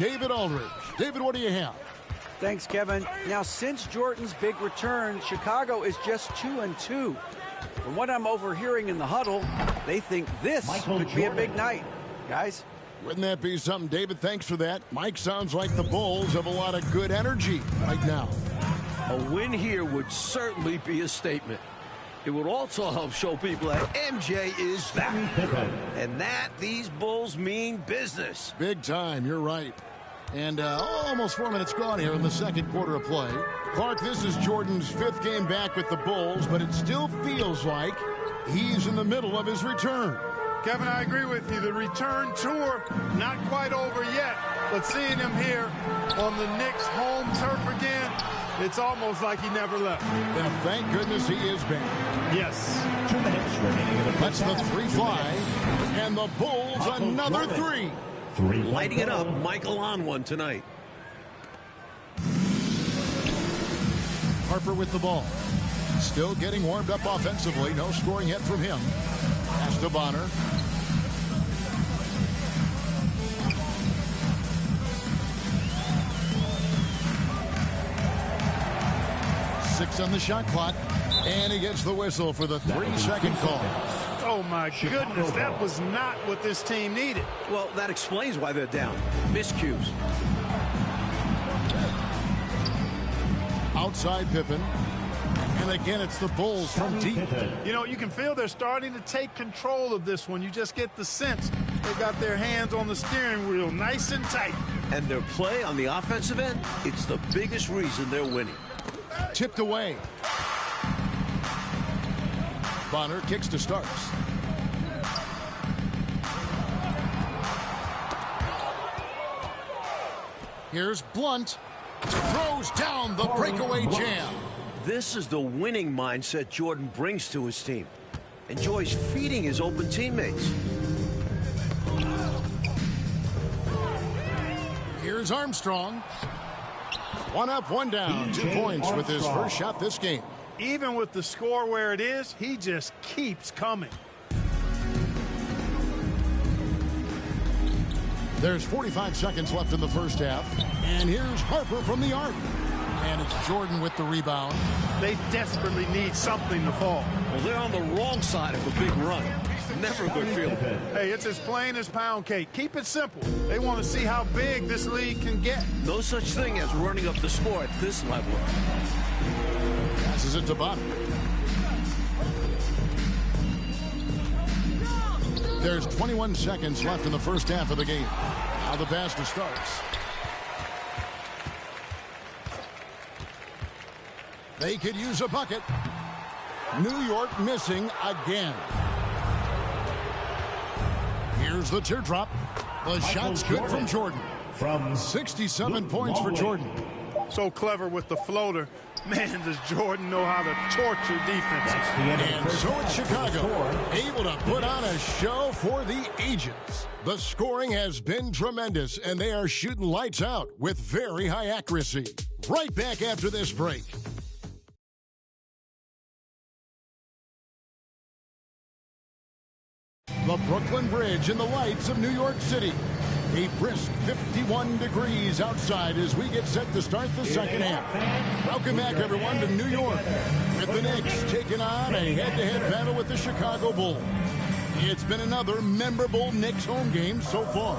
David Aldridge. David, what do you have? Thanks, Kevin. Now, since Jordan's big return, Chicago is just 2-2. From what I'm overhearing in the huddle, they think this could be a big night. Guys? Wouldn't that be something, David? Thanks for that. Mike, sounds like the Bulls have a lot of good energy right now. A win here would certainly be a statement. It would also help show people that MJ is back. And that these Bulls mean business. Big time, you're right. And almost 4 minutes gone here in the second quarter of play. Clark, this is Jordan's 5th game back with the Bulls, but it still feels like he's in the middle of his return. Kevin, I agree with you. The return tour, not quite over yet, but seeing him here on the Knicks' home turf again, it's almost like he never left. And thank goodness he is back. Yes. 2 minutes remaining in the That's the 3 fly, and the Bulls another 3. Lighting it up, Michael on one tonight. Harper with the ball. Still getting warmed up offensively. No scoring yet from him. Pass to Bonner. Six on the shot clock. And he gets the whistle for the 3-second call. Oh, my goodness. That was not what this team needed. Well, that explains why they're down. Miscues. Outside Pippen. And again, it's the Bulls from deep. You know, you can feel they're starting to take control of this one. You just get the sense they got their hands on the steering wheel nice and tight. And their play on the offensive end, it's the biggest reason they're winning. Tipped away. Bonner kicks to Starks. Here's Blunt. Throws down the breakaway jam. This is the winning mindset Jordan brings to his team. Enjoys feeding his open teammates. Here's Armstrong. 1 up, 1 down. 2 points with his first shot this game. Even with the score where it is, he just keeps coming. There's 45 seconds left in the first half. And here's Harper from the arc. And it's Jordan with the rebound. They desperately need something to fall. Well, they're on the wrong side of a big run. Never a good feeling. Hey, it's as plain as pound cake. Keep it simple. They want to see how big this league can get. No such thing as running up the score at this level. Passes it to Bonner. There's 21 seconds left in the first half of the game. Now the pass to Starks. They could use a bucket. New York missing again. Here's the teardrop. The shot's good from Jordan. From 67 points for Jordan. So clever with the floater. Man, does Jordan know how to torture defenses. And so it's Chicago, able to put on a show for the ages. The scoring has been tremendous, and they are shooting lights out with very high accuracy. Right back after this break. The Brooklyn Bridge and the lights of New York City. A brisk 51 degrees outside as we get set to start the second half. Welcome back, everyone, to New York, with the Knicks taking on a head-to-head battle with the Chicago Bulls. It's been another memorable Knicks home game so far.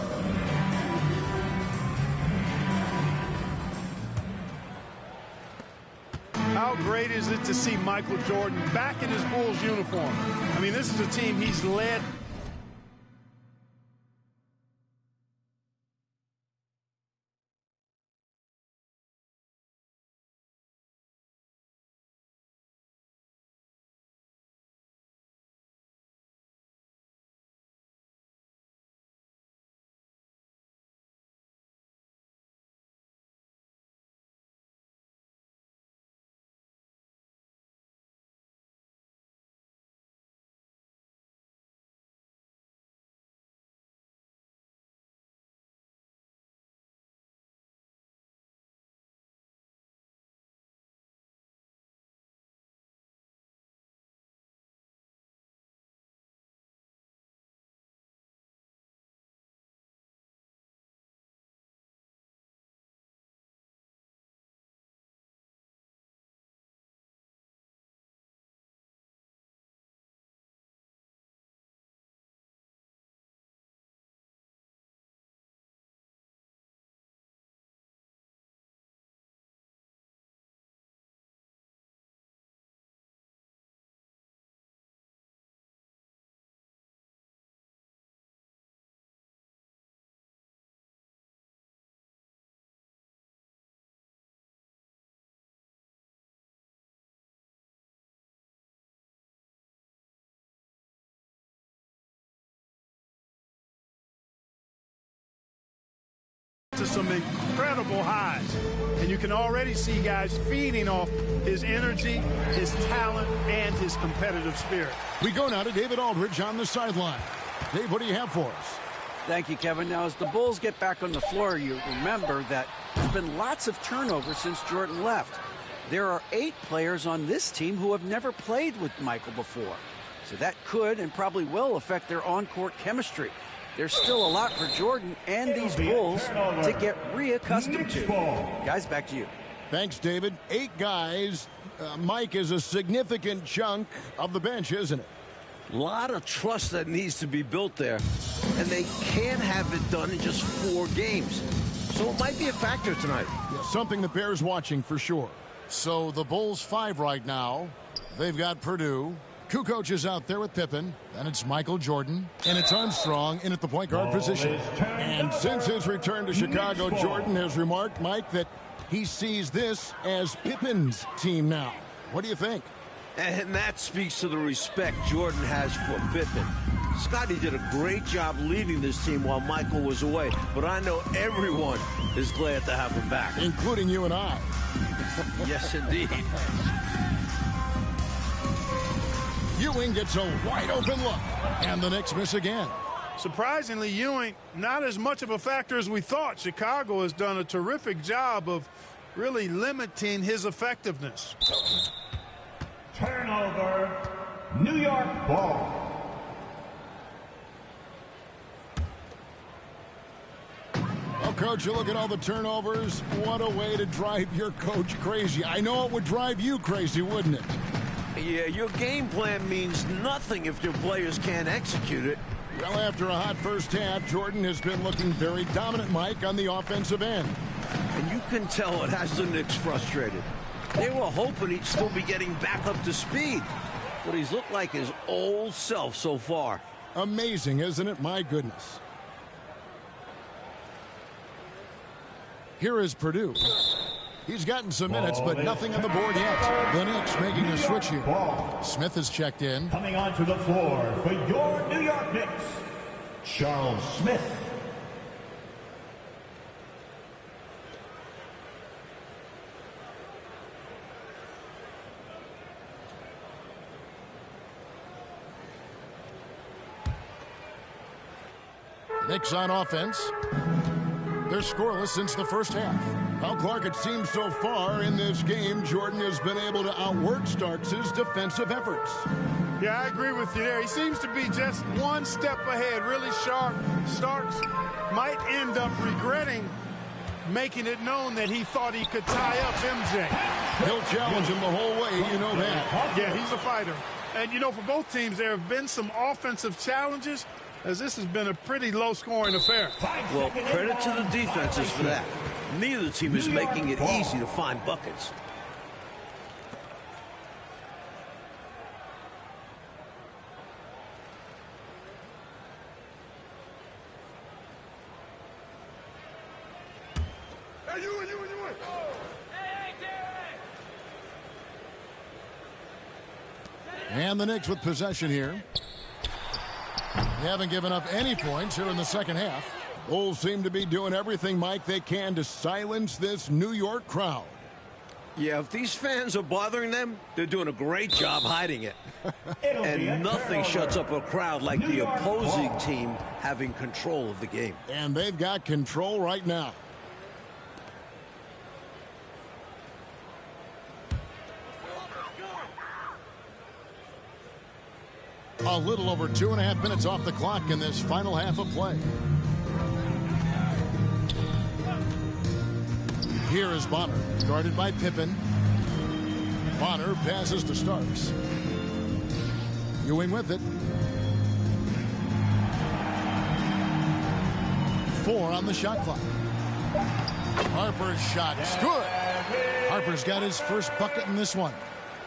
How great is it to see Michael Jordan back in his Bulls uniform? I mean, this is a team he's led some incredible highs. And you can already see guys feeding off his energy, his talent, and his competitive spirit. We go now to David Aldridge on the sideline. Dave, what do you have for us? Thank you, Kevin. Now, as the Bulls get back on the floor, you remember that there's been lots of turnovers since Jordan left. There are 8 players on this team who have never played with Michael before. So that could and probably will affect their on-court chemistry. There's still a lot for Jordan and these Bulls to get reaccustomed to. Guys, back to you. Thanks, David. 8 guys. Mike is a significant chunk of the bench, isn't it? A lot of trust that needs to be built there, and they can't have it done in just 4 games. So it might be a factor tonight. Yeah, something the Bears watching for sure. So the Bulls 5 right now. They've got Purdue. Kukoc is out there with Pippen. Then it's Michael Jordan. And it's Armstrong in at the point guard position. And since his return to Chicago, Jordan has remarked, Mike, that he sees this as Pippen's team now. What do you think? And that speaks to the respect Jordan has for Pippen. Scotty did a great job leading this team while Michael was away, but I know everyone is glad to have him back. Including you and I. Yes, indeed. Ewing gets a wide-open look, and the Knicks miss again. Surprisingly, Ewing, not as much of a factor as we thought. Chicago has done a terrific job of really limiting his effectiveness. Turnover, New York ball. Well, Coach, you look at all the turnovers. What a way to drive your coach crazy. I know it would drive you crazy, wouldn't it? Yeah, your game plan means nothing if your players can't execute it. Well, after a hot first half, Jordan has been looking very dominant, Mike, on the offensive end. And you can tell it has the Knicks frustrated. They were hoping he'd still be getting back up to speed, but he's looked like his old self so far. Amazing, isn't it? My goodness. Here is Purdue. He's gotten some minutes, but nothing on the board yet. The Knicks making a switch here. Smith has checked in. Coming onto the floor for your New York Knicks, Charles Smith. Knicks on offense. They're scoreless since the first half. Well, Clark, it seems so far in this game, Jordan has been able to outwork Starks' defensive efforts. Yeah, I agree with you there. He seems to be just one step ahead, really sharp. Starks might end up regretting making it known that he thought he could tie up MJ. He'll challenge him the whole way, you know that. Yeah, he's a fighter. And, you know, for both teams, there have been some offensive challenges, as this has been a pretty low-scoring affair. Well, credit to the defenses for that. Neither team is making it easy to find buckets. And the Knicks with possession here. They haven't given up any points here in the second half. Bulls seem to be doing everything, Mike, they can to silence this New York crowd. Yeah, if these fans are bothering them, they're doing a great job hiding it. And nothing shuts up a crowd like the opposing team having control of the game. And they've got control right now. A little over 2.5 minutes off the clock in this final half of play. Here is Bonner, guarded by Pippen. Bonner passes to Starks. Ewing with it. 4 on the shot clock. Harper's shot's good. Harper's got his first bucket in this one.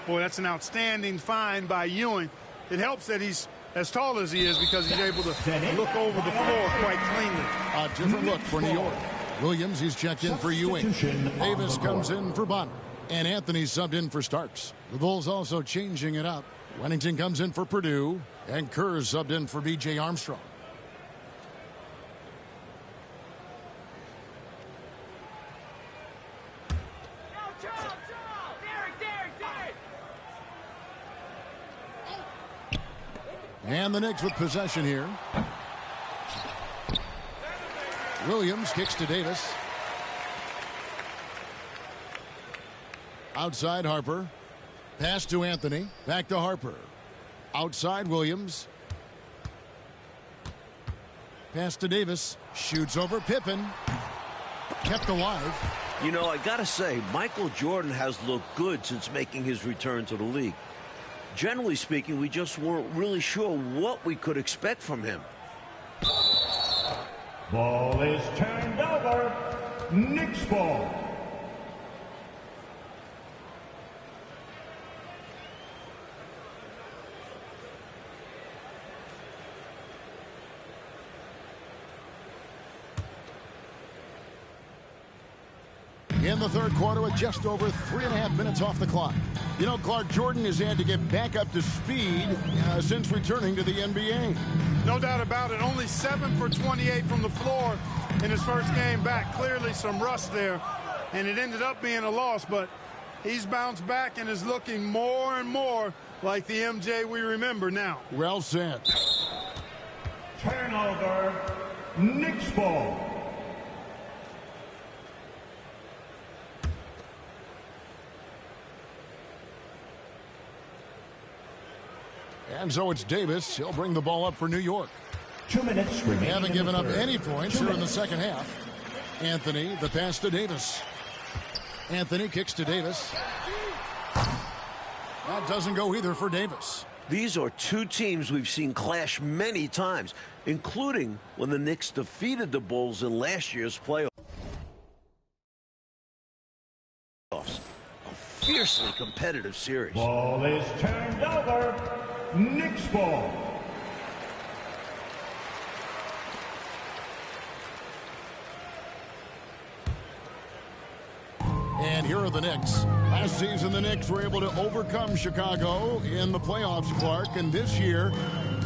Boy, that's an outstanding find by Ewing. It helps that he's as tall as he is because he's able to look over the floor quite cleanly. A different look for New York. Williams, he's checked in for Ewing. Davis comes in for Bonner. And Anthony subbed in for Starks. The Bulls also changing it up. Wennington comes in for Purdue. And Kerr subbed in for B.J. Armstrong. And the Knicks with possession here. Williams kicks to Davis. Outside Harper. Pass to Anthony. Back to Harper. Outside Williams. Pass to Davis. Shoots over Pippen. Kept alive. You know, I gotta say, Michael Jordan has looked good since making his return to the league. Generally speaking, we just weren't really sure what we could expect from him. Ball is turned over. Knicks ball. In the third quarter with just over 3.5 minutes off the clock. You know, Clark, Jordan has had to get back up to speed since returning to the NBA. No doubt about it. Only 7 for 28 from the floor in his first game back. Clearly some rust there, and it ended up being a loss, but he's bounced back and is looking more and more like the MJ we remember now. Well said. Turnover. Knicks ball. And so it's Davis. He'll bring the ball up for New York. 2 minutes remaining. They haven't given up any points here in the second half. Anthony, the pass to Davis. Anthony kicks to Davis. That doesn't go either for Davis. These are two teams we've seen clash many times, including when the Knicks defeated the Bulls in last year's playoffs. A fiercely competitive series. Ball is turned over. Knicks ball. And here are the Knicks. Last season, the Knicks were able to overcome Chicago in the playoffs, Clark, and this year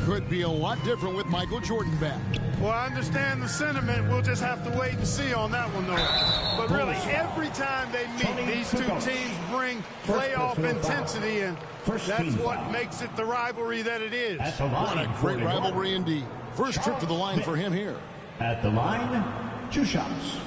could be a lot different with Michael Jordan back. Well, I understand the sentiment. We'll just have to wait and see on that one, though. But really, every time they meet, these two teams bring playoff intensity, and that's what makes it the rivalry that it is. What a great rivalry indeed. First trip to the line for him here. At the line, 2 shots.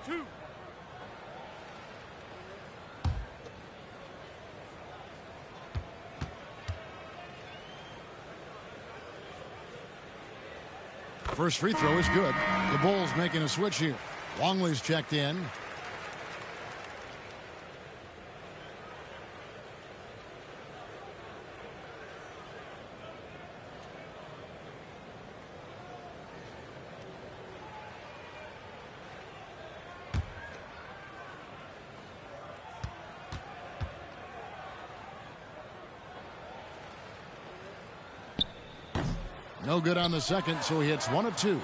Two. First free throw is good. The Bulls making a switch here. Longley's checked in. No good on the second, so he hits 1 of 2.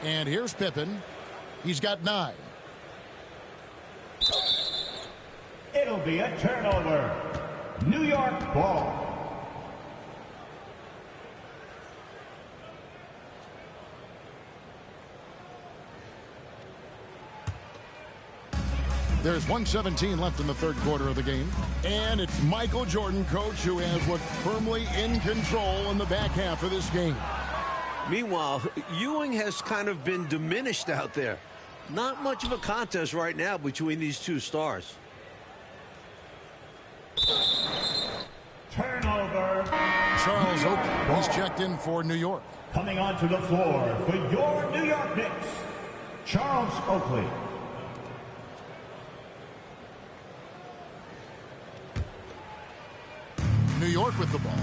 And here's Pippen. He's got 9. It'll be a turnover. New York ball. There's 1:17 left in the third quarter of the game. And it's Michael Jordan, coach, who has looked firmly in control in the back half of this game. Meanwhile, Ewing has kind of been diminished out there. Not much of a contest right now between these two stars. Turnover. Charles Oakley, he's checked in for New York. Coming onto the floor for your New York Knicks, Charles Oakley. New York with the ball.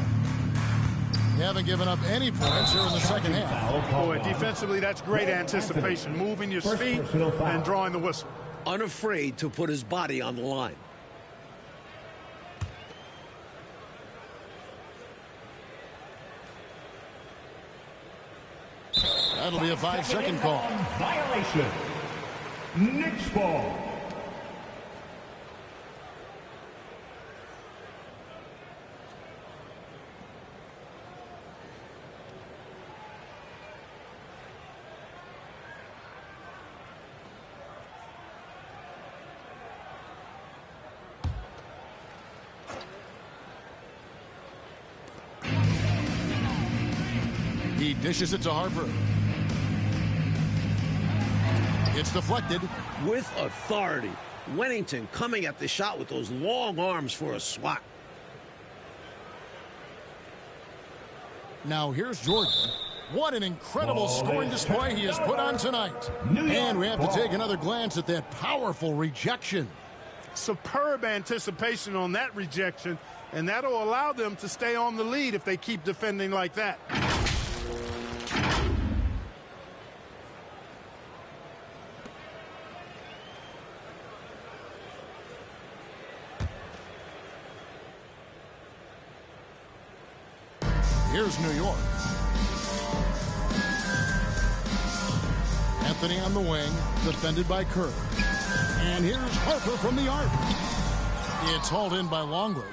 They haven't given up any points here in the second half. Boy, defensively, that's great anticipation. Moving your feet and drawing the whistle. Unafraid to put his body on the line. That'll be a 5-second call. Violation. Knicks ball. He dishes it to Harper. It's deflected. With authority. Wennington coming at the shot with those long arms for a swat. Now here's Jordan. What an incredible scoring display he has put on tonight. And we have to take another glance at that powerful rejection. Superb anticipation on that rejection, and that'll allow them to stay on the lead if they keep defending like that. Here's New York. Anthony on the wing, defended by Kerr. And here's Harper from the arc. It's hauled in by Longley.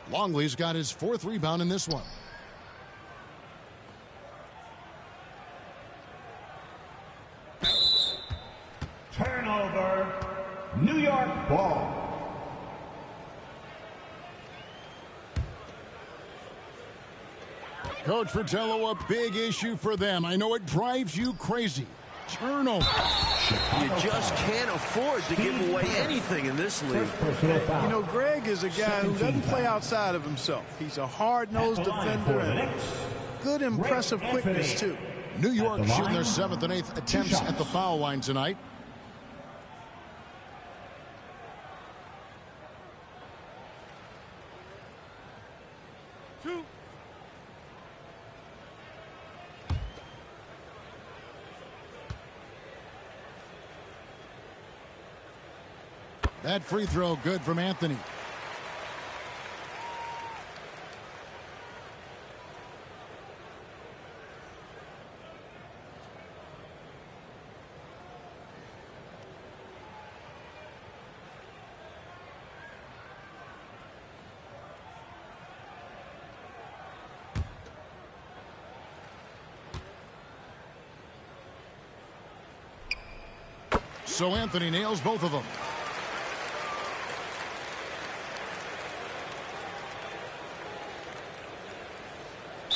Longley's got his 4th rebound in this one. Turnover. New York ball. Coach Fratello, a big issue for them. I know it drives you crazy. Turnover. You just can't afford to give away anything in this league. You know, Greg is a guy who doesn't play outside of himself. He's a hard-nosed defender and good, impressive quickness, too. New York shooting their 7th and 8th attempts at the foul line tonight. That free throw good from Anthony. So Anthony nails both of them.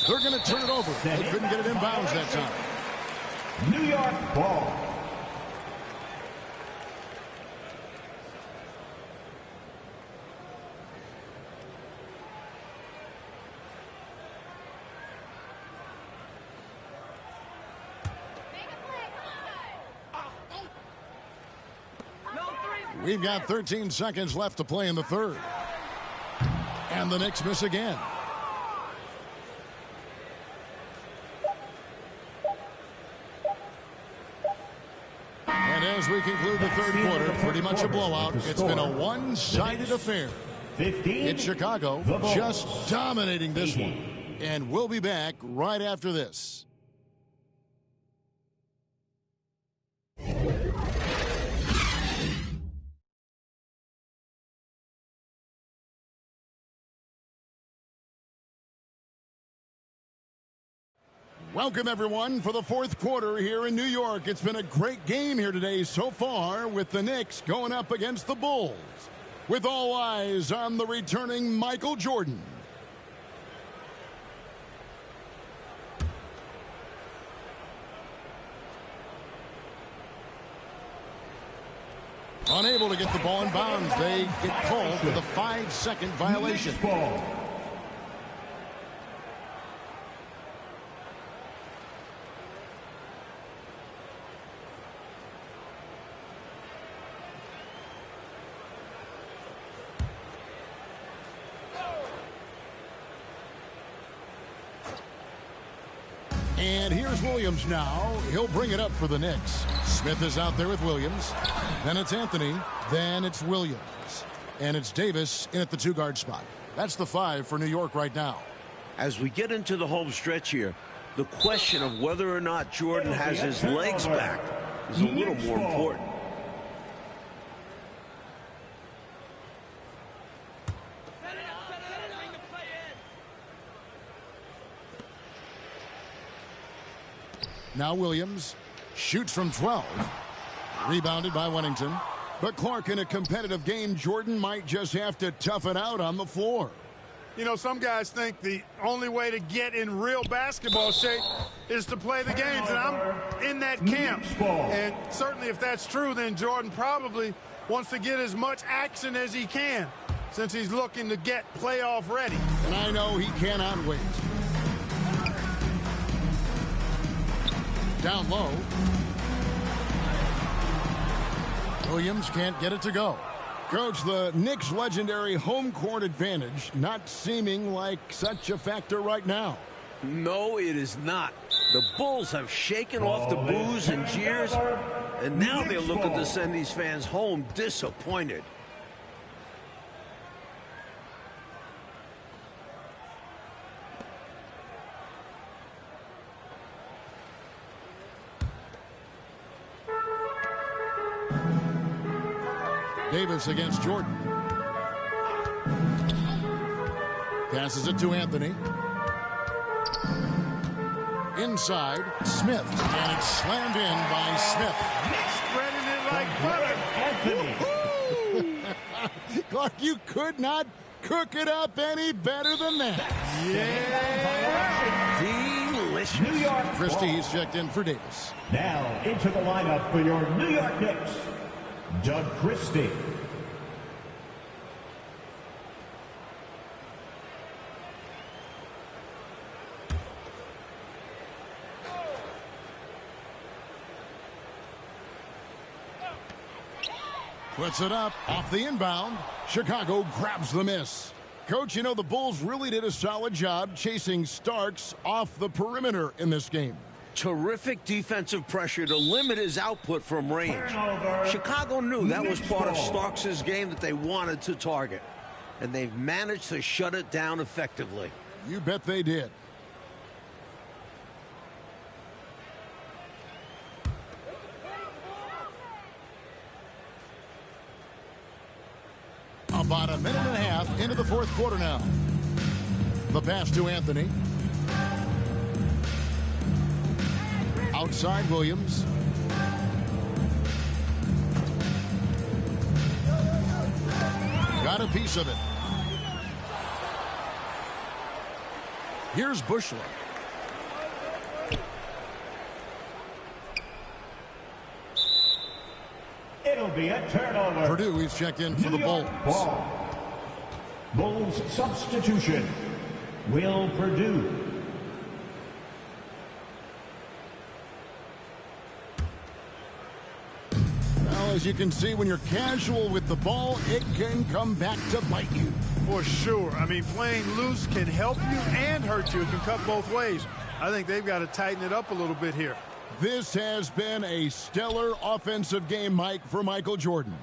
They're going to turn it over. They couldn't get it in bounds that time. New York ball. We've got 13 seconds left to play in the 3rd. And the Knicks miss again. And as we conclude the 3rd quarter, pretty much a blowout. It's been a one-sided affair. It's Chicago just dominating this one. And we'll be back right after this. Welcome, everyone, for the 4th quarter here in New York. It's been a great game here today so far, with the Knicks going up against the Bulls, with all eyes on the returning Michael Jordan. Unable to get the ball in bounds, they get called for the 5-second violation. And here's Williams now. He'll bring it up for the Knicks. Smith is out there with Williams. Then it's Anthony. Then it's Williams. And it's Davis in at the 2-guard spot. That's the 5 for New York right now. As we get into the home stretch here, The question of whether or not Jordan has his legs back is a little more important. Now Williams shoots from 12. Rebounded by Wennington. But Clark, in a competitive game, Jordan might just have to tough it out on the floor. You know, some guys think the only way to get in real basketball shape is to play the games, and I'm in that camp. And certainly if that's true, then Jordan probably wants to get as much action as he can since he's looking to get playoff ready. And I know he cannot wait. Down low. Williams can't get it to go. Coach, the Knicks' legendary home court advantage not seeming like such a factor right now. No, it is not. The Bulls have shaken off the boos and jeers, and now they're looking to send these fans home disappointed. Davis against Jordan. Passes it to Anthony. Inside, Smith. And it's slammed in by Smith. Spreading it like butter. Clark, you could not cook it up any better than that. Yeah. Delicious. New York Christie's checked in for Davis. Now into the lineup for your New York Knicks, Doug Christie. Puts it up off the inbound. Chicago grabs the miss. Coach, you know, the Bulls really did a solid job chasing Starks off the perimeter in this game. Terrific defensive pressure to limit his output from range. Turnover. Chicago knew that was part of Starks' game that they wanted to target, and they've managed to shut it down effectively. You bet they did. About a minute and a half into the fourth quarter now. The pass to Anthony. Outside Williams. Got a piece of it. Here's Bushler. It'll be a turnover. Purdue is checked in for the Bulls. Bulls substitution. Will Purdue. Well, as you can see, when you're casual with the ball, it can come back to bite you. For sure. I mean, playing loose can help you and hurt you. It can cut both ways. I think they've got to tighten it up a little bit here. This has been a stellar offensive game, Mike, for Michael Jordan.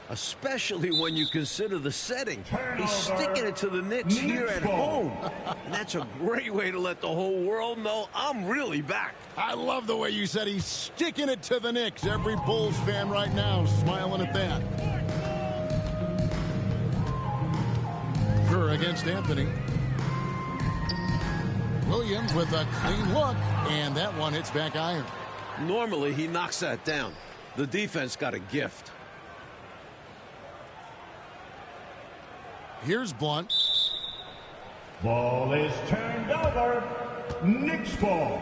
Especially when you consider the setting. He's sticking it to the Knicks here at home. And that's a great way to let the whole world know I'm really back. I love the way you said he's sticking it to the Knicks. Every Bulls fan right now smiling at that. Kerr against Anthony. Williams with a clean look, and that one hits back iron. Normally, he knocks that down. The defense got a gift. Here's Blunt. Ball is turned over. Knicks ball.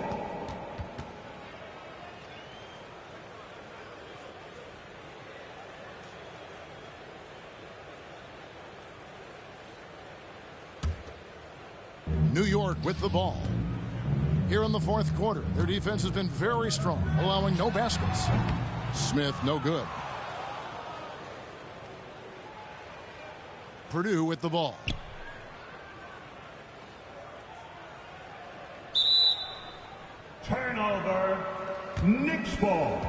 New York with the ball. Here in the fourth quarter, their defense has been very strong, allowing no baskets. Smith, no good. Purdue with the ball. Turnover. Knicks ball.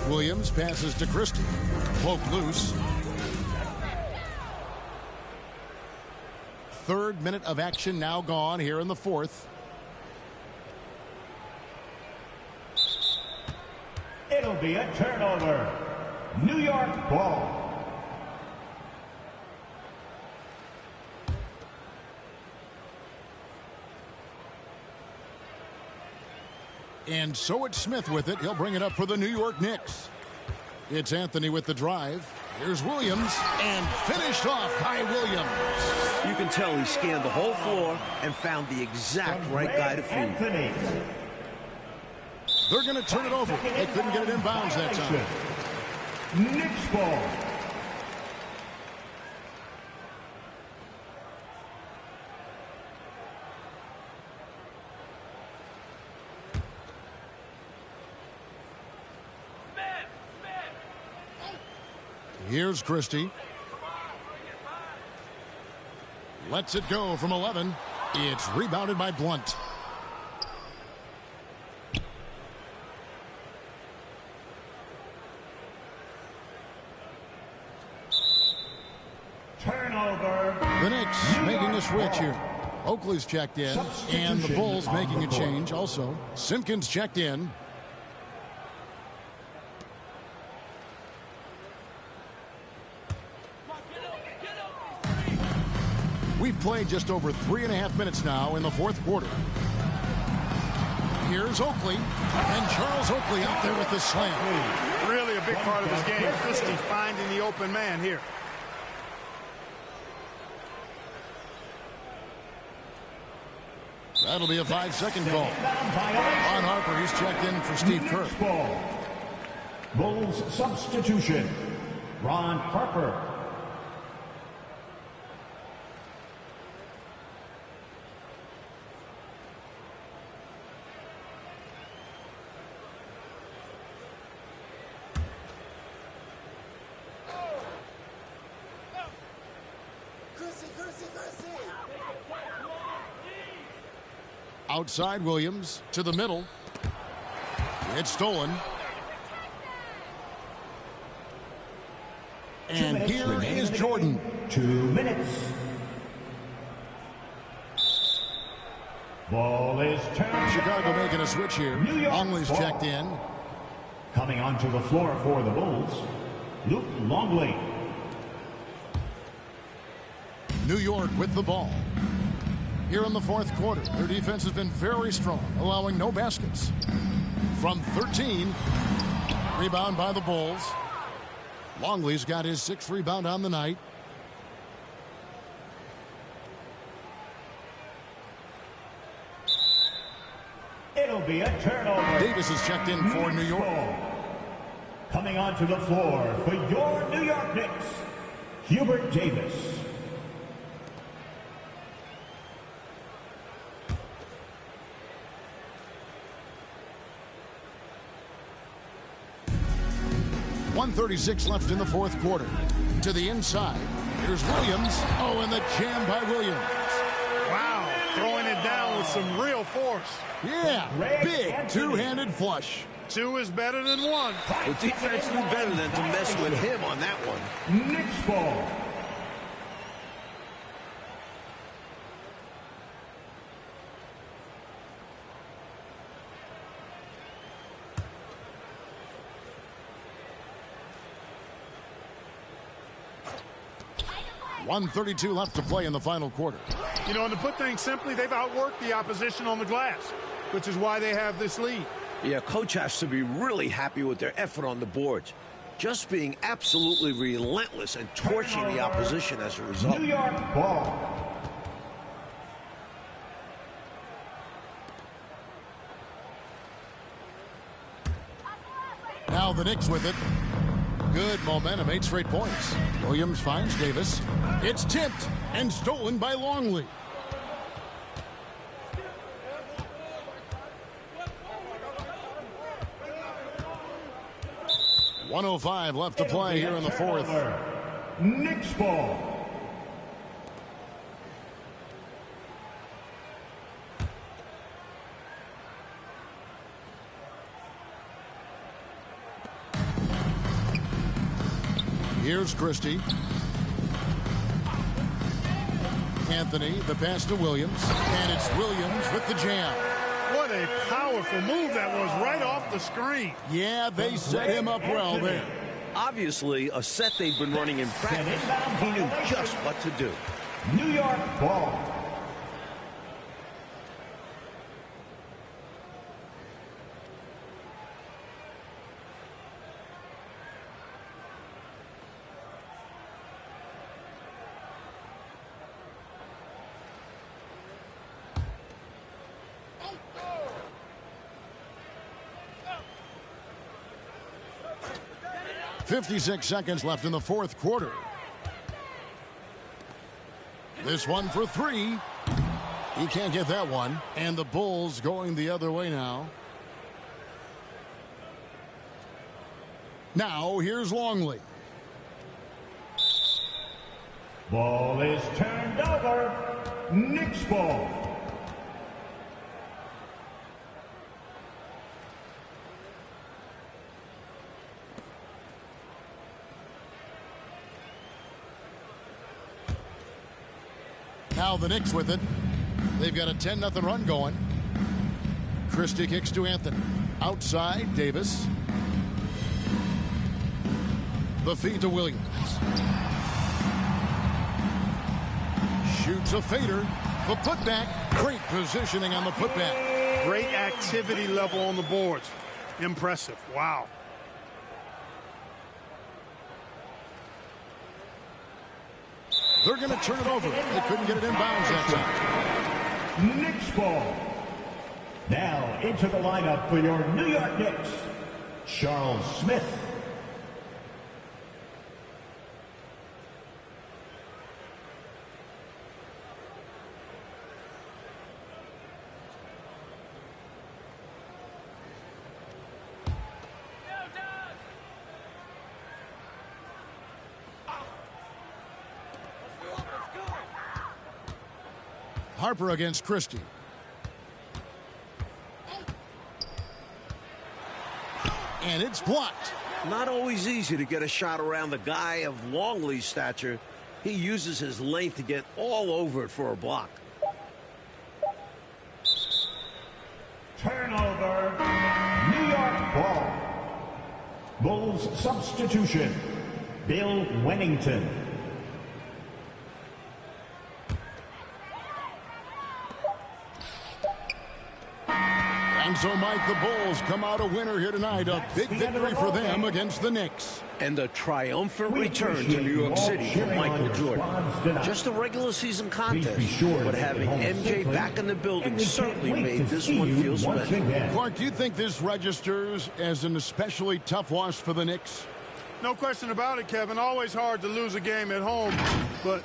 Williams passes to Christie. Poke loose. Third minute of action now gone here in the fourth. It'll be a turnover. New York ball. And so it's Smith with it. He'll bring it up for the New York Knicks. It's Anthony with the drive. Here's Williams, and finished off by Williams. You can tell he scanned the whole floor and found the exact right guy to feed. Anthony. They're going to turn it over. They couldn't get it in bounds that time. Knicks ball. Here's Christie. Lets it go from 11. It's rebounded by Blunt. Turnover. The Knicks making a switch here. Oakley's checked in, and the Bulls making a change also. Simpkins checked in. We've played just over 3.5 minutes now in the fourth quarter. Here's Oakley, and Charles Oakley out there with the slam. Really a big part of his game. Christie finding the open man here. That'll be a 5-second call. Ron Harper, he's checked in for Steve Kerr. Bulls substitution. Ron Harper. Outside Williams to the middle. It's stolen. And here is Jordan. 2 minutes. Ball is turned. Chicago making a switch here. Longley's checked in. Coming onto the floor for the Bulls, Luke Longley. New York with the ball. Here in the fourth quarter, their defense has been very strong, allowing no baskets. From 13, rebound by the Bulls. Longley's got his 6th rebound on the night. It'll be a turnover. Davis is checked in for New York. Coming onto the floor for your New York Knicks, Hubert Davis. .136 left in the fourth quarter. To the inside. Here's Williams. Oh, and the jam by Williams. Wow, throwing it down with some real force. Yeah, big two-handed flush. 2 is better than 1. The defense knew better than to mess with him on that one. Knicks ball. .132 left to play in the final quarter. You know, and to put things simply, they've outworked the opposition on the glass, which is why they have this lead. Yeah, coach has to be really happy with their effort on the boards. Just being absolutely relentless and torching the opposition as a result. New York ball. Now the Knicks with it. Good momentum, 8 straight points. Williams finds Davis. It's tipped and stolen by Longley. .105 left to play here in the fourth. Knicks ball. Here's Christie. Anthony, the pass to Williams. And it's Williams with the jam. What a powerful move that was right off the screen. Yeah, they set him up well there. Obviously, a set they've been running in practice. He knew just what to do. New York ball. .56 seconds left in the fourth quarter. This one for three. He can't get that one. And the Bulls going the other way now. Now here's Longley. Ball is turned over. Knicks ball. Now the Knicks with it. They've got a 10-0 run going. Christie kicks to Anthony. Outside, Davis. The feed to Williams. Shoots a fader. The putback. Great positioning on the putback. Great activity level on the boards. Impressive. Wow. They're going to turn it over. They couldn't get it in bounds that time. Knicks ball. Now into the lineup for your New York Knicks, Charles Smith. Harper against Christie. And it's blocked. Not always easy to get a shot around the guy of Longley's stature. He uses his length to get all over it for a block. Turnover. New York ball. Bulls substitution. Bill Wennington. And so, Mike, the Bulls come out a winner here tonight. A big victory for them against the Knicks. And a triumphant return to New York City for Michael Jordan. Just a regular season contest, but having MJ back in the building certainly made this one feel special. Clark, do you think this registers as an especially tough loss for the Knicks? No question about it, Kevin. Always hard to lose a game at home, but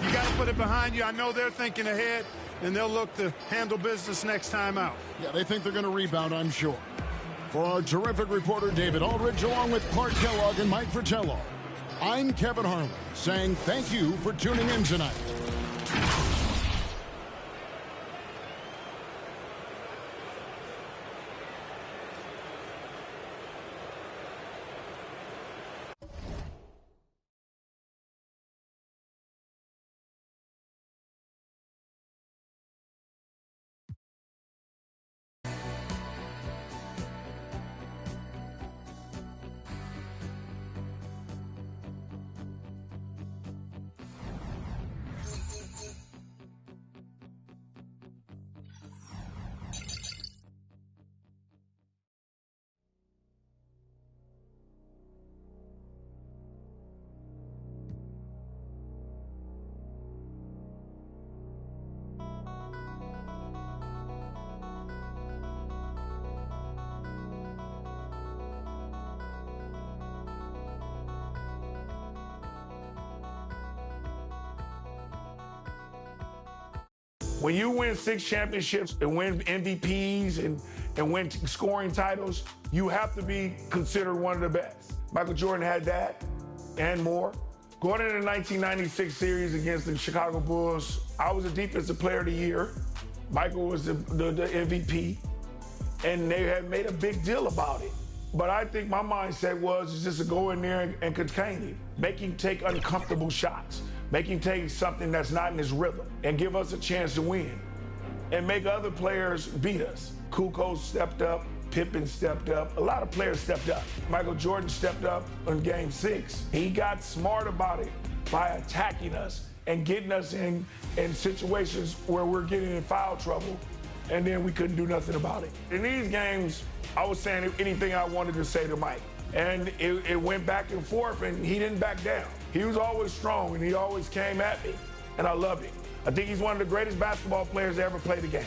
you got to put it behind you. I know they're thinking ahead, and they'll look to handle business next time out. Yeah, they think they're going to rebound, I'm sure. For our terrific reporter, David Aldridge, along with Clark Kellogg and Mike Fratello, I'm Kevin Harlan, saying thank you for tuning in tonight. When you win 6 championships and win MVPs and win scoring titles, you have to be considered one of the best. Michael Jordan had that and more. Going into the 1996 series against the Chicago Bulls, I was the defensive player of the year. Michael was the MVP, and they had made a big deal about it. But I think my mindset was just to go in there and contain him, make him take uncomfortable shots, make him take something that's not in his rhythm, and give us a chance to win, and make other players beat us. Kukoc stepped up, Pippen stepped up, a lot of players stepped up. Michael Jordan stepped up in Game 6. He got smart about it by attacking us and getting us in situations where we're getting in foul trouble, and then we couldn't do nothing about it. In these games, I was saying anything I wanted to say to Mike, and it went back and forth, and he didn't back down. He was always strong, and he always came at me, and I love him. I think he's one of the greatest basketball players to ever play the game.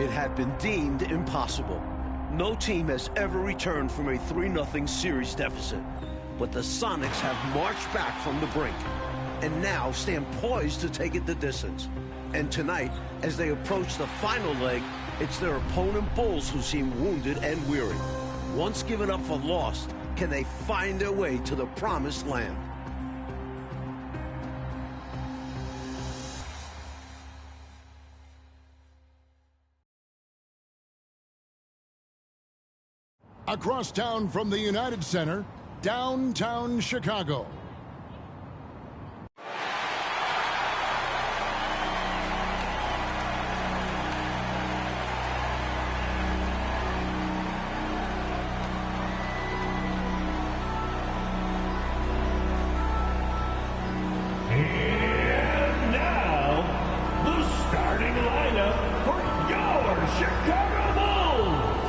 It had been deemed impossible. No team has ever returned from a 3-0 series deficit. But the Sonics have marched back from the brink and now stand poised to take it the distance. And tonight, as they approach the final leg, it's their opponent Bulls who seem wounded and weary. Once given up for lost, can they find their way to the promised land? Across town from the United Center, downtown Chicago. And now, the starting lineup for your Chicago Bulls.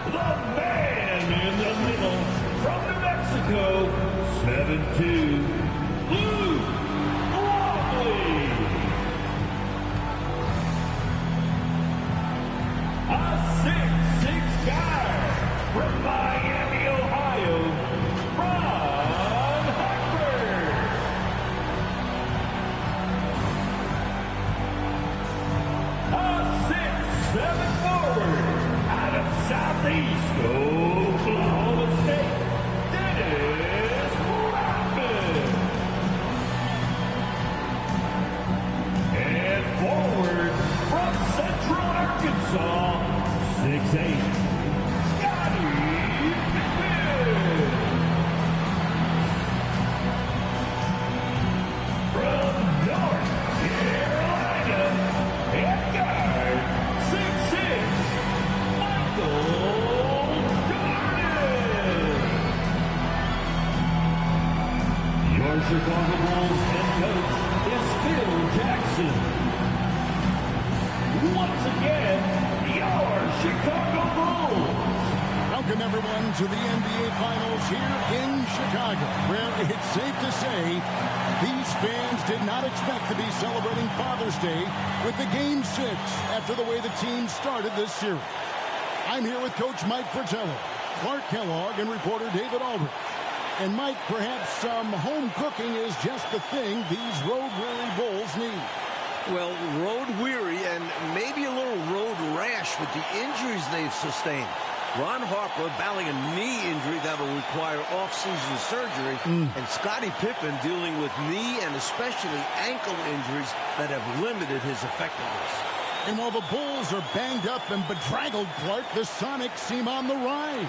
The man in the middle from New Mexico, 7'2", Luke Longley. A 6'6" guy from Miami, Ohio, Ron Harper. A 6'7" forward out of Southeast Oklahoma State, Dennis Rodman. And forward from Central Arkansas, 6'8", Scottie Pippen. From North Carolina, and guard, 6'6", Michael Jordan. Your Chicago Bulls head coach is Phil Jackson. Once again, your Chicago Bulls. Welcome, everyone, to the NBA Finals here in Chicago, where it's safe to say these fans did not expect to be celebrating Father's Day with the Game 6 after the way the team started this series. I'm here with Coach Mike Fratello, Clark Kellogg, and reporter David Aldridge. And Mike, perhaps some home cooking is just the thing these road-weary Bulls need. Well, road weary and maybe a little road rash with the injuries they've sustained. Ron Harper battling a knee injury that will require off-season surgery, and Scottie Pippen dealing with knee and especially ankle injuries that have limited his effectiveness. And while the Bulls are banged up and bedraggled, Clark, the Sonics seem on the rise.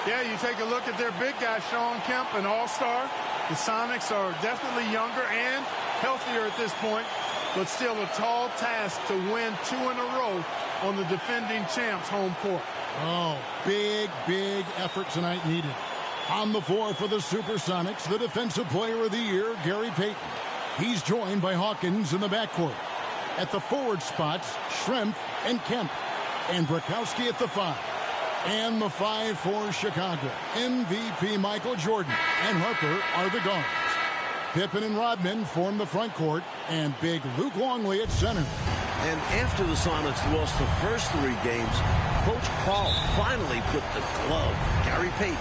Yeah, you take a look at their big guy, Shawn Kemp, an all-star. The Sonics are definitely younger and healthier at this point, but still a tall task to win 2 in a row on the defending champs' home court. Oh, big effort tonight needed. On the floor for the Supersonics, the Defensive Player of the Year, Gary Payton. He's joined by Hawkins in the backcourt. At the forward spots, Schrempf and Kemp. And Brakowski at the 5. And the 5 for Chicago. MVP Michael Jordan and Harper are the guards. Pippen and Rodman form the front court, and big Luke Longley at center. And after the Sonics lost the first 3 games, Coach Carl finally put the glove, Gary Payton,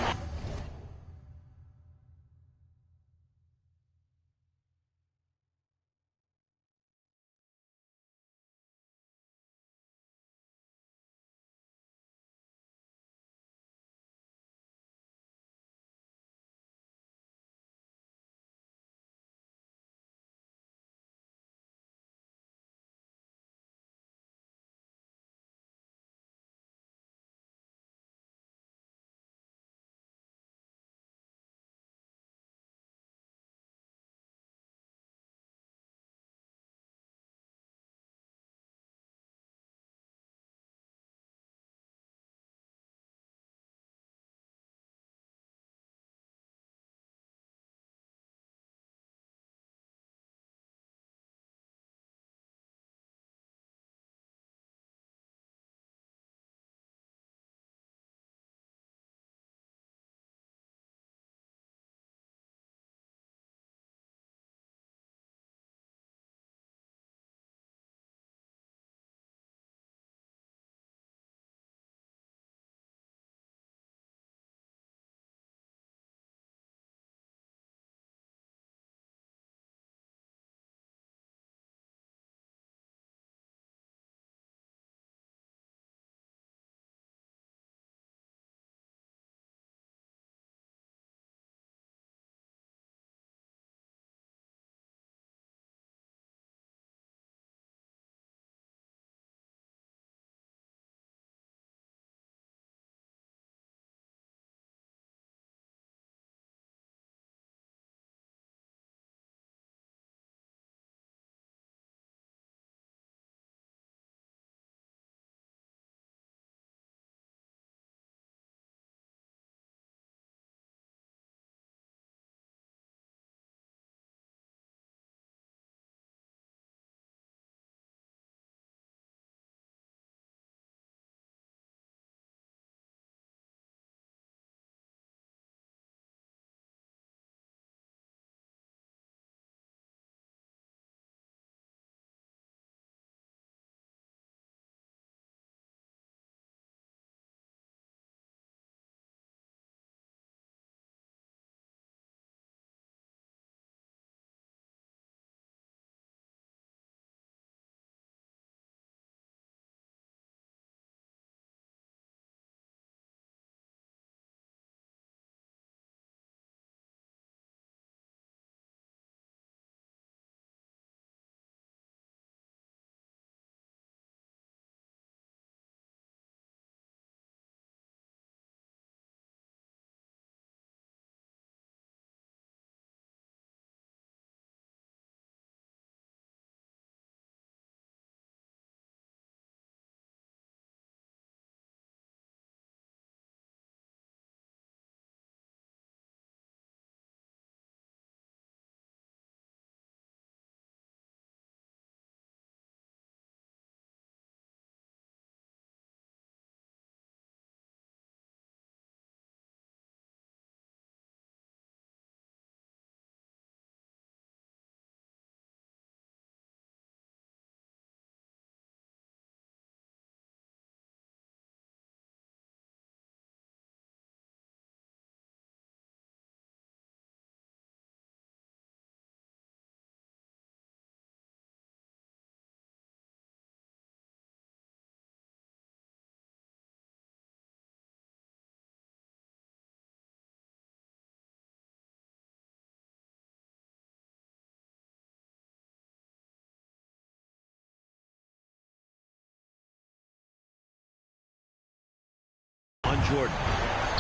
Jordan.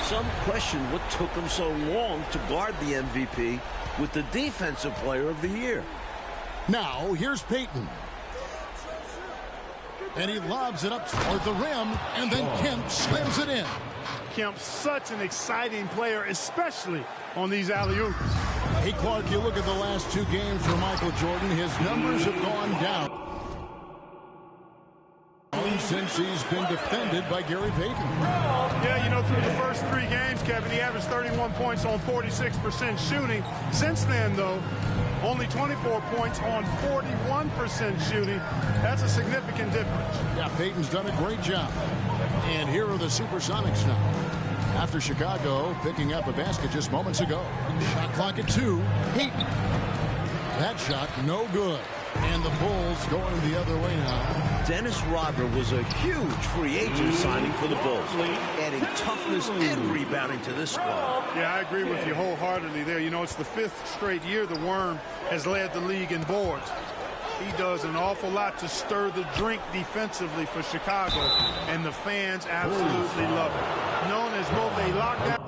Some question what took him so long to guard the MVP with the Defensive Player of the Year. Now, here's Payton. And he lobs it up toward the rim, and then Kemp slams it in. Kemp, such an exciting player, especially on these alley-oops. Hey, Clark, you look at the last 2 games for Michael Jordan. His numbers have gone down since he's been defended by Gary Payton. Yeah, you know, through the first 3 games, Kevin, he averaged 31 points on 46% shooting. Since then, though, only 24 points on 41% shooting. That's a significant difference. Yeah, Payton's done a great job. And here are the Supersonics now. After Chicago picking up a basket just moments ago. Shot clock at 2. Payton. That shot no good. And the Bulls going the other way now. Dennis Rodman was a huge free agent signing for the Bulls, adding toughness and rebounding to this squad. Yeah, I agree with you wholeheartedly there. You know, it's the 5th straight year the Worm has led the league in boards. He does an awful lot to stir the drink defensively for Chicago, and the fans absolutely love it. Known as both a lockdown.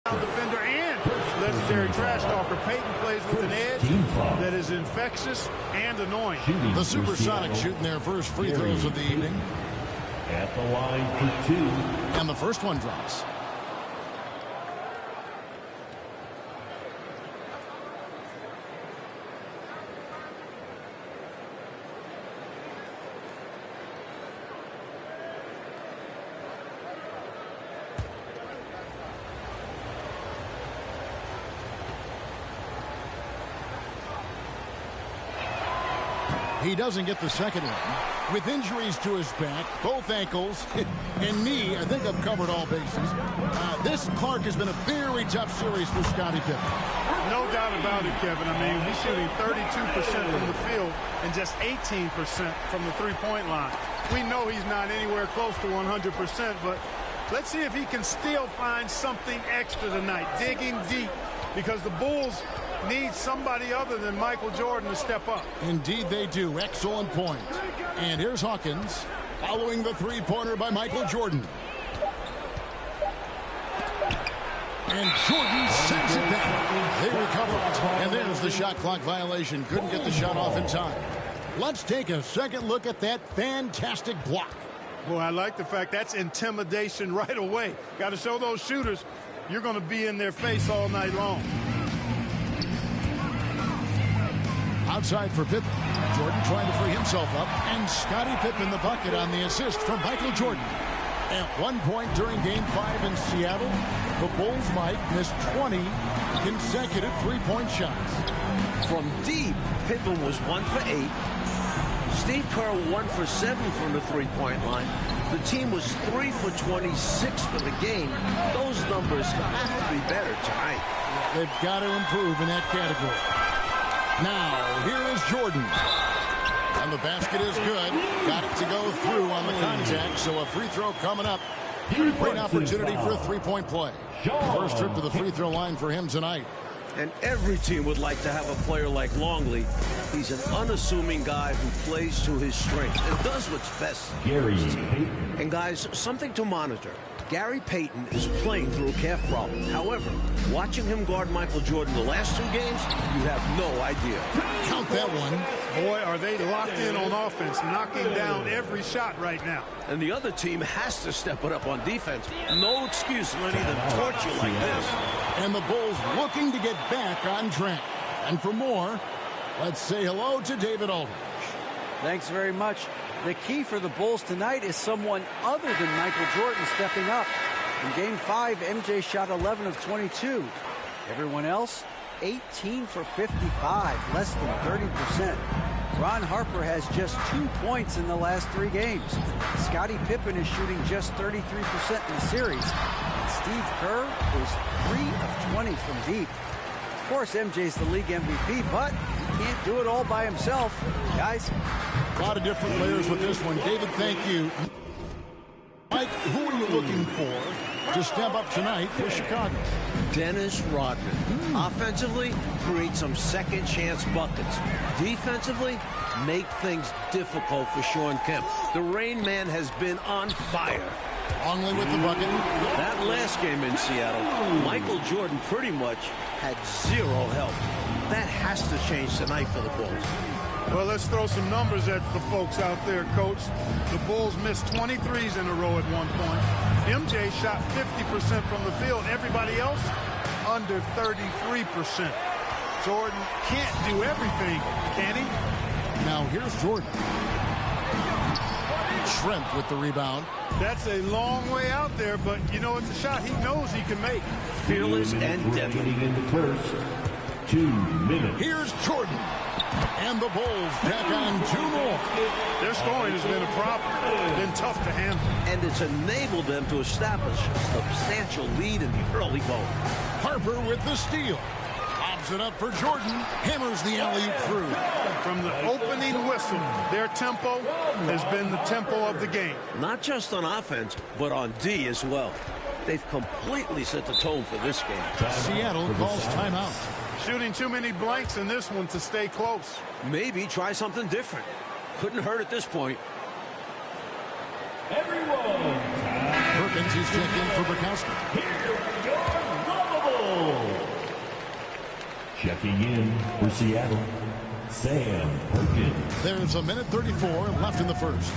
Defender and legendary trash talker. Payton plays with an edge that is infectious and annoying. The Supersonics shooting their first free throws of the evening. At the line for 2. And the first one drops. He doesn't get the second one. With injuries to his back, both ankles, and knee, I think I've covered all bases. This, Clark, has been a very tough series for Scottie Pippen. No doubt about it, Kevin. I mean, he's shooting 32% from the field and just 18% from the three-point line. We know he's not anywhere close to 100%, but let's see if he can still find something extra tonight, digging deep, because the Bulls need somebody other than Michael Jordan to step up. Indeed they do. Excellent point. And here's Hawkins following the three-pointer by Michael Jordan. And Jordan sends it down. They recover it. And there's the shot clock violation. Couldn't get the shot off in time. Let's take a second look at that fantastic block. Boy, I like the fact that's intimidation right away. Got to show those shooters you're going to be in their face all night long. Outside for Pippen. Jordan trying to free himself up. And Scottie Pippen the bucket on the assist from Michael Jordan. At one point during Game 5 in Seattle, the Bulls might miss 20 consecutive three-point shots. From deep, Pippen was 1 for 8. Steve Kerr 1 for 7 from the three-point line. The team was 3 for 26 for the game. Those numbers have to be better tonight. They've got to improve in that category. Now, here is Jordan. And the basket is good. Got it to go through on the contact, so a free throw coming up. Great opportunity for a three-point play. First trip to the free throw line for him tonight. And every team would like to have a player like Longley. He's an unassuming guy who plays to his strengths and does what's best. Gary. And guys, something to monitor. Gary Payton is playing through a calf problem. However, watching him guard Michael Jordan the last 2 games, you have no idea. Count that one. Boy, are they locked in on offense, knocking down every shot right now. And the other team has to step it up on defense. No excuse letting them torch you like this. And the Bulls looking to get back on track. And for more, let's say hello to David Aldridge. Thanks very much. The key for the Bulls tonight is someone other than Michael Jordan stepping up. In Game 5, MJ shot 11 of 22. Everyone else, 18 for 55, less than 30%. Ron Harper has just 2 points in the last 3 games. Scottie Pippen is shooting just 33% in the series. And Steve Kerr is 3 of 20 from deep. Of course, MJ's the league MVP, but he can't do it all by himself. Guys, a lot of different layers with this one. David, thank you. Mike, who are you looking for to step up tonight for Chicago? Dennis Rodman. Offensively, create some second chance buckets. Defensively, make things difficult for Shawn Kemp. The Rain Man has been on fire. Longley with the bucket. That last game in Seattle, Michael Jordan pretty much had 0 help. That has to change tonight for the Bulls. Well, let's throw some numbers at the folks out there, Coach. The Bulls missed 23s in a row at one point. MJ shot 50% from the field. Everybody else, under 33%. Jordan can't do everything, can he? Now here's Jordan. Trent with the rebound. That's a long way out there, but, you know, it's a shot he knows he can make. Fearless and deadly. In the first 2 minutes. Here's Jordan. And the Bulls tack on 2 more. Their scoring has been a problem. It's been tough to handle. And it's enabled them to establish a substantial lead in the early going. Harper with the steal. Pops it up for Jordan. Hammers the alley-oop through. From the opening whistle, their tempo has been the tempo of the game. Not just on offense, but on D as well. They've completely set the tone for this game. Seattle calls timeout. Shooting too many blanks in this one to stay close. Maybe try something different. Couldn't hurt at this point. Everyone. Perkins is checked in for Bukowski. Here are your lavables. Checking in for Seattle, Sam Perkins. There's a minute 34 left in the first.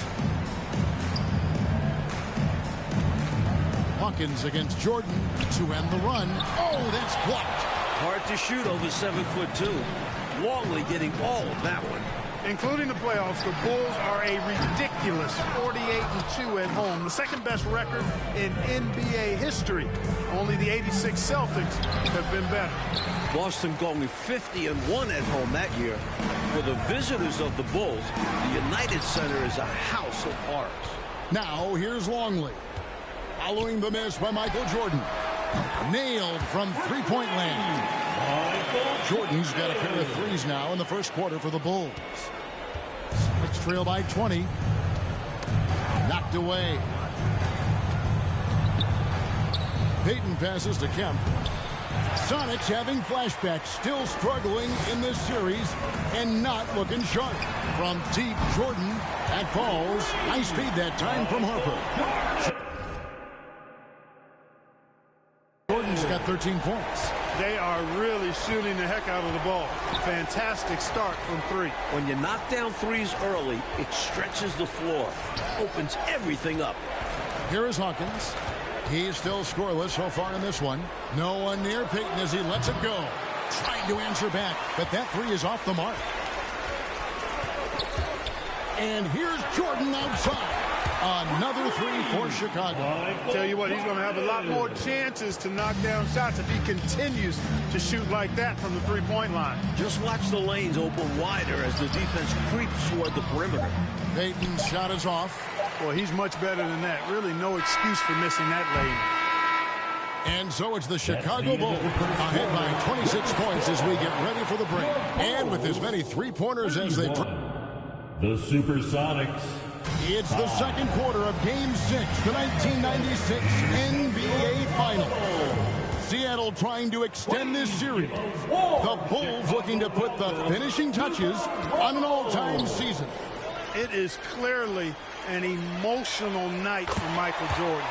Hawkins against Jordan to end the run. Oh, that's blocked. Hard to shoot over 7'2". Longley getting all of that one. Including the playoffs, the Bulls are a ridiculous 48-2 at home. The second best record in NBA history. Only the '86 Celtics have been better. Boston going 50-1 at home that year. For the visitors of the Bulls, the United Center is a house of horrors. Now here's Longley. Following the miss by Michael Jordan. Nailed from three-point land. Jordan's got a pair of threes now in the first quarter for the Bulls. Celtics trail by 20. Knocked away. Payton passes to Kemp. Sonics having flashbacks, still struggling in this series and not looking sharp. From deep, Jordan, that falls. Nice speed that time from Harper. Jordan's got 13 points. They are really shooting the heck out of the ball. Fantastic start from 3. When you knock down threes early, it stretches the floor, opens everything up. Here is Hawkins. He's still scoreless so far in this one. No one near Payton as he lets it go. Trying to answer back, but that three is off the mark. And here's Jordan outside. Another three for Chicago. Tell you what, he's going to have a lot more chances to knock down shots if he continues to shoot like that from the three-point line. Just watch the lanes open wider as the defense creeps toward the perimeter. Payton's shot is off. Well, he's much better than that. Really no excuse for missing that lane. And so it's the Chicago Bulls ahead by 26 points as we get ready for the break. And with as many three-pointers as they... The Supersonics. It's the second quarter of Game 6, the 1996 NBA Final. Seattle trying to extend this series. The Bulls looking to put the finishing touches on an all-time season. It is clearly an emotional night for Michael Jordan.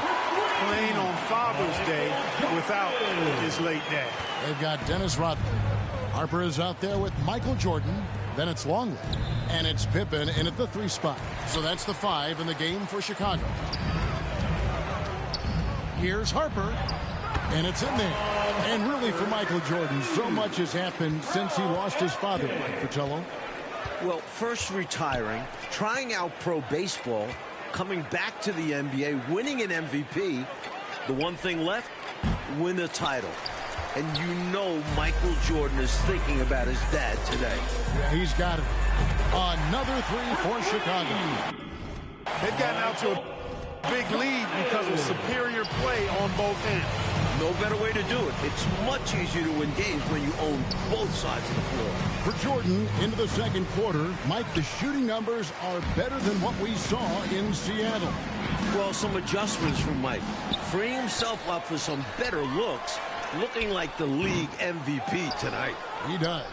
playing on Father's Day without his late dad. They've got Dennis Rodman. Harper is out there with Michael Jordan. Then it's Longley. And it's Pippen in at the 3 spot. So that's the 5 in the game for Chicago. Here's Harper. And it's in there. And really for Michael Jordan, so much has happened since he lost his father, Mike Fratello. Well, first retiring, trying out pro baseball, coming back to the NBA, winning an MVP. The one thing left, win a title. And you know Michael Jordan is thinking about his dad today. Yeah, he's got it. Another 3 for Chicago. They've gotten out to a big lead because of superior play on both ends. No better way to do it. It's much easier to win games when you own both sides of the floor. For Jordan, into the second quarter, Mike, the shooting numbers are better than what we saw in Seattle. Well, some adjustments from Mike. Freeing himself up for some better looks, looking like the league MVP tonight. He does.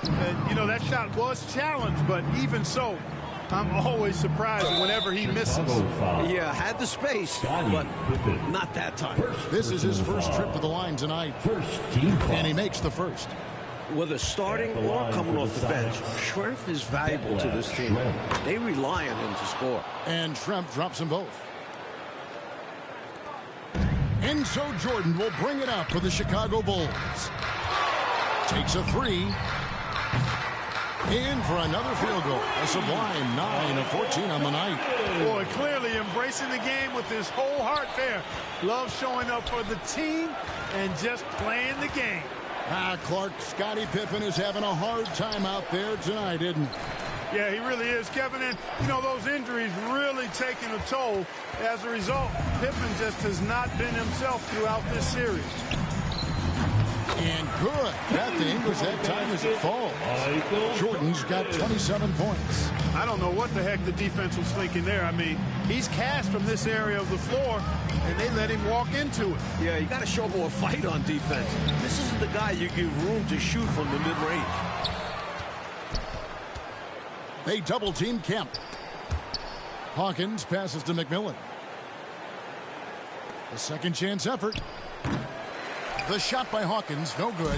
And, you know, that shot was challenged, but even so, I'm always surprised whenever he misses. Yeah, had the space, but not that time. This is his first trip to the line tonight. And he makes the first. Whether starting or coming off the bench, Schrempf is valuable to this team. They rely on him to score. And Schrempf drops them both. Enzo Jordan will bring it up for the Chicago Bulls. Takes a 3. In for another field goal. A sublime 9 of 14 on the night. Boy, clearly embracing the game with his whole heart there. Loves showing up for the team and just playing the game. Clark, Scottie Pippen is having a hard time out there tonight, isn't he? Yeah, he really is, Kevin. And, you know, those injuries really taking a toll. As a result, Pippen just has not been himself throughout this series. And good. Got the English that time as it falls. Jordan's got 27 points. I don't know what the heck the defense was thinking there. I mean, he's cast from this area of the floor, and they let him walk into it. Yeah, you got to show more fight on defense. This isn't the guy you give room to shoot from the mid-range. They double-team Kemp. Hawkins passes to McMillan. A second chance effort. The shot by Hawkins, no good.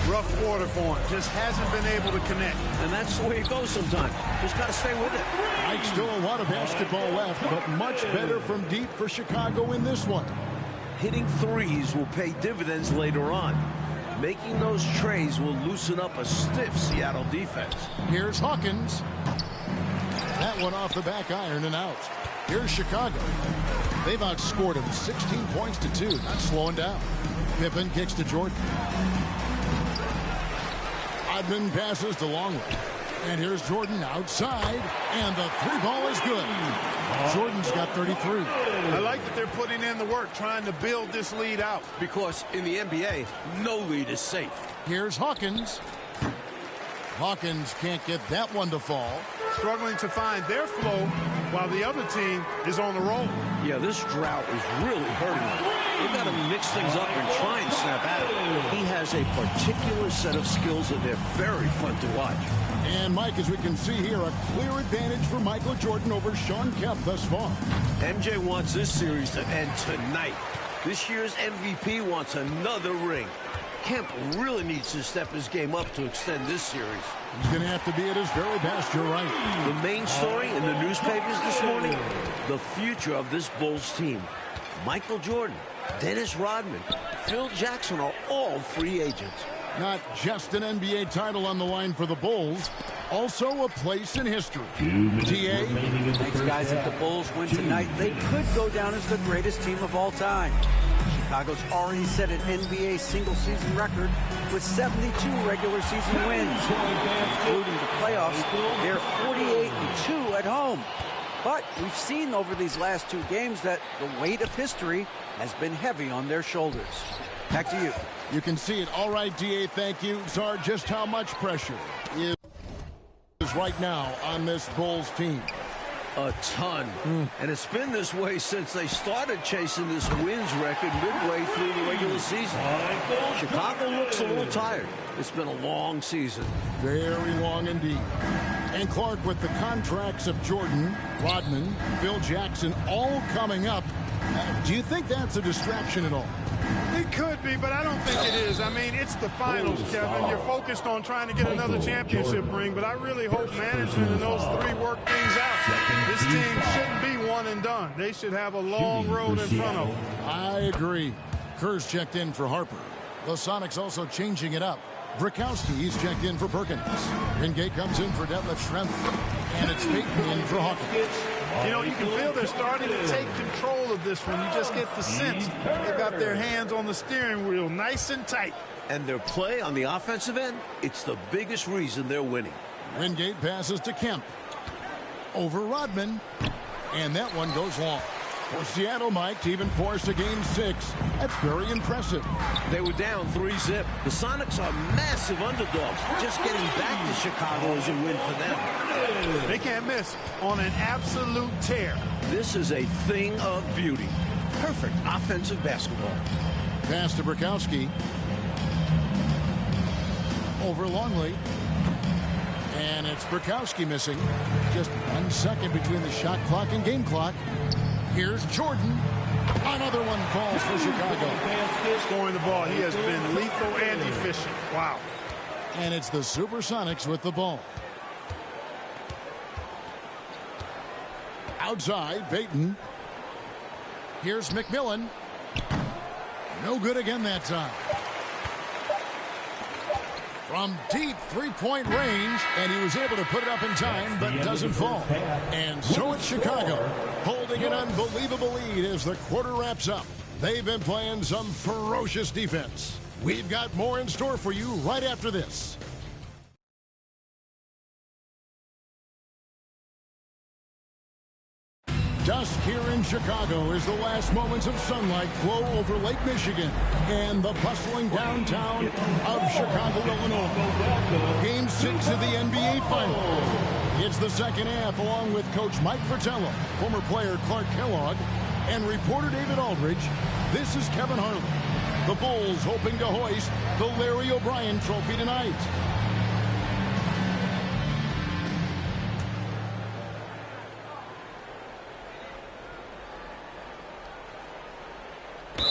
Rough quarter for him. Just hasn't been able to connect. And that's the way it goes sometimes. Just got to stay with it. Mike, still a lot of basketball left, but much better from deep for Chicago in this one. Hitting threes will pay dividends later on. Making those trays will loosen up a stiff Seattle defense. Here's Hawkins. That one off the back iron and out. Here's Chicago. They've outscored him 16 points to 2. Not slowing down. Pippen kicks to Jordan. Rodman passes to Longley. And here's Jordan outside. And the 3-ball is good. Jordan's got 33. I like that they're putting in the work, trying to build this lead out. Because in the NBA, no lead is safe. Here's Hawkins. Hawkins can't get that one to fall. Struggling to find their flow while the other team is on the roll. Yeah, this drought is really hurting them. They've got to mix things up and try and snap at it. He has a particular set of skills that they're very fun to watch. And, Mike, as we can see here, a clear advantage for Michael Jordan over Shawn Kemp thus far. MJ wants this series to end tonight. This year's MVP wants another ring. Kemp really needs to step his game up to extend this series. He's going to have to be at his very best, you're right. The main story in the newspapers this morning, the future of this Bulls team. Michael Jordan, Dennis Rodman, Phil Jackson are all free agents. Not just an NBA title on the line for the Bulls, also a place in history. TA? Thanks, guys. If the Bulls win tonight, they could go down as the greatest team of all time. Chicago's already set an NBA single-season record with 72 regular season wins. Including the playoffs, they're 48-2 at home. But we've seen over these last 2 games that the weight of history has been heavy on their shoulders. Back to you. You can see it. All right, DA, thank you. Czar, just how much pressure is right now on this Bulls team? A ton. And it's been this way since they started chasing this wins record midway through the regular season. Chicago looks a little tired. It's been a long season. Very long indeed. And Clark, with the contracts of Jordan, Rodman, Phil Jackson all coming up, do you think that's a distraction at all? It could be, but I don't think it is. I mean, it's the finals, Kevin. You're focused on trying to get another championship ring, but I really hope management and those three work things out. This team shouldn't be one and done. They should have a long road in front of them. I agree. Kerr's checked in for Harper. The Sonics also changing it up. Brikowski's checked in for Perkins. Wingate comes in for Detlef Schrempf. And it's Payton in for Hawkins. You know, you can feel they're starting to take control of this one. You just get the sense they've got their hands on the steering wheel nice and tight. And their play on the offensive end, it's the biggest reason they're winning. Wingate passes to Kemp. Over Rodman. And that one goes long. For Seattle, Mike, to even force a Game 6. That's very impressive. They were down 3-zip. The Sonics are massive underdogs. Just getting back to Chicago is a win for them. They can't miss on an absolute tear. This is a thing of beauty. Perfect offensive basketball. Pass to Brikowski. Over Longley. And it's Brikowski missing. Just 1 second between the shot clock and game clock. Here's Jordan. Another one falls for Chicago. Scoring the ball. He has been lethal and efficient. Wow. And it's the Supersonics with the ball. Outside, Payton. Here's McMillan. No good again that time. From deep three-point range, and he was able to put it up in time, but doesn't fall. And so it's Chicago, holding an unbelievable lead as the quarter wraps up. They've been playing some ferocious defense. We've got more in store for you right after this. Dusk here in Chicago as the last moments of sunlight flow over Lake Michigan and the bustling downtown of Chicago, Illinois. Game 6 of the NBA Finals. It's the second half along with Coach Mike Fratello, former player Clark Kellogg, and reporter David Aldridge. This is Kevin Harlan. The Bulls hoping to hoist the Larry O'Brien Trophy tonight.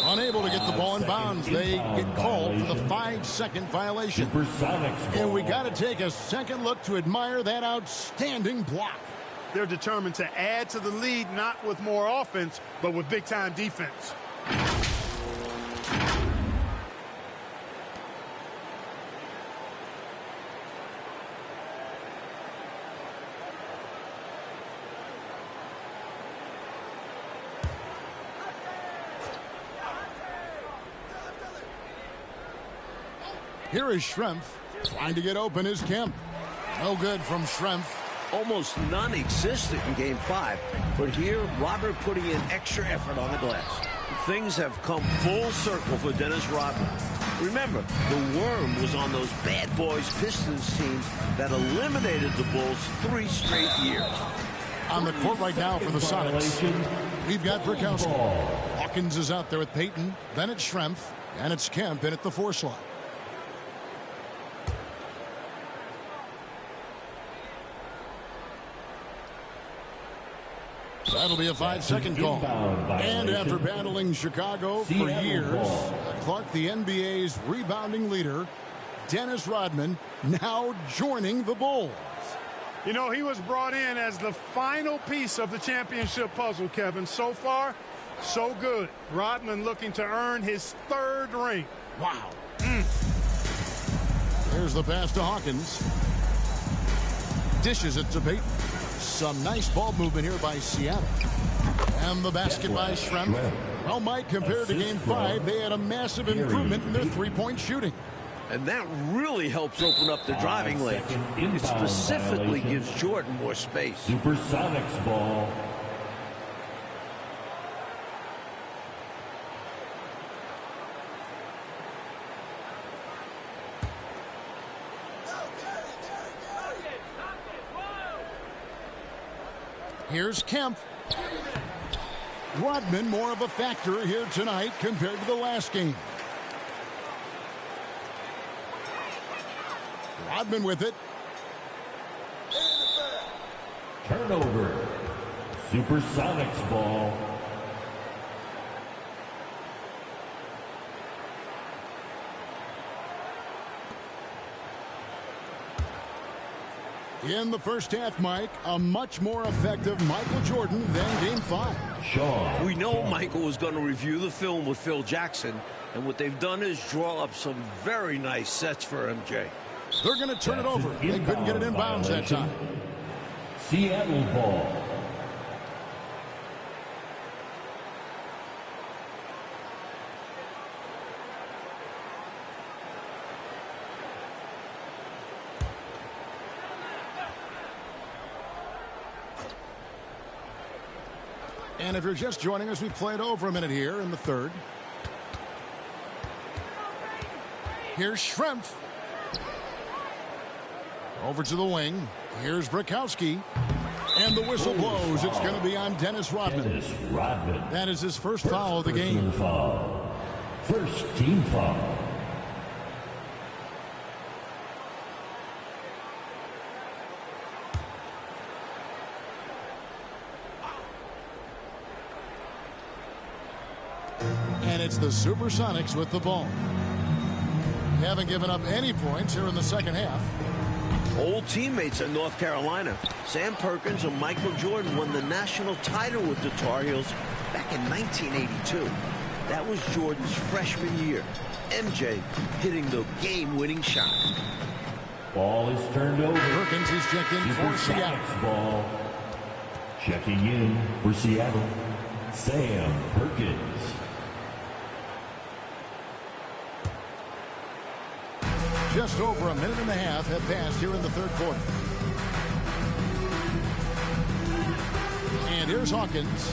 Unable to get the ball in bounds. They get called for the 5-second violation. And we got to take a second look to admire that outstanding block. They're determined to add to the lead, not with more offense, but with big-time defense. Here is Schrempf. Trying to get open is Kemp. No good from Schrempf. Almost non-existent in Game 5. But here, Robert putting in extra effort on the glass. Things have come full circle for Dennis Rodman. Remember, the Worm was on those bad boys Pistons teams that eliminated the Bulls 3 straight years. On the court right now for the Sonics, we've got Brikowski. Hawkins is out there with Payton. Then it's Schrempf. And it's Kemp in at the 4 slot. That'll be a 5-second call. And after battling Chicago for years, Clark, the NBA's rebounding leader, Dennis Rodman, now joining the Bulls. You know, he was brought in as the final piece of the championship puzzle, Kevin. So far, so good. Rodman looking to earn his 3rd ring. Wow. There's the pass to Hawkins. Dishes it to Payton. Some nice ball movement here by Seattle. And the basket by Schrempf. Well, Mike, compared to Game 5, they had a massive improvement in their three-point shooting. And that really helps open up the driving lane. It specifically gives Jordan more space. Supersonics ball. Here's Kemp. Rodman more of a factor here tonight compared to the last game. Rodman with it. Turnover. Supersonics ball. In the first half, Mike, a much more effective Michael Jordan than Game 5. Shaw. We know Michael was going to review the film with Phil Jackson, and what they've done is draw up some very nice sets for MJ. They're going to turn it over. They couldn't get it in bounds that time. Seattle ball. And if you're just joining us, we played over a minute here in the third. Here's Schrempf. Over to the wing. Here's Brakowski. And the whistle blows. It's going to be on Dennis Rodman. Dennis Rodman. That is his first foul of the game. Foul. First team foul. And it's the Supersonics with the ball. Haven't given up any points here in the second half. Old teammates at North Carolina. Sam Perkins and Michael Jordan won the national title with the Tar Heels back in 1982. That was Jordan's freshman year. MJ hitting the game-winning shot. Ball is turned over. Perkins is checked in for Seattle. Ball. Checking in for Seattle. Sam Perkins. Just over a minute and a half have passed here in the third quarter. And here's Hawkins.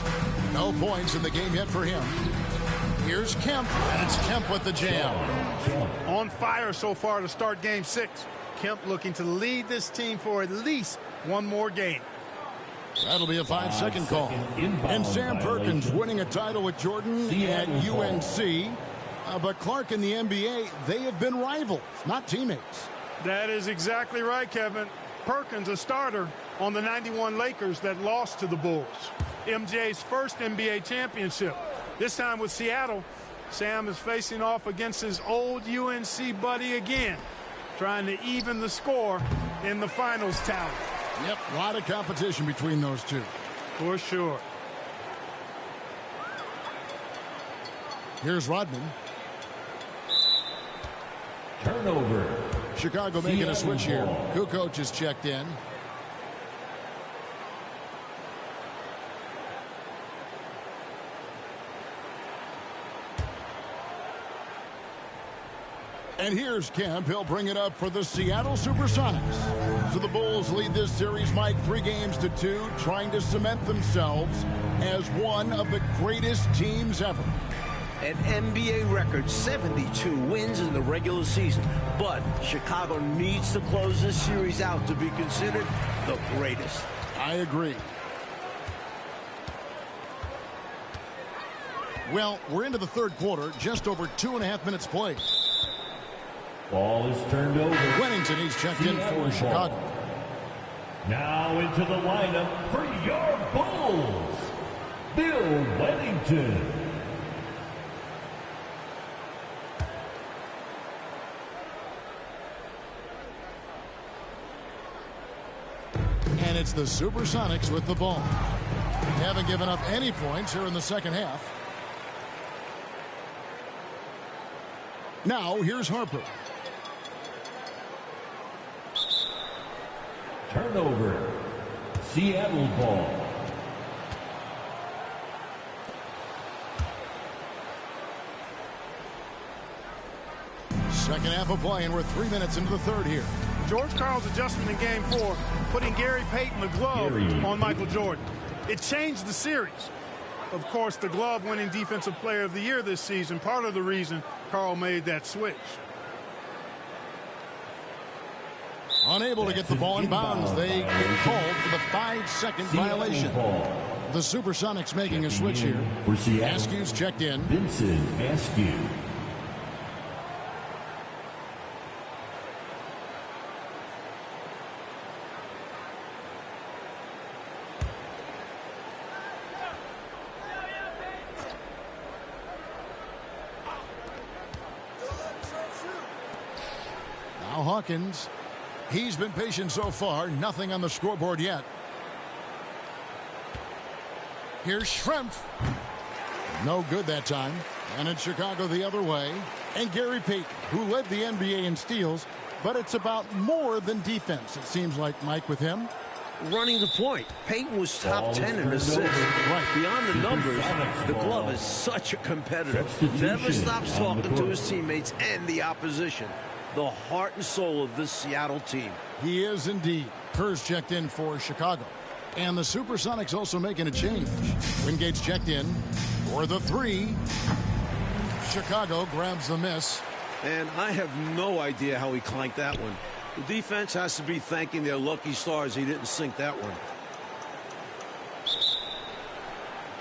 No points in the game yet for him. Here's Kemp, and it's Kemp with the jam. On fire so far to start Game 6. Kemp looking to lead this team for at least one more game. That'll be a 5-second call. And Sam Perkins winning a title with Jordan at UNC. But Clark in the NBA, they have been rivals, not teammates. That is exactly right, Kevin. Perkins, a starter on the 91 Lakers that lost to the Bulls. MJ's first NBA championship. This time with Seattle, Sam is facing off against his old UNC buddy again, trying to even the score in the finals tally. Yep, a lot of competition between those two. For sure. Here's Rodman. Turnover. Chicago making a switch here. Kukoc is checked in. And here's Kemp. He'll bring it up for the Seattle Supersonics. So the Bulls lead this series, Mike, 3-2, trying to cement themselves as one of the greatest teams ever. An NBA record 72 wins in the regular season. But Chicago needs to close this series out to be considered the greatest. I agree. Well, we're into the third quarter, just over 2.5 minutes played. Ball is turned over. Wennington, he's checked in for Chicago. Now into the lineup for your Bulls, Bill Wennington. And it's the Supersonics with the ball. They haven't given up any points here in the second half. Now, here's Harper. Turnover. Seattle ball. Second half of play, and we're 3 minutes into the third here. George Karl's adjustment in Game 4, putting Gary Payton the glove on Michael Jordan. It changed the series. Of course, the glove winning Defensive Player of the Year this season, part of the reason Karl made that switch. Unable to get the ball in bounds. They get called for the 5-second violation. The Supersonics making a switch here. Askew's checked in. Vincent Askew. Now Hawkins. He's been patient so far. Nothing on the scoreboard yet. Here's Schrempf. No good that time. And it's Chicago the other way. And Gary Payton, who led the NBA in steals, but it's about more than defense, it seems like, Mike, with him. Running the point. Payton was top 10 in assists. Right. Beyond the numbers, the glove is such a competitor. Never stops talking to his teammates and the opposition. The heart and soul of this Seattle team. He is indeed. Kerr's checked in for Chicago. And the Supersonics also making a change. Wingate's checked in for the 3. Chicago grabs the miss. And I have no idea how he clanked that one. The defense has to be thanking their lucky stars he didn't sink that one.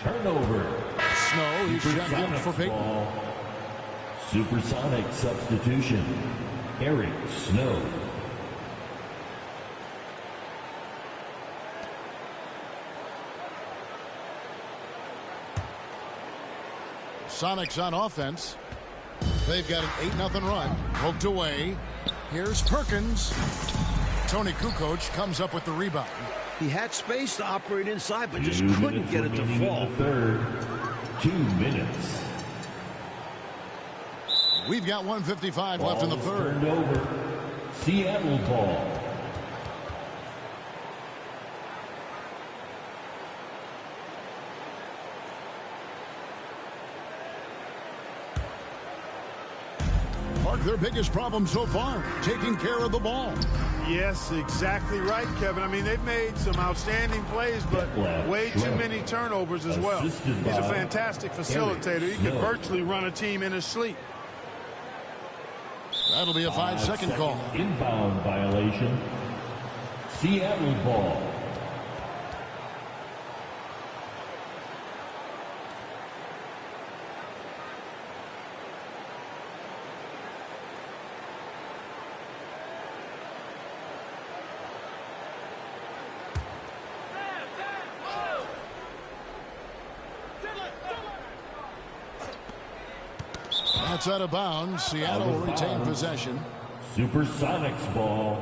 Turnover. Snow, he's checked in for Payton. Supersonic substitution. Eric Snow. Sonics on offense. They've got an 8-0 run. Poked away. Here's Perkins. Tony Kukoc comes up with the rebound. He had space to operate inside, but just couldn't get it to fall. Third, 2 minutes. We've got 1:55 left in the third. Turned over. Seattle ball. Mark, their biggest problem so far, taking care of the ball. Yes, exactly right, Kevin. I mean, they've made some outstanding plays, but way too many turnovers as well. He's a fantastic facilitator. He can virtually run a team in his sleep. That'll be a 5-second call. Inbound violation. Seattle ball. That's out of bounds. Seattle will retain possession. Supersonics ball.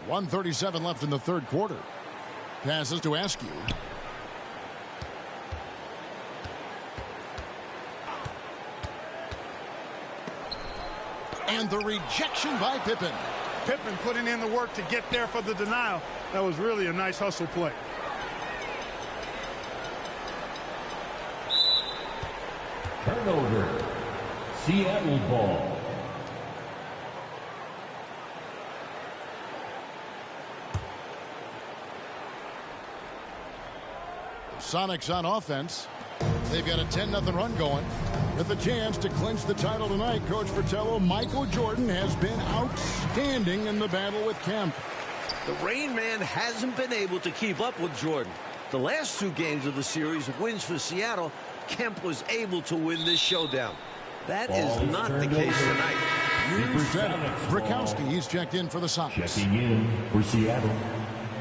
.137 left in the third quarter. Passes to Askew. And the rejection by Pippen. Pippen putting in the work to get there for the denial. That was really a nice hustle play. Turnover. Seattle ball. Sonics on offense. They've got a 10-0 run going. With a chance to clinch the title tonight, Coach Fratello, Michael Jordan has been outstanding in the battle with Kemp. The Rain Man hasn't been able to keep up with Jordan. The last 2 games of the series, wins for Seattle, Kemp was able to win this showdown. That is not the case tonight. You said it. Brickowski, he's checked in for the Sonics. Checking in for Seattle,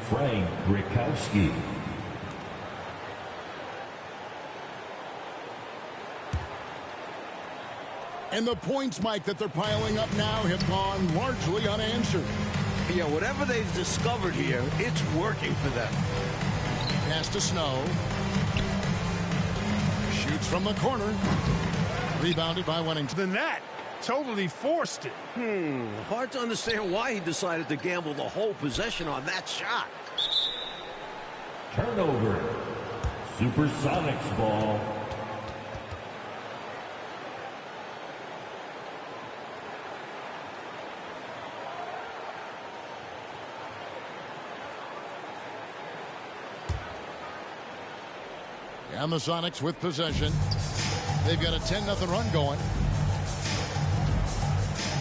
Frank Brickowski. And the points, Mike, that they're piling up now have gone largely unanswered. Yeah, whatever they've discovered here, it's working for them. Pass to Snow. Shoots from the corner. Rebounded by Wennington. The net totally forced it. Hard to understand why he decided to gamble the whole possession on that shot. Turnover. Supersonics ball. And the Sonics with possession. They've got a 10-0 run going.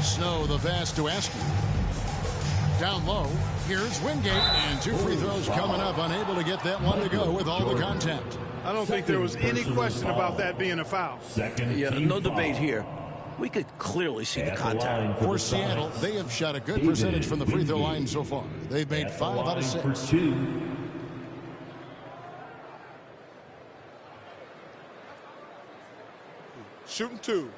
Snow the pass to Askew. Down low, here's Wingate, and 2 free throws coming up, unable to get that one to go with all the contact. I don't think there was any question about that being a foul. Yeah, no debate here. We could clearly see the contact. For Seattle, they have shot a good percentage from the free throw line so far. They've made 5 out of 6. Shooting 2.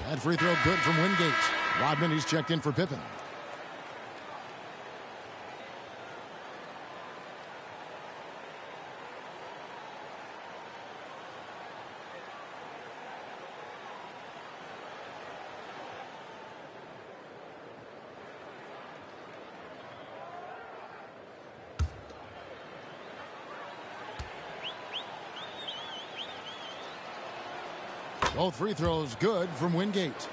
That free throw good from Wingate. Rodman, he's checked in for Pippen. Both free throws good from Wingate.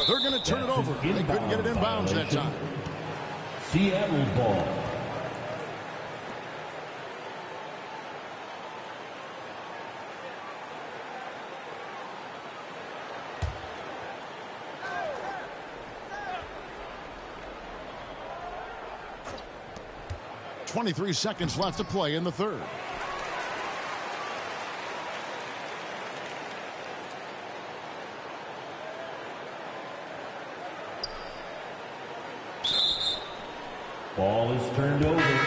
They're going to turn it over. They couldn't get it in bounds that time. Seattle ball. .23 seconds left to play in the third. Ball is turned over.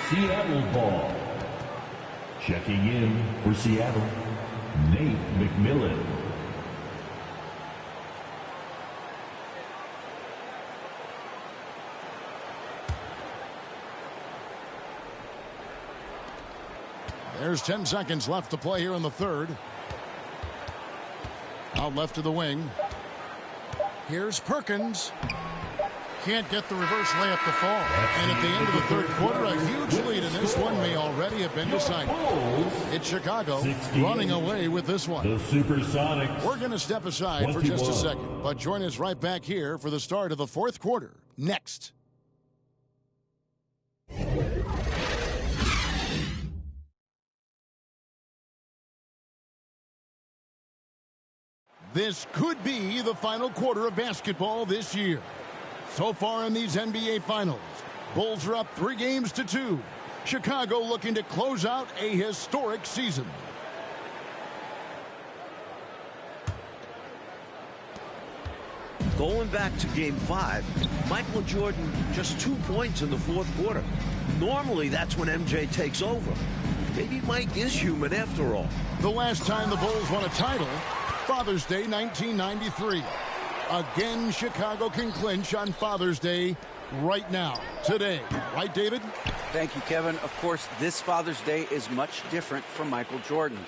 Seattle ball. Checking in for Seattle, Nate McMillan. There's 10 seconds left to play here in the third. Out left to the wing. Here's Perkins. Can't get the reverse layup to fall. And at the end of the third quarter, a huge lead in this one may already have been decided. It's Chicago running away with this one. The Supersonics. We're going to step aside for just a second, but join us right back here for the start of the fourth quarter next. This could be the final quarter of basketball this year. So far in these NBA Finals, Bulls are up 3-2. Chicago looking to close out a historic season. Going back to Game 5, Michael Jordan just 2 points in the fourth quarter. Normally, that's when MJ takes over. Maybe Mike is human after all. The last time the Bulls won a title, Father's Day 1993. Again, Chicago can clinch on Father's Day right now, today. Right, David? Thank you, Kevin. Of course, this Father's Day is much different from Michael Jordan.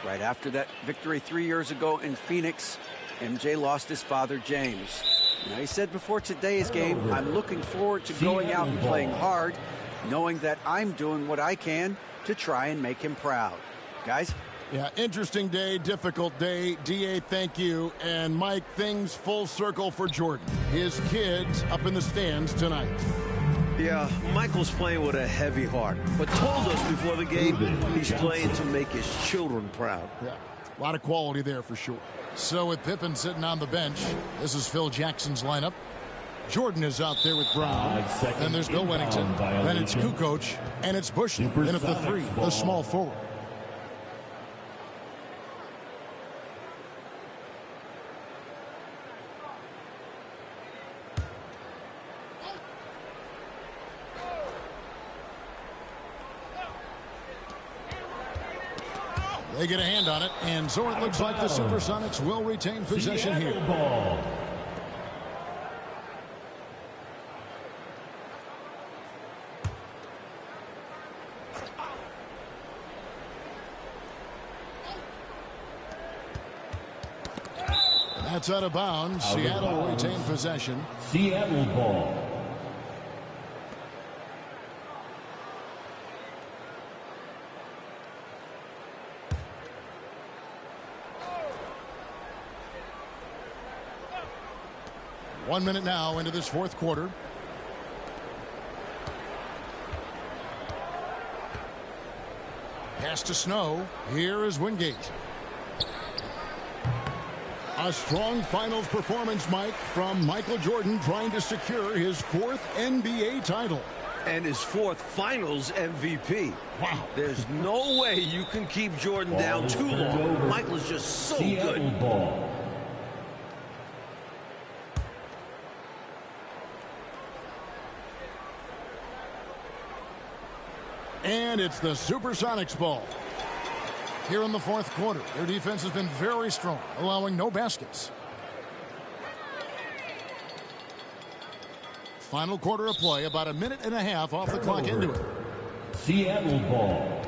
Right after that victory 3 years ago in Phoenix, MJ lost his father, James. Now, he said before today's game, I'm looking forward to going out and playing hard, knowing that I'm doing what I can to try and make him proud. Guys? Yeah, interesting day, difficult day. D.A., thank you. And Mike, things full circle for Jordan. His kids up in the stands tonight. Yeah, Michael's playing with a heavy heart, but told us before the game he's playing to make his children proud. Yeah, a lot of quality there for sure. So with Pippen sitting on the bench, this is Phil Jackson's lineup. Jordan is out there with Brown. Then there's Bill Wennington. Then it's Kukoc. And it's Bushnell. And at the 3, the small forward. They get a hand on it, and so it looks like the Supersonics will retain possession here. That's out of bounds. Seattle will retain possession. Seattle ball. 1 minute now into this fourth quarter. Pass to Snow. Here is Wingate. A strong finals performance, Mike, from Michael Jordan, trying to secure his 4th NBA title. And his 4th finals MVP. Wow. There's no way you can keep Jordan down too long. Michael is just so good. Ball. And it's the Supersonics ball. Here in the fourth quarter, their defense has been very strong, allowing no baskets. Final quarter of play, about a minute and a half off the clock into it. Seattle ball.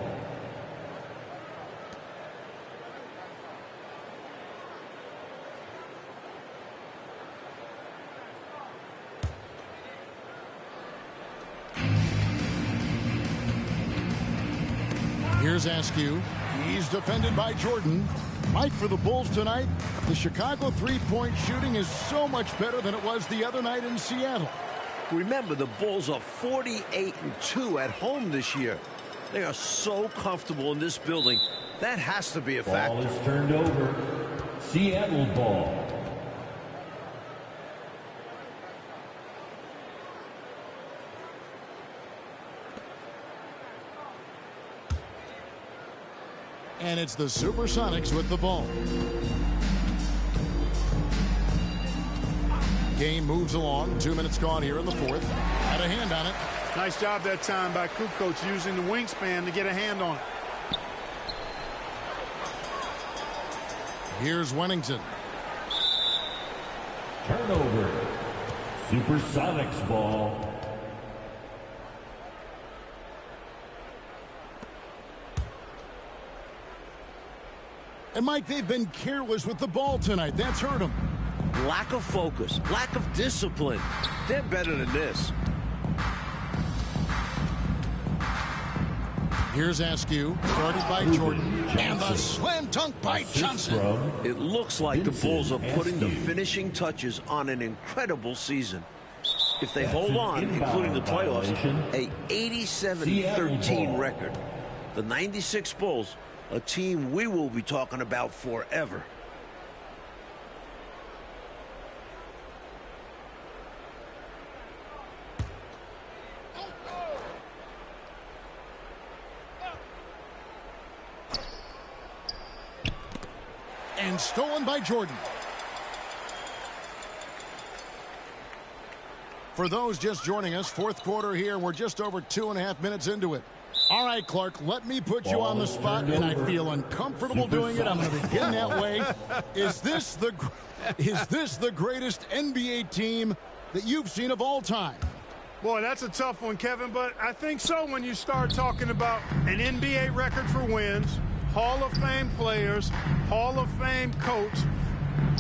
Here's Askew. He's defended by Jordan. Mike, for the Bulls tonight, the Chicago three-point shooting is so much better than it was the other night in Seattle. Remember, the Bulls are 48-2 at home this year. They are so comfortable in this building. That has to be a factor. Ball is turned over. Seattle ball. And it's the Supersonics with the ball. Game moves along. 2 minutes gone here in the fourth. Had a hand on it. Nice job that time by Kukoc using the wingspan to get a hand on it. Here's Wennington. Turnover. Supersonics ball. And Mike, they've been careless with the ball tonight. That's hurt them. Lack of focus, lack of discipline. They're better than this. Here's Askew, started by Jordan, and the slam dunk by Johnson. It looks like the Bulls are putting the finishing touches on an incredible season. If they hold on, including the playoffs, a 87-13 record. The 96 Bulls, a team we will be talking about forever. And stolen by Jordan. For those just joining us, fourth quarter here. We're just over 2.5 minutes into it. All right, Clark, let me put you on the spot, and I feel uncomfortable doing it. I'm going to begin that way. Is this the greatest NBA team that you've seen of all time? Boy, that's a tough one, Kevin, but I think so when you start talking about an NBA record for wins, Hall of Fame players, Hall of Fame coach,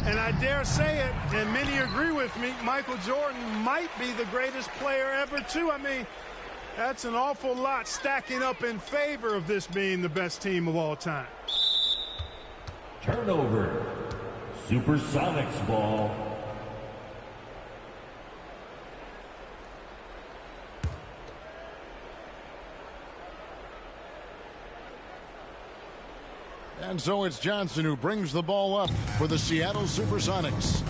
and I dare say it, and many agree with me, Michael Jordan might be the greatest player ever, too. I mean, that's an awful lot stacking up in favor of this being the best team of all time. Turnover. Supersonics ball. And so it's Johnson who brings the ball up for the Seattle Supersonics.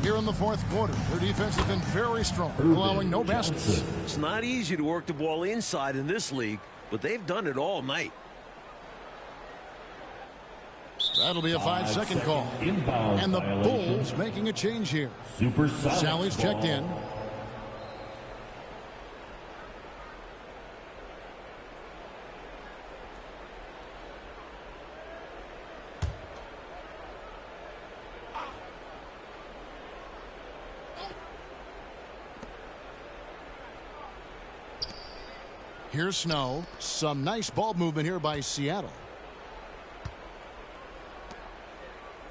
Here in the fourth quarter, their defense has been very strong, allowing no baskets. It's not easy to work the ball inside in this league, but they've done it all night. That'll be a 5-second call. And the Bulls making a change here. Sally's checked in. Here's Snow. Some nice ball movement here by Seattle.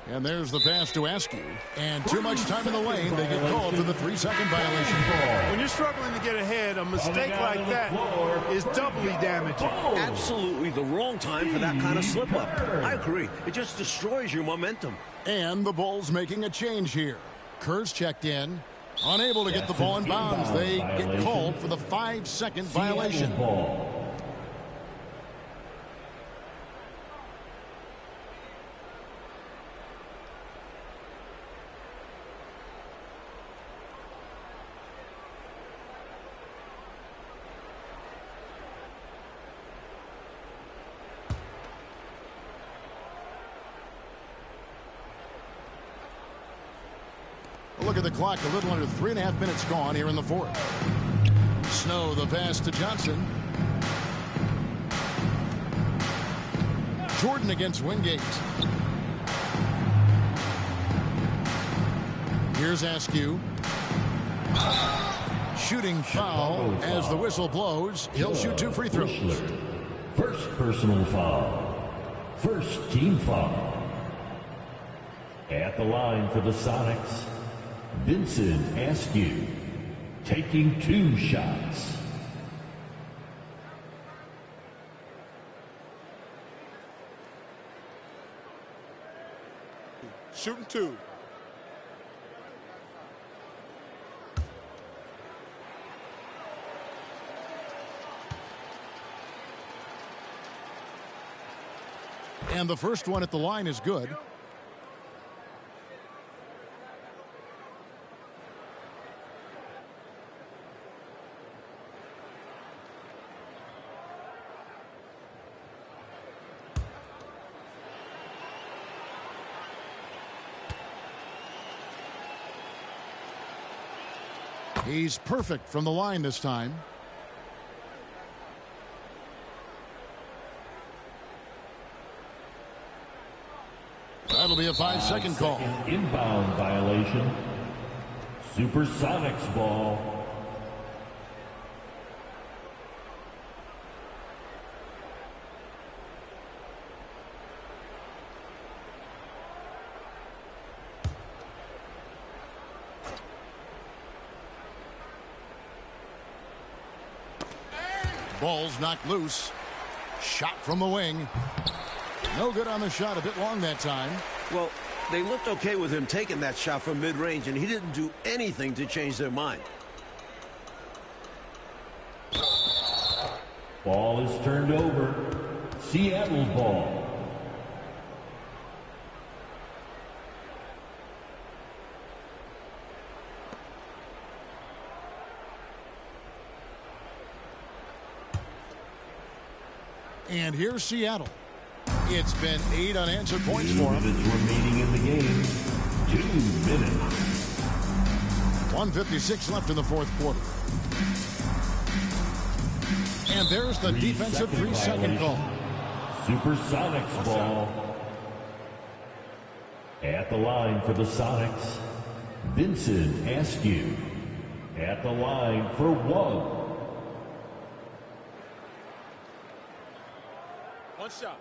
And there's the pass to Askew. And too much time in the lane. They get called for the 3-second violation. When you're struggling to get ahead, a mistake like that is doubly damaging. Absolutely the wrong time for that kind of slip-up. I agree. It just destroys your momentum. And the Bulls making a change here. Kerr's checked in. Unable to get the ball in bounds. They get called for the 5-second violation. Ball. Look at the clock. A little under 3.5 minutes gone here in the fourth. Snow, the pass to Johnson. Jordan against Wingate. Here's Askew. Shooting foul as the whistle blows. He'll shoot 2 free throws. First personal foul. First team foul. At the line for the Sonics, Vincent Askew, taking 2 shots. Shooting 2. And the first one at the line is good. He's perfect from the line this time. That'll be a 5-second call. Inbound violation. Supersonics ball. Ball's knocked loose. Shot from the wing. No good on the shot. A bit long that time. Well, they looked okay with him taking that shot from mid-range, and he didn't do anything to change their mind. Ball is turned over. Seattle ball. And here's Seattle. It's been 8 unanswered points 2 for them. minutes remaining in the game. 2 minutes. 1:56 left in the fourth quarter. And there's the defensive 3-second call. Supersonics ball. At the line for the Sonics, Vincent Askew. At the line for 1. One shot.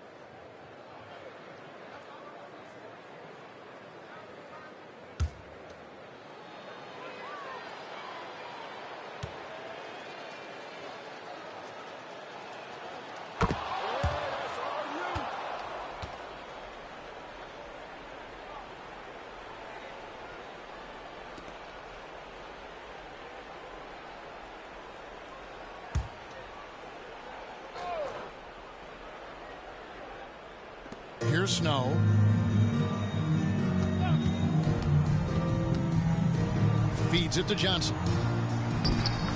Here's Snow. Feeds it to Johnson.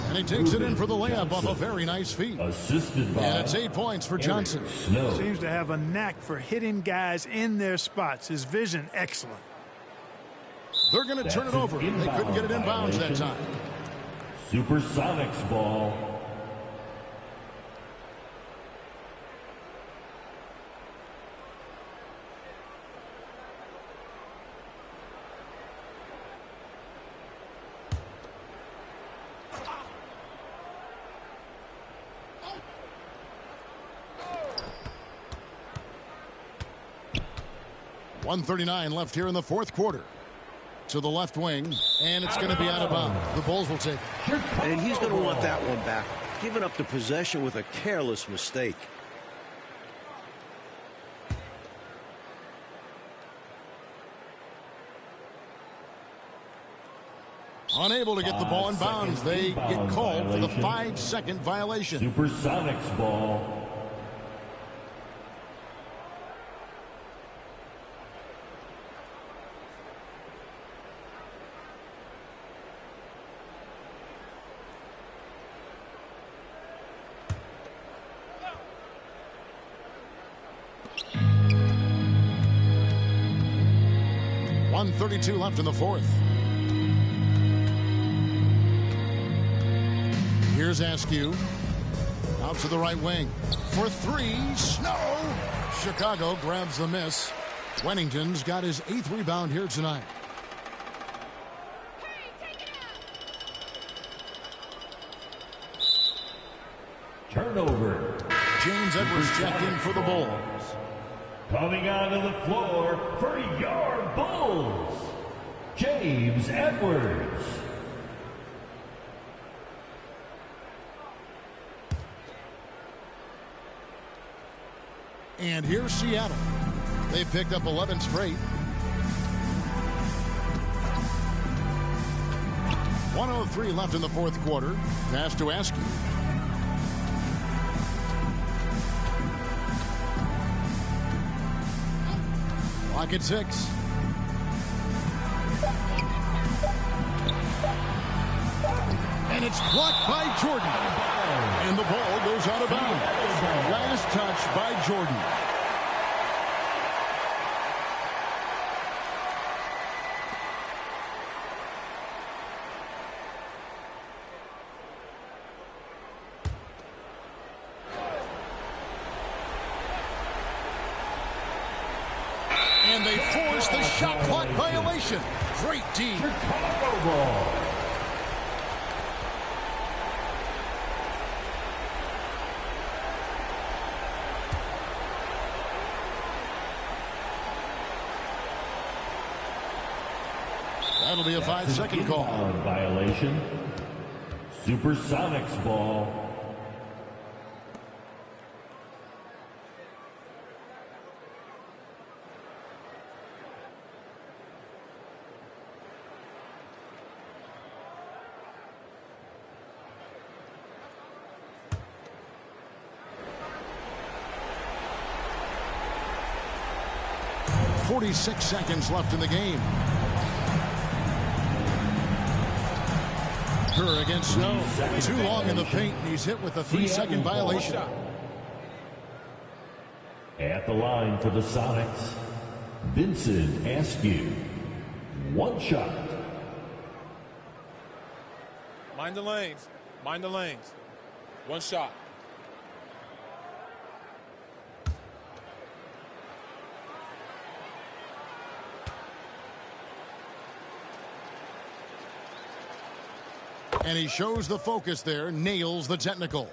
And he takes it in for the layup off a very nice feed. Assisted by And it's 8 points for Johnson. Snow. Seems to have a knack for hitting guys in their spots. His vision excellent. They're going to turn it over. They couldn't get it in bounds that time. Supersonics ball. .139 left here in the fourth quarter. To the left wing, and it's going to be out of bounds. The Bulls will take it. And he's going to want that one back. Giving up the possession with a careless mistake. Unable to get the ball in bounds. They get called for the 5-second violation. Supersonics ball. .132 left in the fourth. Here's Askew. Out to the right wing. For three. Snow. Chicago grabs the miss. Wennington's got his 8th rebound here tonight. Turnover. James Edwards checked in for the Bulls. Coming onto the floor for your Bulls, James Edwards. And here's Seattle. They picked up 11 straight. 1:03 left in the fourth quarter. Pass to Askew. Clock at 6. And it's blocked by Jordan. And the ball goes out of bounds. Last touch by Jordan. And they force the shot clock violation. Great D. Chicago ball. That'll be a 5-second call. Violation. Supersonics ball. .46 seconds left in the game. Kerr against Snow. Too long in the paint, and he's hit with a 3-second violation. At the line for the Sonics, Vincent Askew. One shot. Mind the lanes. Mind the lanes. One shot. And he shows the focus there, nails the technical.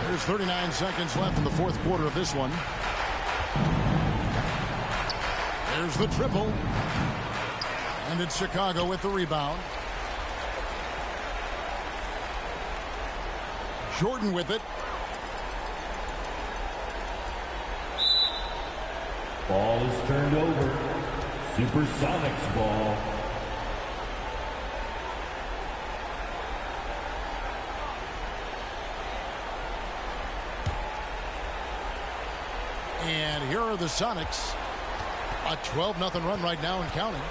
There's 39 seconds left in the fourth quarter of this one. There's the triple. And it's Chicago with the rebound. Jordan with it. Ball is turned over. Supersonics ball. And here are the Sonics. A 12-0 run right now and counting.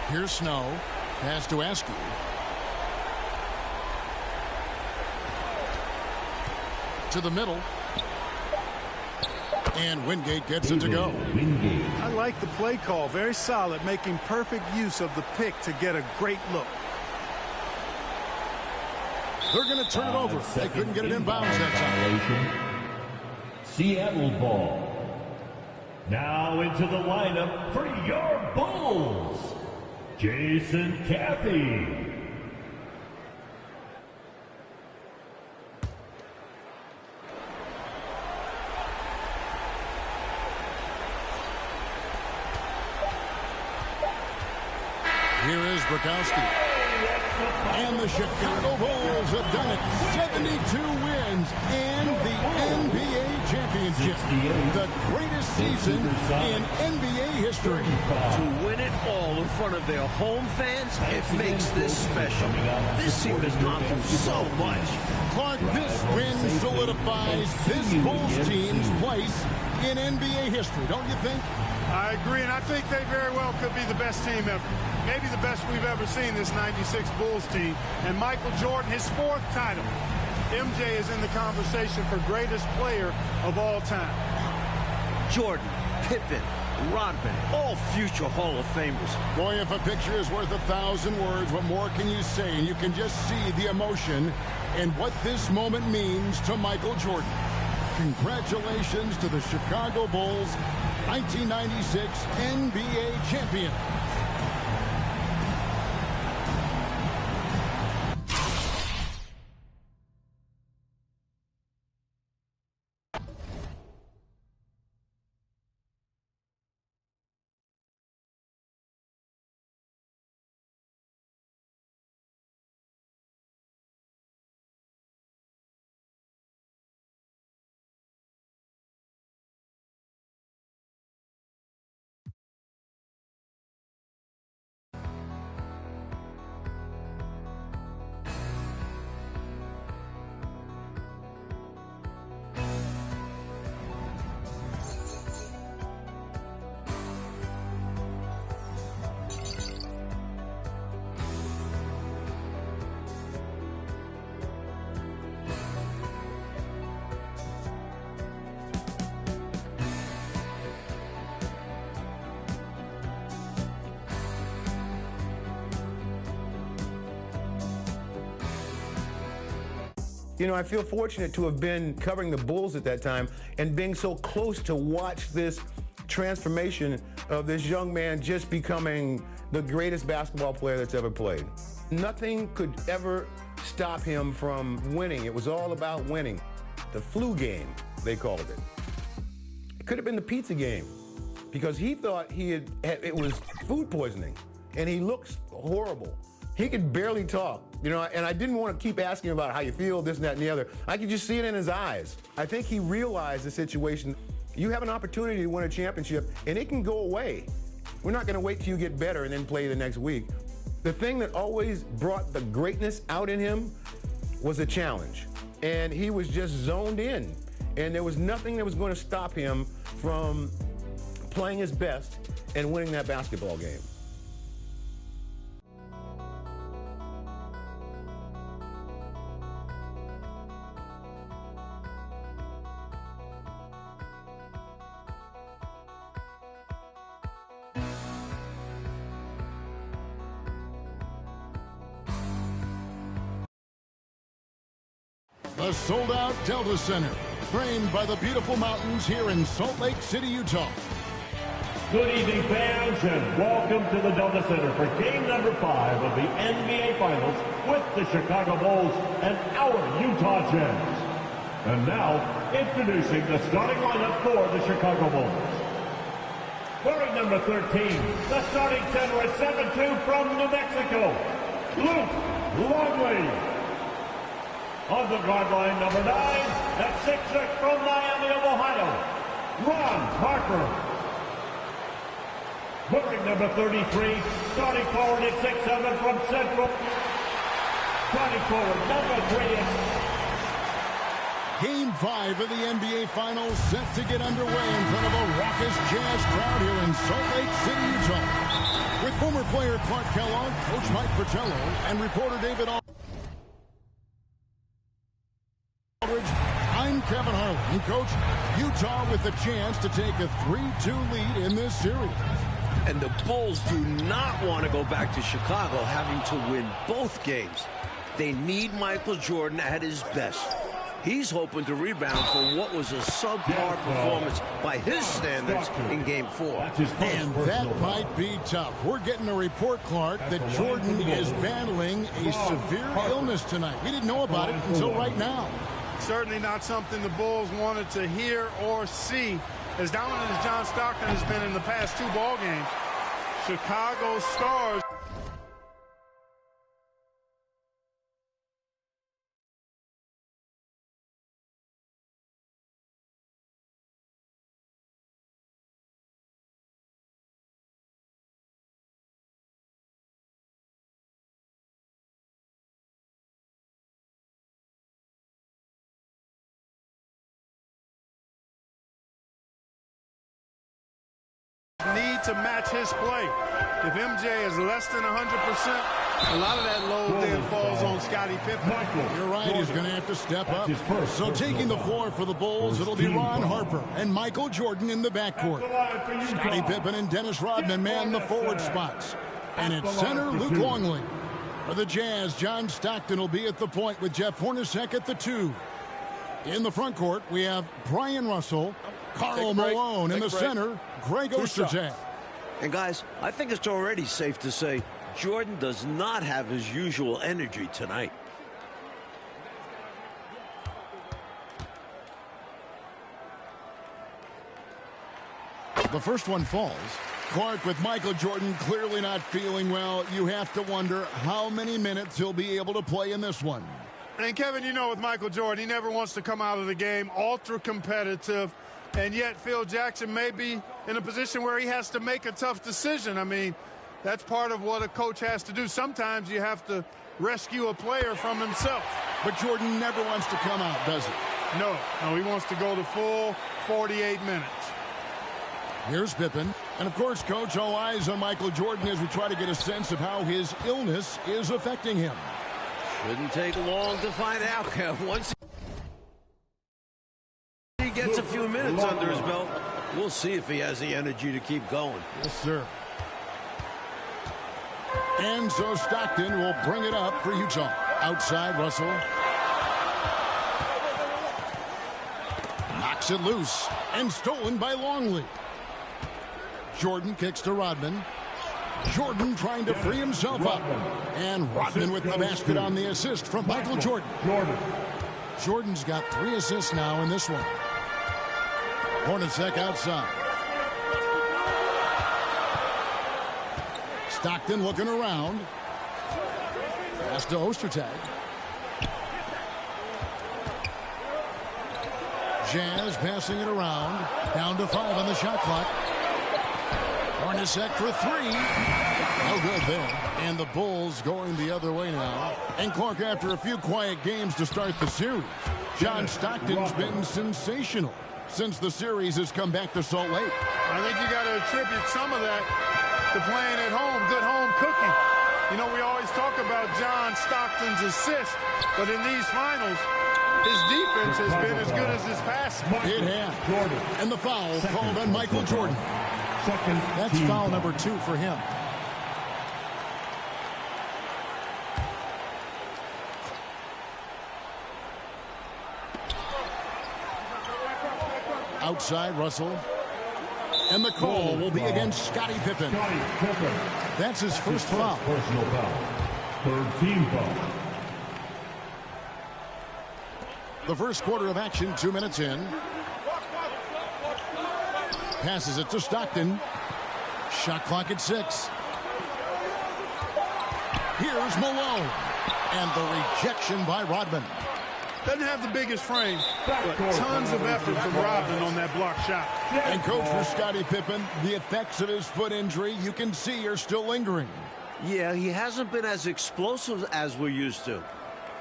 Here's Snow. Pass to Askew. To the middle. And Wingate gets it to go. Wingate. I like the play call. Very solid, making perfect use of the pick to get a great look. They're going to turn it over. They couldn't get it in bounds that time. Seattle ball. Now into the lineup for your Bulls, Jason Caffey. Here is Brokowski. And the Chicago Bulls have done it. 72 wins and the NBA championship. The greatest season in NBA history. To win it all in front of their home fans, it makes this special. This team has gone through so much. Clark, this win solidifies this Bulls team's place in NBA history, don't you think? I agree, and I think they very well could be the best team ever. Maybe the best we've ever seen, this 96 Bulls team. And Michael Jordan, his 4th title. MJ is in the conversation for greatest player of all time. Jordan, Pippen, Rodman, all future Hall of Famers. Boy, if a picture is worth 1,000 words, what more can you say? And you can just see the emotion and what this moment means to Michael Jordan. Congratulations to the Chicago Bulls, 1996 NBA champion. You know, I feel fortunate to have been covering the Bulls at that time and being so close to watch this transformation of this young man just becoming the greatest basketball player that's ever played. Nothing could ever stop him from winning. It was all about winning. The flu game, they called it. It could have been the pizza game because he thought it was food poisoning, and he looks horrible. He could barely talk, you know, and I didn't want to keep asking about how you feel, this and that and the other. I could just see it in his eyes. I think he realized the situation. You have an opportunity to win a championship, and it can go away. We're not going to wait till you get better and then play the next week. The thing that always brought the greatness out in him was a challenge, and he was just zoned in, and there was nothing that was going to stop him from playing his best and winning that basketball game. The sold-out Delta Center, framed by the beautiful mountains here in Salt Lake City, Utah. Good evening, fans, and welcome to the Delta Center for game number 5 of the NBA Finals with the Chicago Bulls and our Utah Jazz. And now, introducing the starting lineup for the Chicago Bulls. Wearing number 13, the starting center at 7'2" from New Mexico, Luke Longley. On the guard line, number 9, at 6'6" from Miami of Ohio, Ron Parker. Wearing number 33, starting forward at 6'7" from Central. Starting forward, number 3. Game 5 of the NBA Finals set to get underway in front of a raucous Jazz crowd here in Salt Lake City, Utah. With former player Clark Kellogg, Coach Mike Fratello, and reporter David Aldridge, I'm Kevin Harlan. Coach, Utah with the chance to take a 3-2 lead in this series. And the Bulls do not want to go back to Chicago having to win both games. They need Michael Jordan at his best. He's hoping to rebound for what was a subpar performance by his standards in Game 4. And that might be tough. We're getting a report, Clark, that Jordan is battling a severe illness tonight. We didn't know about it until right now. Certainly not something the Bulls wanted to hear or see. As dominant as John Stockton has been in the past 2 ball games, Chicago Stars. to match his play. If MJ is less than 100%, a lot of that load then falls on Scottie Pippen. You're right, he's going to have to step up. So taking the floor for the Bulls, it'll be Ron Harper and Michael Jordan in the backcourt. Scottie Pippen and Dennis Rodman man the forward spots. And at center, Luke Longley. For the Jazz, John Stockton will be at the point with Jeff Hornacek at the 2. In the front court, we have Brian Russell, Karl Malone in the center, Greg Ostertag. And guys, I think it's already safe to say Jordan does not have his usual energy tonight. The first one falls. Clark, with Michael Jordan clearly not feeling well, you have to wonder how many minutes he'll be able to play in this one. And Kevin, you know, with Michael Jordan, he never wants to come out of the game ultra competitive, and yet Phil Jackson may be in a position where he has to make a tough decision. I mean, that's part of what a coach has to do. Sometimes you have to rescue a player from himself. But Jordan never wants to come out, does he? No, he wants to go the full 48 minutes. Here's Pippen. And, of course, Coach, all eyes on Michael Jordan as we try to get a sense of how his illness is affecting him. Shouldn't take long to find out, Kev. Once he gets a few minutes under his belt, we'll see if he has the energy to keep going. Yes, sir. And so Stockton will bring it up for Utah. Outside, Russell. Knocks it loose. And stolen by Longley. Jordan kicks to Rodman. Jordan trying to free himself up. And Rodman with the basket on the assist from Michael Jordan. Jordan's got 3 assists now in this one. Hornacek outside. Stockton looking around. Pass to Ostertag. Jazz passing it around. Down to 5 on the shot clock. Hornacek for 3. No good there. And the Bulls going the other way now. And Clark, after a few quiet games to start the series, John Stockton's been sensational since the series has come back to Salt Lake. I think you got to attribute some of that to playing at home, good home cooking. You know, we always talk about John Stockton's assist, but in these finals, his defense has been as good as his passing. It has. And the foul called on Michael Jordan. That's foul number 2 for him. Outside, Russell. And the call will be against Scottie Pippen. That's his first foul. Personal foul. Third team foul. The first quarter of action, 2 minutes in. Passes it to Stockton. Shot clock at 6. Here's Malone. And the rejection by Rodman. Doesn't have the biggest frame, but tons of effort from Rodman on that block shot. And coach, for Scottie Pippen, the effects of his foot injury, you can see, are still lingering. Yeah, he hasn't been as explosive as we're used to.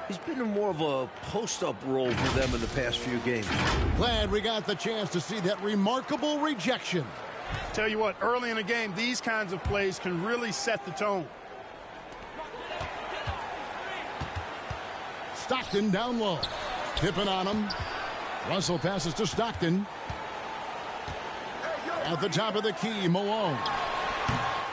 He's been in more of a post-up role for them in the past few games. Glad we got the chance to see that remarkable rejection. Tell you what, early in the game, these kinds of plays can really set the tone. Stockton down low. Pippen on him. Russell passes to Stockton. At the top of the key, Malone.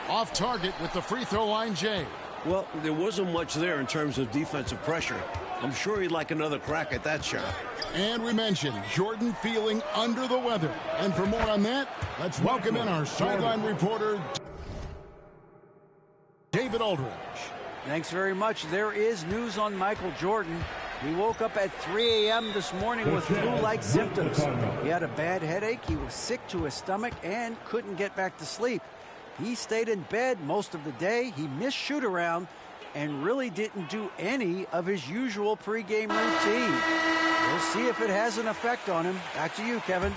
Off target with the free throw line, Jay. Well, there wasn't much there in terms of defensive pressure. I'm sure he'd like another crack at that shot. And we mentioned Jordan feeling under the weather. And for more on that, let's welcome in our sideline reporter, David Aldridge. Thanks very much. There is news on Michael Jordan. He woke up at 3 a.m. this morning with flu-like symptoms. He had a bad headache, he was sick to his stomach, and couldn't get back to sleep. He stayed in bed most of the day. He missed shoot-around and really didn't do any of his usual pregame routine. We'll see if it has an effect on him. Back to you, Kevin.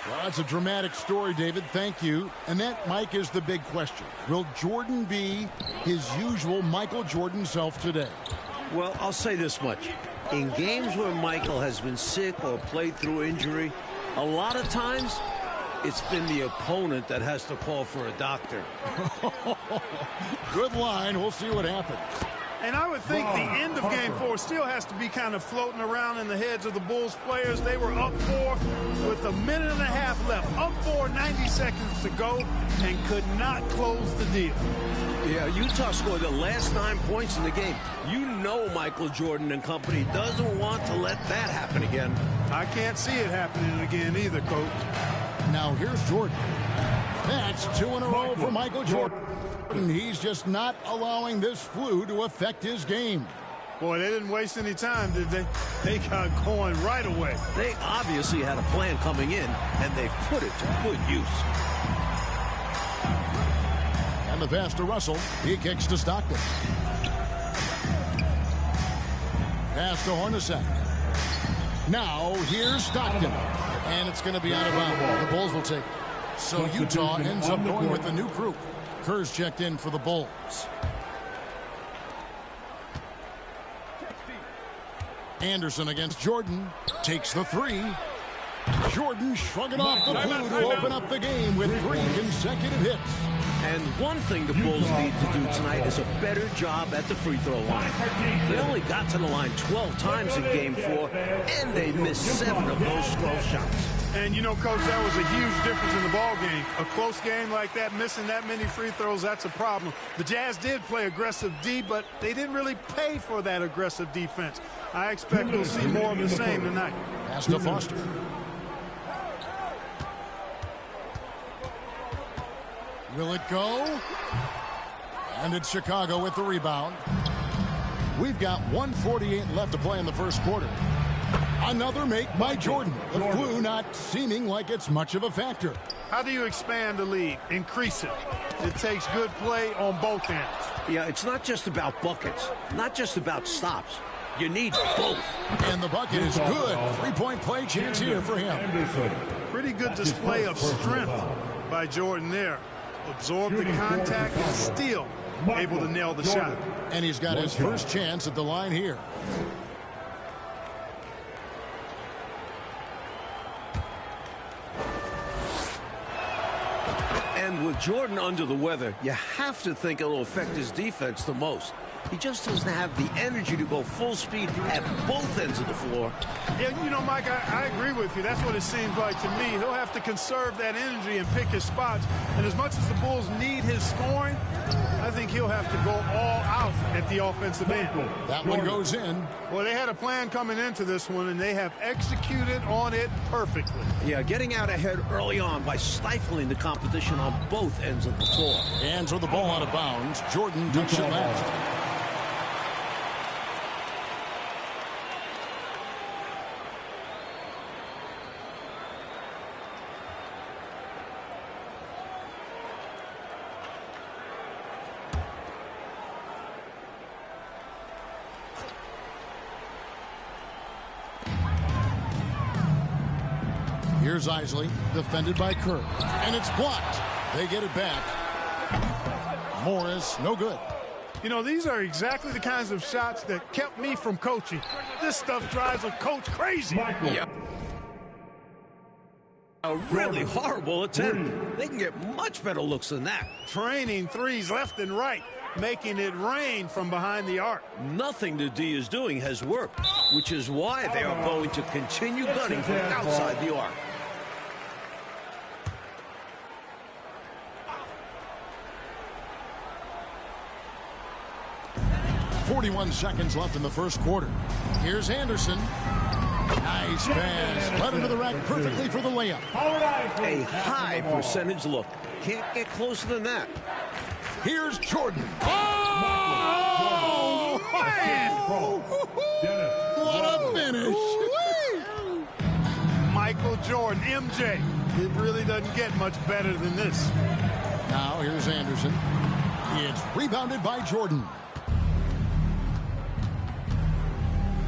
Well, that's a dramatic story, David. Thank you. And that, Mike, is the big question. Will Jordan be his usual Michael Jordan self today? Well, I'll say this much. In games where Michael has been sick or played through injury, a lot of times It's been the opponent that has to call for a doctor. Good line. We'll see what happens. And I would think the end of Game 4 still has to be kind of floating around in the heads of the Bulls players. They were up 4 with a minute and a half left. Up 4, 90 seconds to go, and could not close the deal. Yeah, Utah scored the last 9 points in the game. You know Michael Jordan and company doesn't want to let that happen again. I can't see it happening again either, Coach. Now here's Jordan. That's 2 in a row for Michael Jordan. He's just not allowing this flu to affect his game. Boy, they didn't waste any time, did they? They got going right away. They obviously had a plan coming in, and they've put it to good use. And the pass to Russell. He kicks to Stockton. Pass to Hornacek. Now here's Stockton. And it's going to be out of bounds. The Bulls will take it. So Utah ends up going with the new group. Kerr's checked in for the Bulls. Anderson against Jordan. Takes the 3. Jordan shrugging off the flu to open up the game with 3 consecutive hits. And one thing the Bulls need to do tonight is a better job at the free throw line. They only got to the line 12 times in Game 4, and they missed 7 of those 12 shots. And, you know, Coach, that was a huge difference in the ball game. A close game like that, missing that many free throws, that's a problem. The Jazz did play aggressive D, but they didn't really pay for that aggressive defense. I expect we'll see more of the same tonight. Pass to Foster. Will it go? And it's Chicago with the rebound. We've got 1:48 left to play in the first quarter. Another make by Jordan. The flu not seeming like it's much of a factor. How do you expand the lead? Increase it. It takes good play on both ends. Yeah, it's not just about buckets, not just about stops. You need both. And the bucket is good. 3-point play chance here for him. Pretty good display of strength by Jordan there. Absorbed the contact and still able to nail the shot. And he's got his first chance at the line here. And with Jordan under the weather, you have to think it'll affect his defense the most. He just doesn't have the energy to go full speed at both ends of the floor. Yeah, you know, Mike, I agree with you. That's what it seems like to me. He'll have to conserve that energy and pick his spots. And as much as the Bulls need his scoring, I think he'll have to go all out at the offensive end. That one goes in. Well, they had a plan coming into this one, and they have executed on it perfectly. Yeah, getting out ahead early on by stifling the competition on both ends of the floor. Hands with the ball out of bounds. Jordan takes it last. Here's Isley, defended by Kerr. And it's blocked. They get it back. Morris, no good. You know, these are exactly the kinds of shots that kept me from coaching. This stuff drives a coach crazy. Yep. A really horrible attempt. They can get much better looks than that. Training threes left and right, making it rain from behind the arc. Nothing the D is doing has worked, which is why they are going to continue gunning from outside the arc. 41 seconds left in the first quarter. Here's Anderson. Nice pass. Led into the rack perfectly for the layup. A high percentage look. Can't get closer than that. Here's Jordan. Oh! Man! What a finish. Michael Jordan, MJ. It really doesn't get much better than this. Now here's Anderson. It's rebounded by Jordan.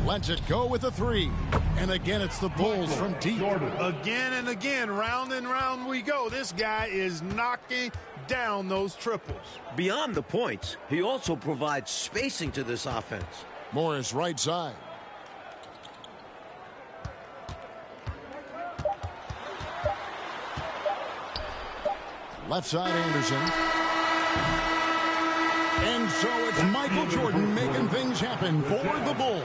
Lets it go with a 3. And again, it's the Bulls from deep. Again and again, round and round we go. This guy is knocking down those triples. Beyond the points, he also provides spacing to this offense. Morris right side. Left side, Anderson. And so it's Michael Jordan making things happen for the Bulls.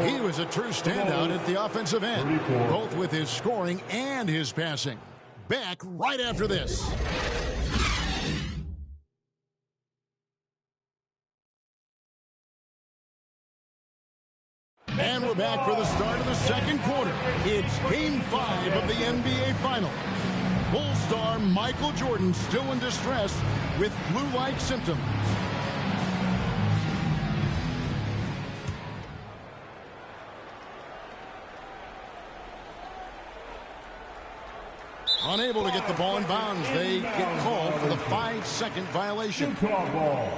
He was a true standout at the offensive end, both with his scoring and his passing. Back right after this. And we're back for the start of the second quarter. It's Game 5 of the NBA Finals. Bull star Michael Jordan still in distress with flu-like symptoms. Unable to get the ball in bounds. They get called for the 5-second violation. Utah ball.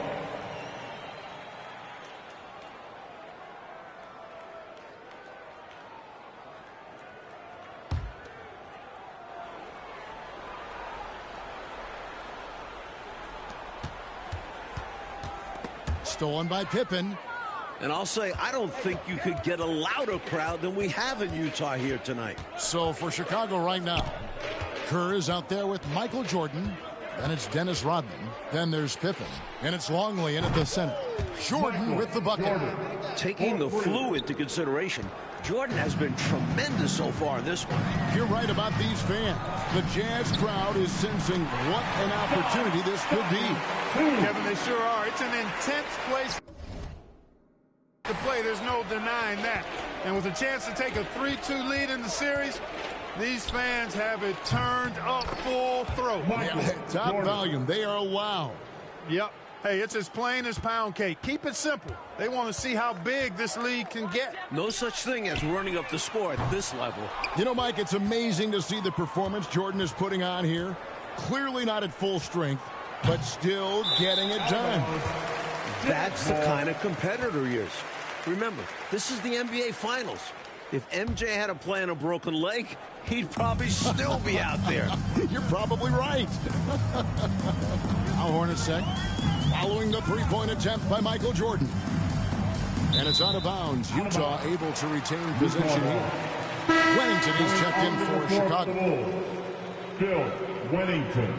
Stolen by Pippen. And I'll say, I don't think you could get a louder crowd than we have in Utah here tonight. So for Chicago right now, Kerr is out there with Michael Jordan. Then it's Dennis Rodman. Then there's Pippen. And it's Longley in at the center. Jordan with the bucket. Taking the flu into consideration, Jordan has been tremendous so far in this one. You're right about these fans. The Jazz crowd is sensing what an opportunity this could be. Kevin, they sure are. It's an intense place to play. There's no denying that. And with a chance to take a 3-2 lead in the series, these fans have it turned up full throat. Yeah, top volume. They are loud. Yep. Hey, it's as plain as pound cake. Keep it simple. They want to see how big this league can get. No such thing as running up the score at this level. You know, Mike, it's amazing to see the performance Jordan is putting on here. Clearly not at full strength, but still getting it done. That's the kind of competitor he is. Remember, this is the NBA Finals. If MJ had to play on a broken leg, he'd probably still be out there. You're probably right. Now Hornacek following the three-point attempt by Michael Jordan. And it's out of bounds. Utah able to retain possession here. Wennington is checked in for Chicago. Bill Wennington.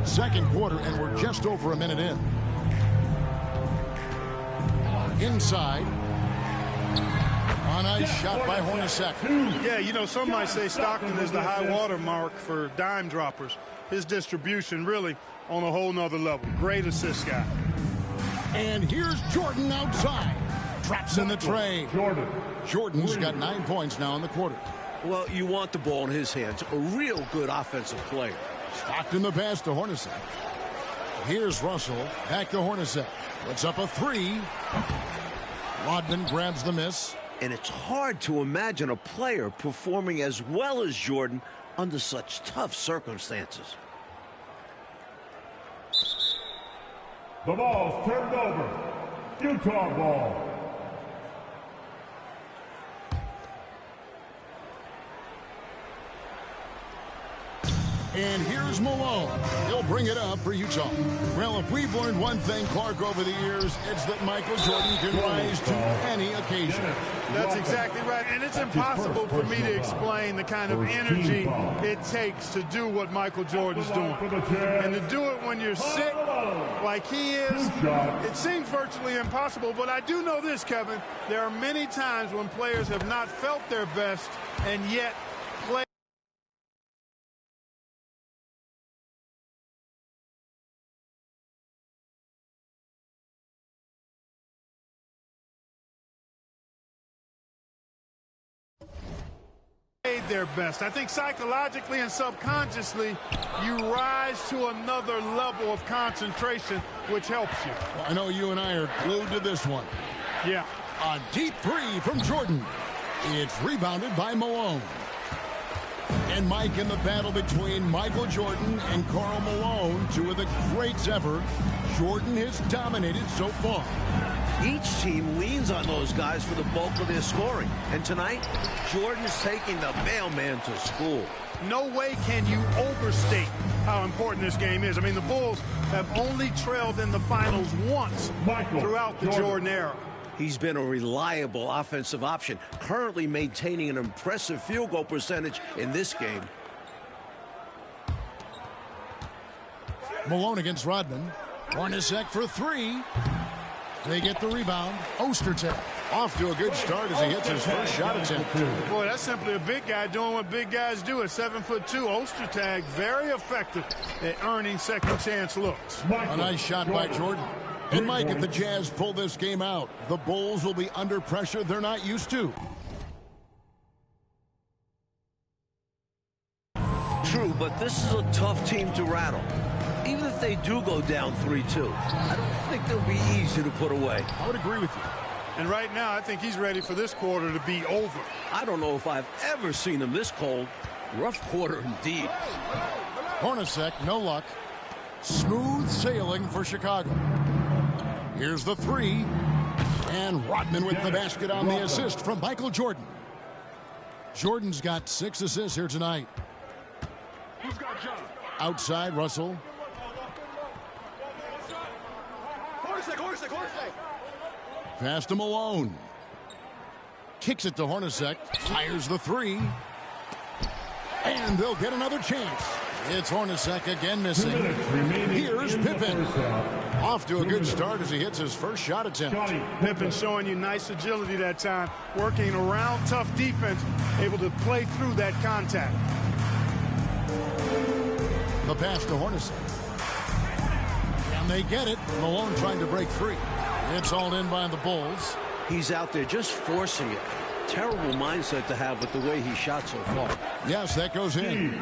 Second quarter, and we're just over a minute in. Inside. A nice shot by Hornacek. Yeah, you know, some might say Stockton is the high water mark for dime droppers. His distribution really on a whole nother level. Great assist guy. And here's Jordan outside. Traps in the tray. Jordan's got 9 points now in the quarter. Well, you want the ball in his hands. A real good offensive player. Stockton the pass to Hornacek. Here's Russell. Back to Hornacek. Puts up a three. Rodman grabs the miss. And it's hard to imagine a player performing as well as Jordan under such tough circumstances. The ball's turned over. Utah ball. And here's Malone. He'll bring it up for Utah. Well, if we've learned one thing, Clark, over the years, it's that Michael Jordan can rise to any occasion. That's exactly right. And it's impossible for me to explain the kind of energy it takes to do what Michael Jordan's doing. And to do it when you're sick like he is, it seems virtually impossible. But I do know this, Kevin. There are many times when players have not felt their best and yet play. Their best. I think psychologically and subconsciously you rise to another level of concentration, which helps you. Well, I know you and I are glued to this one. Yeah. A deep three from Jordan. It's rebounded by Malone. And Mike, in the battle between Michael Jordan and Karl Malone, two of the greats ever, Jordan has dominated so far. Each team leans on those guys for the bulk of their scoring. And tonight, Jordan's taking the mailman to school. No way can you overstate how important this game is. I mean, the Bulls have only trailed in the finals once throughout the Jordan era. He's been a reliable offensive option, currently maintaining an impressive field goal percentage in this game. Malone against Rodman. Hornacek for three. They get the rebound. Ostertag off to a good start as he hits his first shot attempt. Boy, that's simply a big guy doing what big guys do at 7'2". Ostertag very effective at earning second chance looks. A nice shot by Jordan. And Mike, if the Jazz pull this game out, the Bulls will be under pressure they're not used to. True, but this is a tough team to rattle. Even if they do go down 3-2, I don't think they'll be easy to put away. I would agree with you. And right now, I think he's ready for this quarter to be over. I don't know if I've ever seen him this cold. Rough quarter indeed. Hornacek, no luck. Smooth sailing for Chicago. Here's the three. And Rodman with the basket on the assist from Michael Jordan. Jordan's got 6 assists here tonight. Outside, Russell. Pass to Malone. Kicks it to Hornacek. Fires the three. And they'll get another chance. It's Hornacek again missing. Here's Pippen. Off to a good start as he hits his first shot attempt. Pippen showing you nice agility that time. Working around tough defense. Able to play through that contact. The pass to Hornacek. And they get it. Malone trying to break free. It's all in by the Bulls. He's out there just forcing it. Terrible mindset to have with the way he shot so far. Yes, that goes in.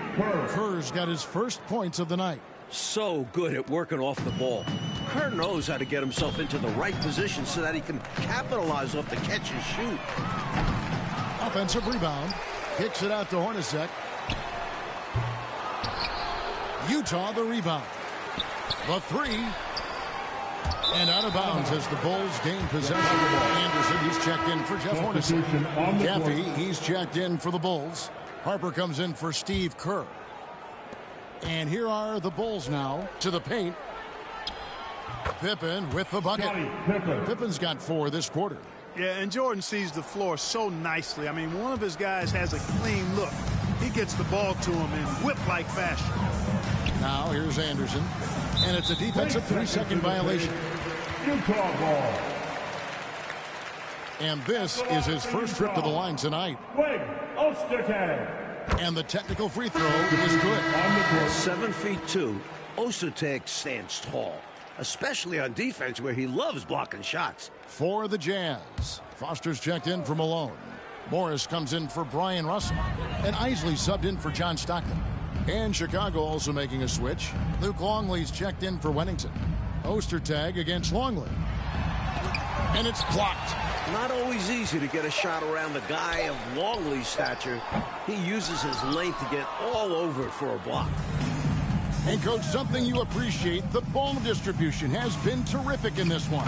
Kerr's got his first points of the night. So good at working off the ball. Kerr knows how to get himself into the right position so that he can capitalize off the catch and shoot. Offensive rebound. Kicks it out to Hornacek. Utah the rebound. The three. And out of bounds as the Bulls gain possession. Anderson, he's checked in for Jeff Hornacek. Jeffy, he's checked in for the Bulls. Harper comes in for Steve Kerr. And here are the Bulls now to the paint. Pippen with the bucket. Pippen's got 4 this quarter. Yeah, and Jordan sees the floor so nicely. I mean, one of his guys has a clean look. He gets the ball to him in whip-like fashion. Now here's Anderson. And it's a defensive 3-second violation. Utah ball. And this is his first trip to the line tonight. Greg Ostertag. And the technical free throw is good. 7'2", Ostertag stands tall, especially on defense where he loves blocking shots. For the Jazz, Foster's checked in for Malone. Morris comes in for Brian Russell. And Isley subbed in for John Stockton. And Chicago also making a switch. Luke Longley's checked in for Wennington. Ostertag against Longley. And it's blocked. Not always easy to get a shot around the guy of Longley's stature. He uses his length to get all over it for a block. And, Coach, something you appreciate, the ball distribution has been terrific in this one.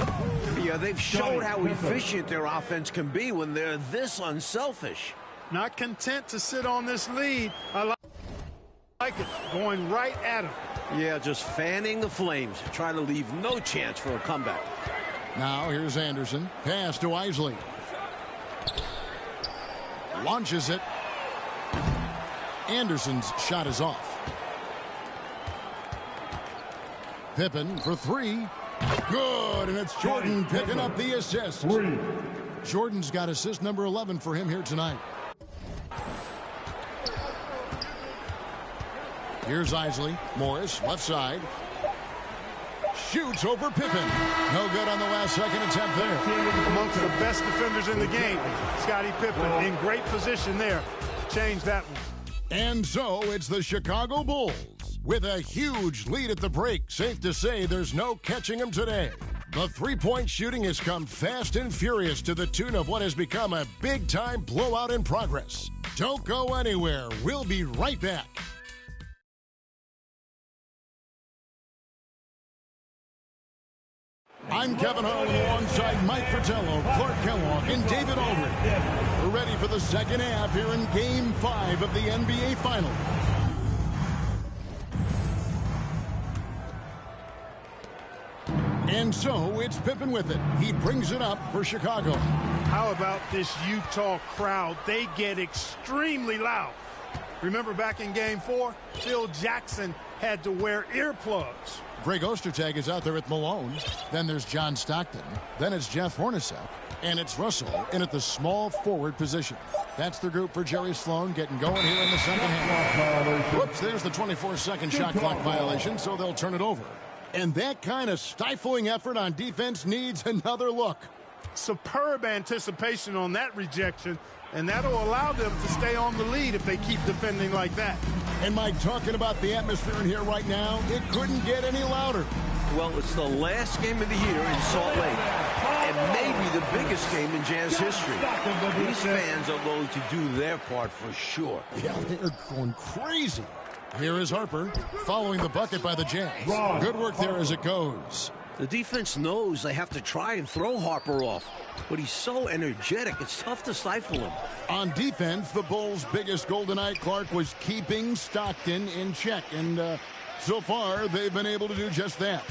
Yeah, they've showed how efficient their offense can be when they're this unselfish. Not content to sit on this lead. I like it, going right at him. Yeah, just fanning the flames, trying to leave no chance for a comeback. Now here's Anderson. Pass to Isley. Launches it. Anderson's shot is off. Pippen for 3. Good, and it's Jordan picking up the assist. Jordan's got assist number 11 for him here tonight. Here's Isley. Morris, left side. Shoots over Pippen. No good on the last second attempt there. Amongst the best defenders in the game, Scottie Pippen in great position there. Change that one. And so it's the Chicago Bulls with a huge lead at the break. Safe to say there's no catching them today. The three-point shooting has come fast and furious to the tune of what has become a big-time blowout in progress. Don't go anywhere. We'll be right back. I'm Kevin Harlan alongside Mike Fratello, Clark Kellogg, and David Aldridge. We're ready for the second half here in Game 5 of the NBA Finals. And so it's Pippen with it. He brings it up for Chicago. How about this Utah crowd? They get extremely loud. Remember back in Game 4, Phil Jackson had to wear earplugs. Greg Ostertag is out there at Malone. Then there's John Stockton. Then it's Jeff Hornacek. And it's Russell in at the small forward position. That's the group for Jerry Sloan getting going here in the second half. Whoops, there's the 24-second shot clock violation, so they'll turn it over. And that kind of stifling effort on defense needs another look. Superb anticipation on that rejection, and that'll allow them to stay on the lead if they keep defending like that. And Mike, talking about the atmosphere in here right now, it couldn't get any louder. Well, it's the last game of the year in Salt Lake, and maybe the biggest game in Jazz history. These fans are going to do their part for sure. Yeah, they're going crazy. Here is Harper following the bucket by the Jazz. Good work there as it goes. The defense knows they have to try and throw Harper off, but he's so energetic, it's tough to stifle him. On defense, the Bulls' biggest goal tonight, Clark, was keeping Stockton in check, and so far they've been able to do just that.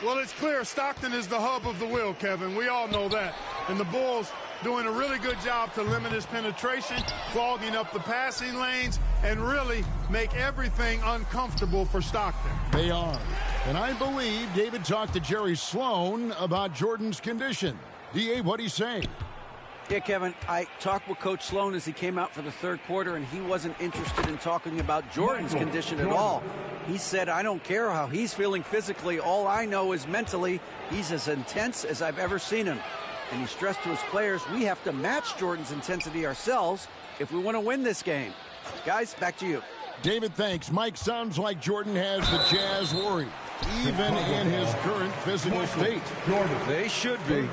Well, it's clear Stockton is the hub of the wheel, Kevin. We all know that. And the Bulls doing a really good job to limit his penetration, clogging up the passing lanes, and really make everything uncomfortable for Stockton. They are. And I believe David talked to Jerry Sloan about Jordan's condition. D.A., what'd he say? Yeah, Kevin, I talked with Coach Sloan as he came out for the third quarter, and he wasn't interested in talking about Jordan's condition at all. He said, I don't care how he's feeling physically. All I know is mentally, he's as intense as I've ever seen him. And he stressed to his players, we have to match Jordan's intensity ourselves if we want to win this game. Guys, back to you. David, thanks. Mike, sounds like Jordan has the Jazz worried, even in his current physical state. They should be.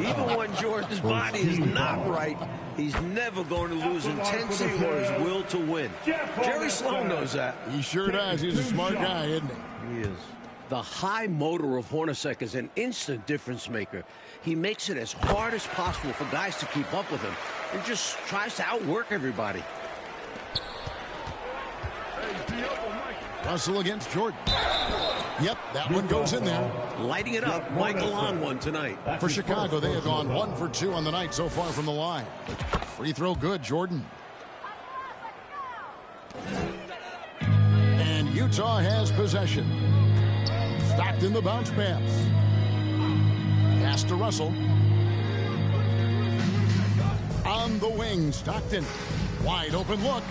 Even when Jordan's body is not right, he's never going to lose intensity or his will to win. Jerry Sloan knows that. He sure does. He's a smart guy, isn't he? He is. The high motor of Hornacek is an instant difference maker. He makes it as hard as possible for guys to keep up with him and just tries to outwork everybody. Russell against Jordan. Yep, that one goes in there. Lighting it up, Michael on one tonight. For Chicago, they have gone 1 for 2 on the night so far from the line. Free throw good, Jordan. And Utah has possession. Stockton the bounce pass. Pass to Russell. On the wing, Stockton. Wide open look.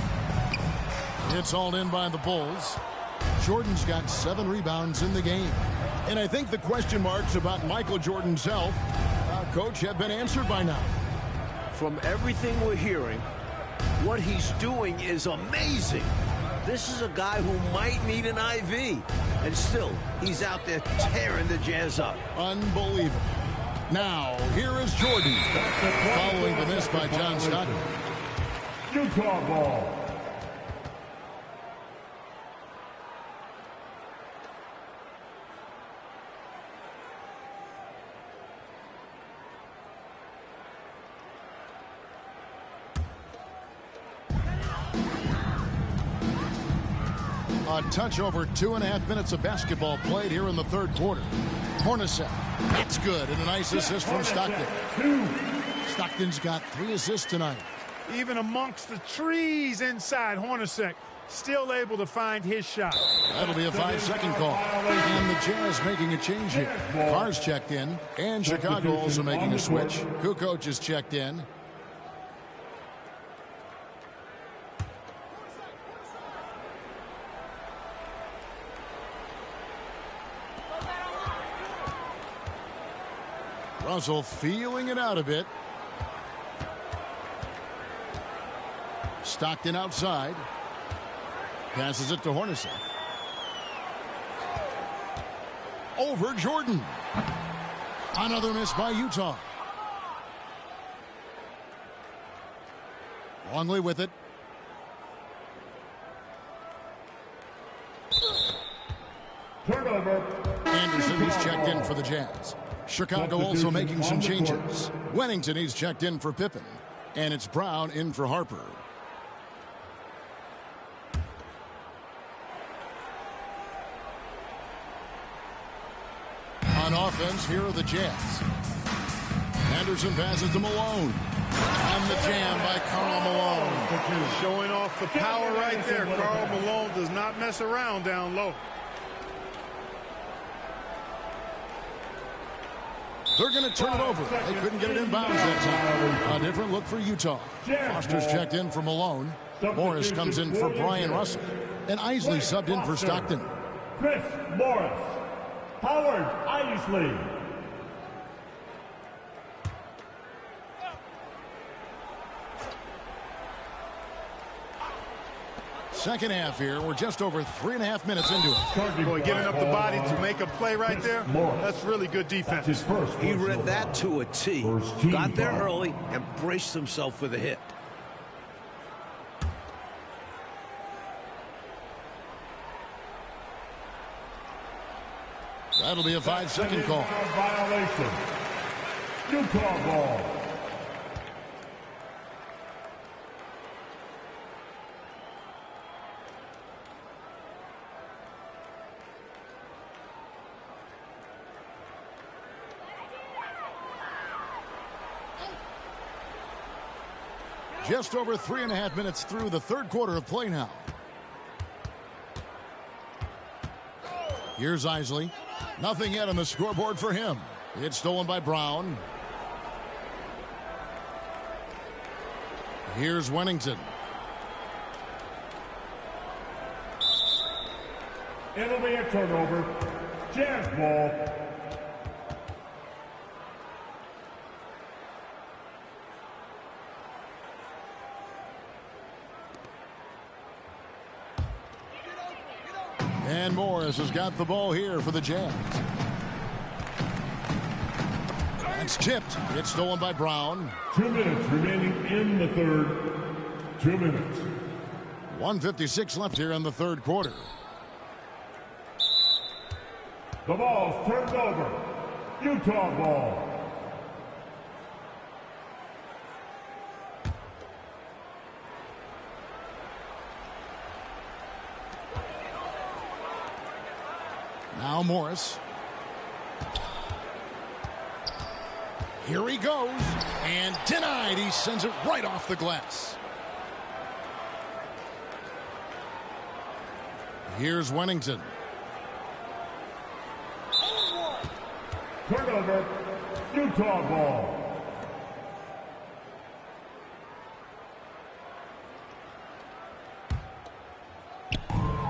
It's hauled in by the Bulls. Jordan's got 7 rebounds in the game. And I think the question marks about Michael Jordan's health, Coach, have been answered by now. From everything we're hearing, what he's doing is amazing. This is a guy who might need an IV. And still, he's out there tearing the Jazz up. Unbelievable. Now, here is Jordan. Following the miss by John Stockton. Utah ball. A touch over 2.5 minutes of basketball played here in the third quarter. Hornacek, that's good, and a nice assist from Stockton. Stockton's got 3 assists tonight. Even amongst the trees inside, Hornacek still able to find his shot. That'll be a 5-second call. And the Jazz making a change here. Carr's checked in, and Chicago also making a switch. Kukoc is checked in. Russell feeling it out a bit. Stockton outside. Passes it to Hornacek. Over Jordan. Another miss by Utah. Longley with it. Turnover. Anderson is checked in for the Jazz. Chicago also making some changes. Wennington is checked in for Pippen. And it's Brown in for Harper. On offense, offense. Here are the Jazz. Anderson passes to Malone. And the jam by Karl Malone. Showing off the power right there. Karl Malone does not mess around down low. They're going to turn it over. They couldn't get it inbounds that time. A different look for Utah. Foster's checked in for Malone. Morris comes in for Brian Russell. And Isley subbed in for Stockton. Chris Morris. Howard Isley. Second half here. We're just over 3.5 minutes into it. Boy, giving up the body to make a play right there, that's really good defense. He read that to a T. Got there early and braced himself for the hit. That'll be a 5-second call. Violation. Utah ball. Just over 3.5 minutes through the third quarter of play now. Here's Isley. Nothing yet on the scoreboard for him. It's stolen by Brown. Here's Wennington. It'll be a turnover. Jazz ball. And Morris has got the ball here for the Jazz. It's tipped. It's stolen by Brown. 2 minutes remaining in the third. 2 minutes. 1:56 left here in the third quarter. The ball's turned over. Utah ball. Now Morris. Here he goes. And denied. He sends it right off the glass. Here's Wennington. Turnover. Utah ball.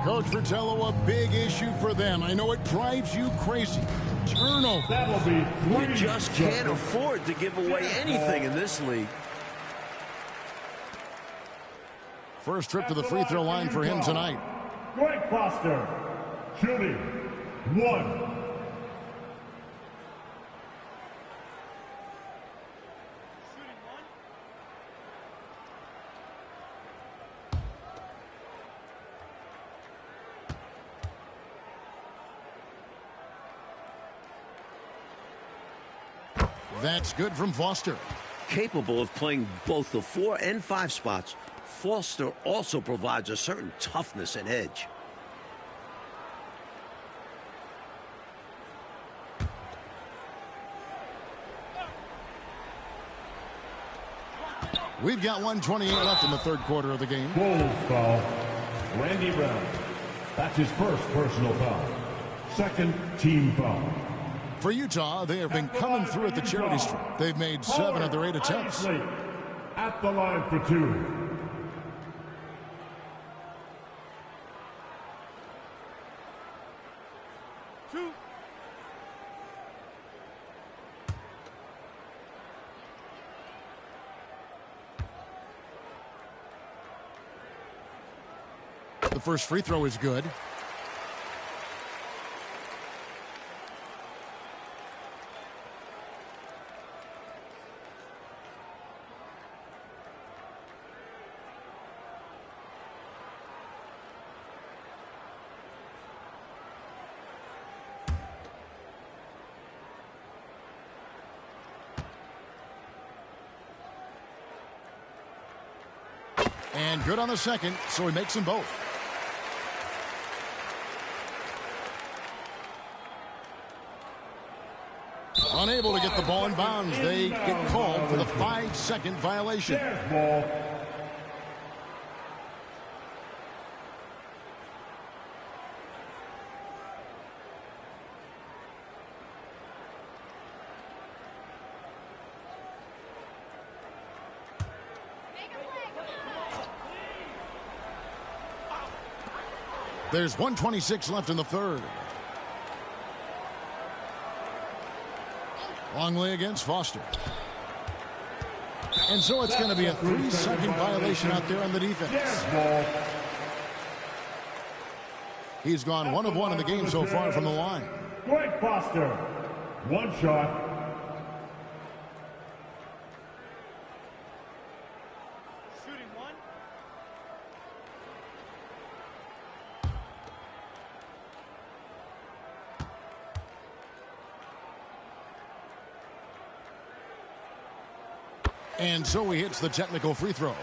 Coach Fratello, a big issue for them. I know it drives you crazy. Turnover. That'll be 3. You just can't afford to give away anything in this league. First trip to the free throw line for him tonight. Greg Foster. Shooting. 1. That's good from Foster. Capable of playing both the 4 and 5 spots, Foster also provides a certain toughness and edge. We've got 1:28 left in the third quarter of the game. Bulls foul. Randy Brown. That's his first personal foul. Second team foul. For Utah, they have been coming through at the charity stripe. They've made 7 of their 8 attempts. At the line for 2. The first free throw is good. And good on the second, so he makes them both. Unable to get the ball in bounds. They get called for the 5-second violation. Ball. There's 1:26 left in the third. Longley against Foster. And so it's going to be a 3-second violation out there on the defense. He's gone 1 of 1 in the game so far from the line. Greg Foster, 1 shot. Shooting 1. And so he hits the technical free throw.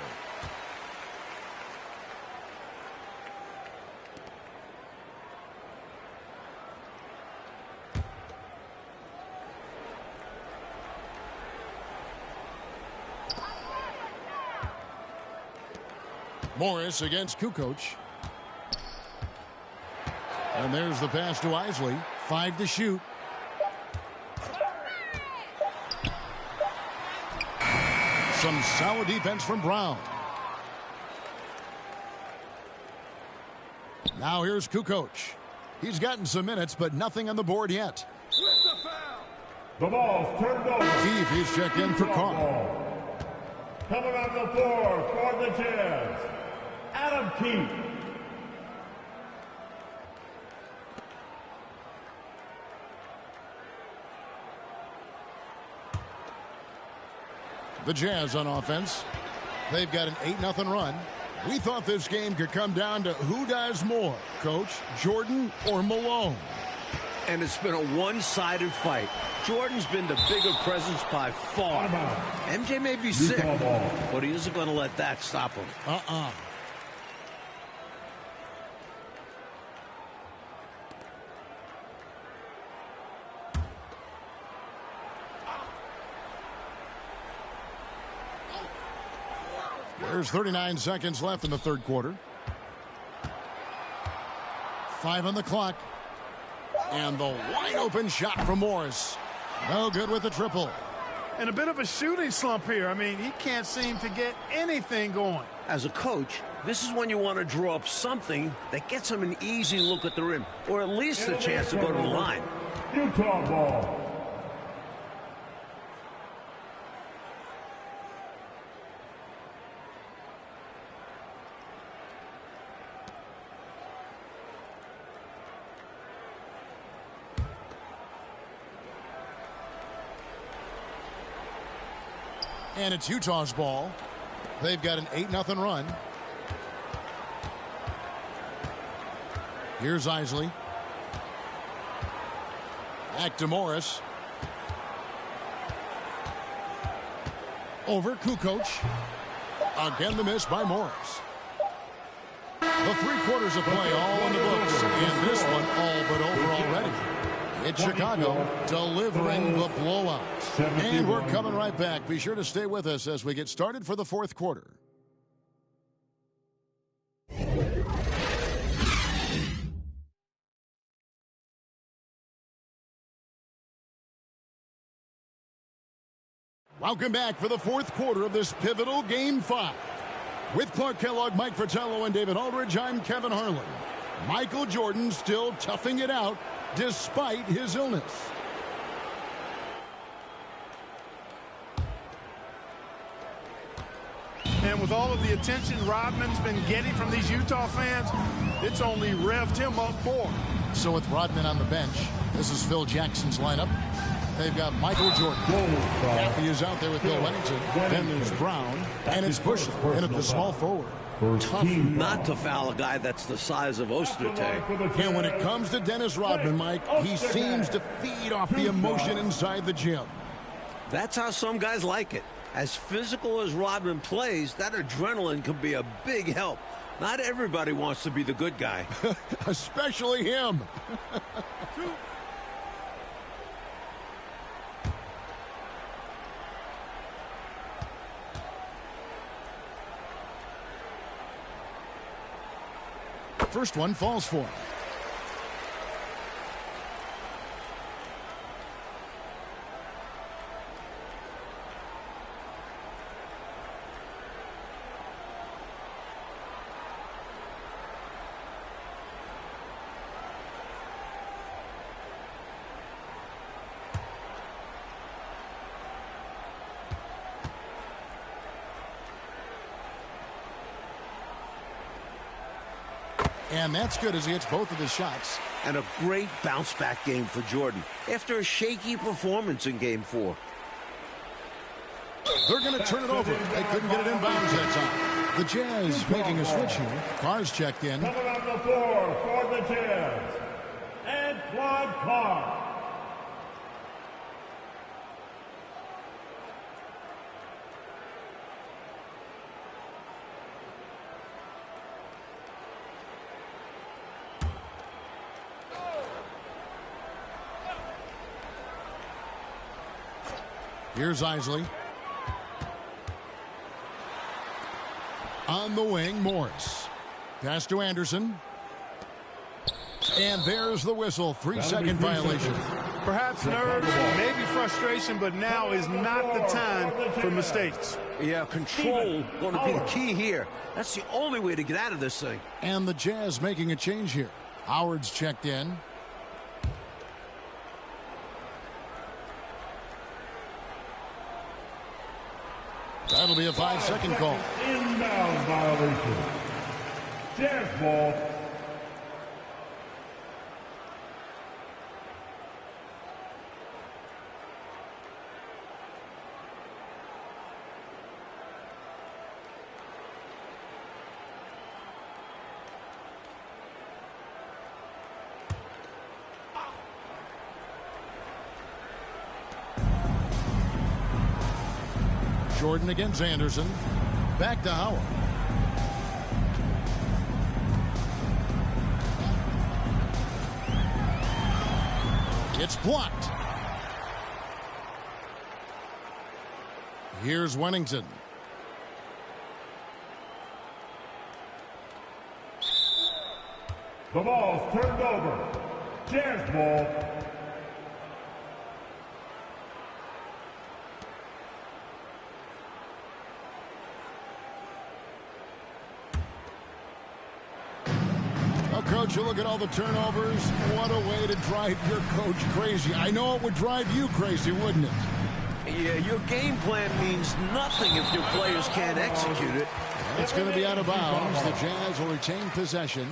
Morris against Kukoc. And there's the pass to Isley. 5 to shoot. Some solid defense from Brown. Now here's Kukoc. He's gotten some minutes, but nothing on the board yet. The ball's turned over. Keefe, he's checked in for Carr. Coming on the floor for the Jazz, Adam Keefe. The Jazz on offense. They've got an 8-0 run. We thought this game could come down to who does more, Coach, Jordan or Malone. And it's been a one-sided fight. Jordan's been the bigger presence by far. MJ may be sick, but he isn't going to let that stop him. There's 39 seconds left in the third quarter. 5 on the clock. And the wide open shot from Morris. No good with the triple. And a bit of a shooting slump here. I mean, he can't seem to get anything going. As a coach, this is when you want to draw up something that gets him an easy look at the rim, or at least a chance to go to the line. Utah ball. And it's Utah's ball. They've got an 8-0 run. Here's Isley. Back to Morris. Over Kukoc. Again the miss by Morris. The 3 quarters of play all in the books. And this one all but over already. It's Chicago delivering the blowout. And we're coming right back. Be sure to stay with us as we get started for the fourth quarter. Welcome back for the fourth quarter of this pivotal Game 5. With Clark Kellogg, Mike Fratello, and David Aldridge, I'm Kevin Harlan. Michael Jordan still toughing it out despite his illness. And with all of the attention Rodman's been getting from these Utah fans, it's only revved him up more. So with Rodman on the bench, this is Phil Jackson's lineup. They've got Michael Jordan. Caffey is out there with Bill Wennington. Then there's Brown. And it's Bushler in at the small forward. Tough not to foul a guy that's the size of Ostertag. And when it comes to Dennis Rodman, Mike, he seems to feed off the emotion inside the gym. That's how some guys like it. As physical as Rodman plays, that adrenaline can be a big help. Not everybody wants to be the good guy. Especially him. first one falls for him. And that's good as he hits both of his shots. And a great bounce-back game for Jordan after a shaky performance in Game 4. They're going to turn it over. They couldn't get it in bounds that time. The Jazz making a switch here. Carr's checked in. Coming on the floor for the Jazz, Antoine Carr. Here's Isley. On the wing, Morris. Pass to Anderson. And there's the whistle. 3-second violation. Perhaps nerves, maybe frustration, but now is not the time for mistakes. Yeah, control going to be the key here. That's the only way to get out of this thing. And the Jazz making a change here. Howard's checked in. That'll be a 5-second call. Inbound violation. Jazz ball. Jordan against Anderson. Back to Howard. It's blocked. Here's Wennington. The ball's turned over. Jazz ball. Coach, you look at all the turnovers. What a way to drive your coach crazy. I know it would drive you crazy, wouldn't it? Yeah, your game plan means nothing if your players can't execute it. It's going to be out of bounds. The Jazz will retain possession.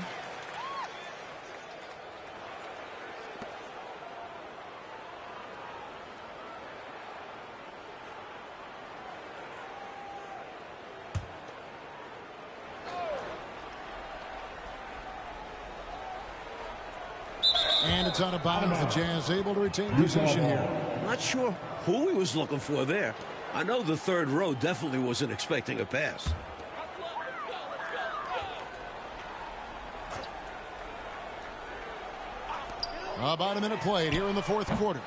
And it's out of bounds. The Jazz able to retain possession here. Not sure who he was looking for there. I know the third row definitely wasn't expecting a pass. About a minute played here in the fourth quarter.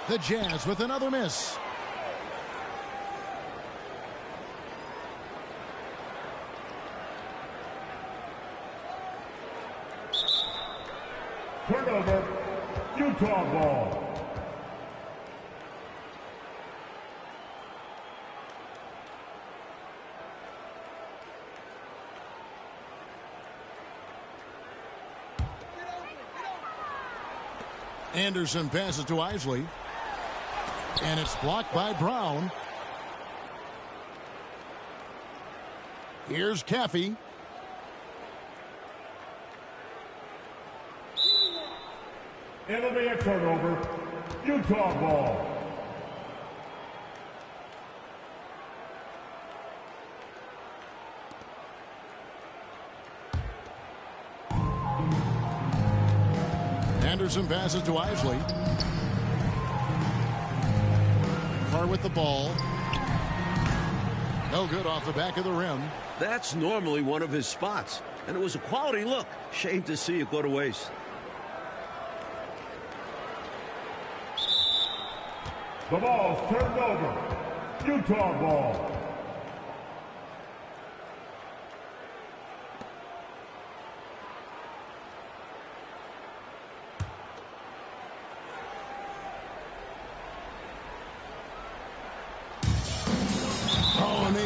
The Jazz with another miss. Turnover, Utah ball. Anderson passes to Isley. And it's blocked by Brown. Here's Caffey. It'll be a turnover, Utah ball. Anderson passes to Isley. Carr with the ball. No good off the back of the rim. That's normally one of his spots, and it was a quality look. Shame to see it go to waste. The ball's turned over, Utah ball.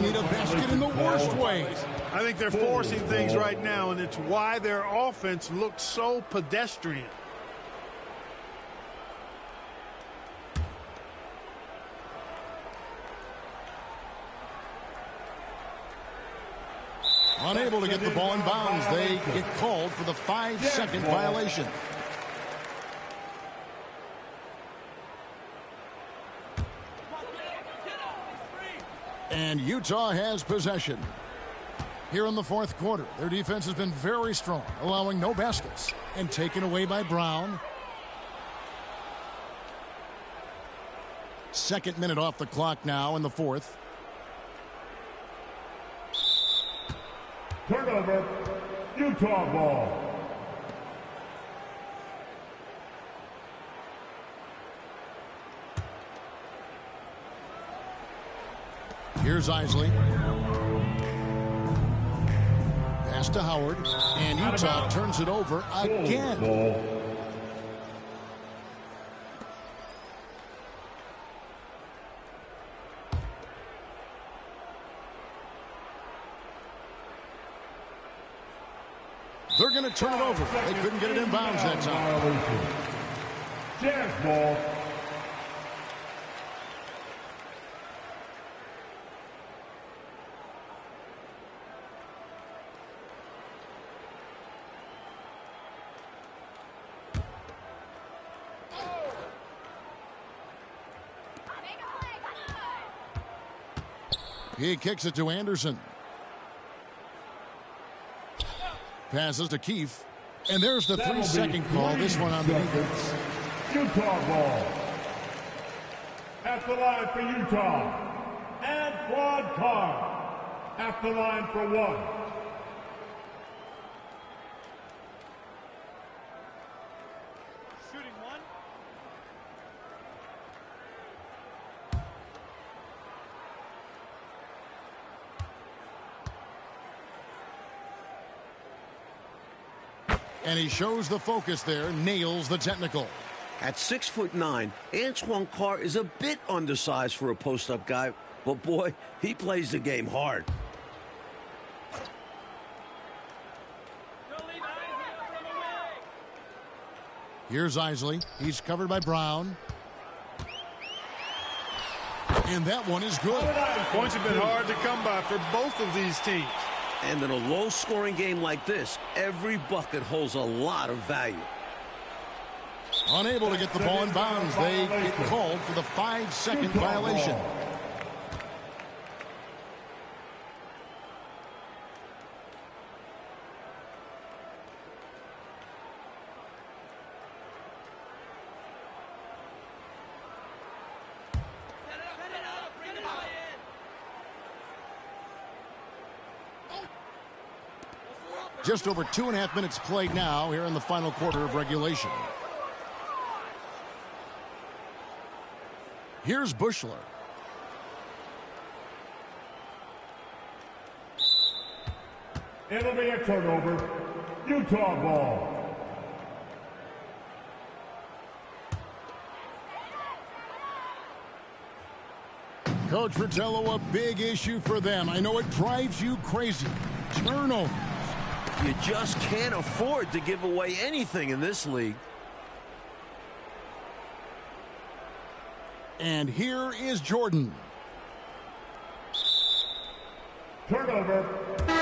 need a basket in the worst way. I think they're forcing things right now, and it's why their offense looks so pedestrian. Unable to get the ball in bounds. They get called for the 5-second violation. And Utah has possession. Here in the fourth quarter, their defense has been very strong, allowing no baskets, and taken away by Brown. Second minute off the clock now in the fourth. Turnover, Utah ball. Here's Isley. Pass to Howard. And Utah turns it over again. They're going to turn it over. They couldn't get it in bounds that time. Jazz ball. He kicks it to Anderson. Passes to Keefe. And there's the 3-second call. This one on the defense. Utah ball. At the line for Utah. Antoine Carr. At the line for one. Shooting one. And he shows the focus there, nails the technical. At 6'9", Antoine Carr is a bit undersized for a post-up guy, but boy, he plays the game hard. Here's Isley. He's covered by Brown. And that one is good. Points have been hard to come by for both of these teams. And in a low-scoring game like this, every bucket holds a lot of value. Unable to get the ball in bounds. They get called for the 5-second violation. Just over 2.5 minutes played now here in the final quarter of regulation. Here's Buechler. It'll be a turnover. Utah ball. Coach Fratello, a big issue for them. I know it drives you crazy. Turnover. You just can't afford to give away anything in this league. And here is Jordan. Turnover.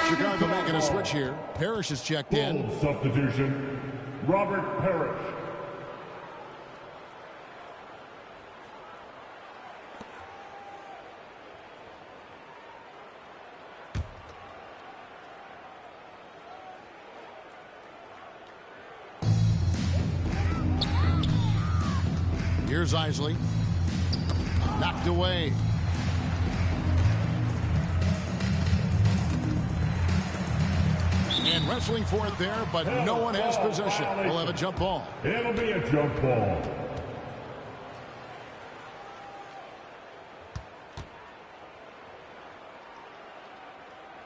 Chicago making a switch here. Parrish is checked in. Full substitution. Robert Parrish. Here's Isley. Knocked away. And wrestling for it there, but no one has possession. We'll have a jump ball. It'll be a jump ball.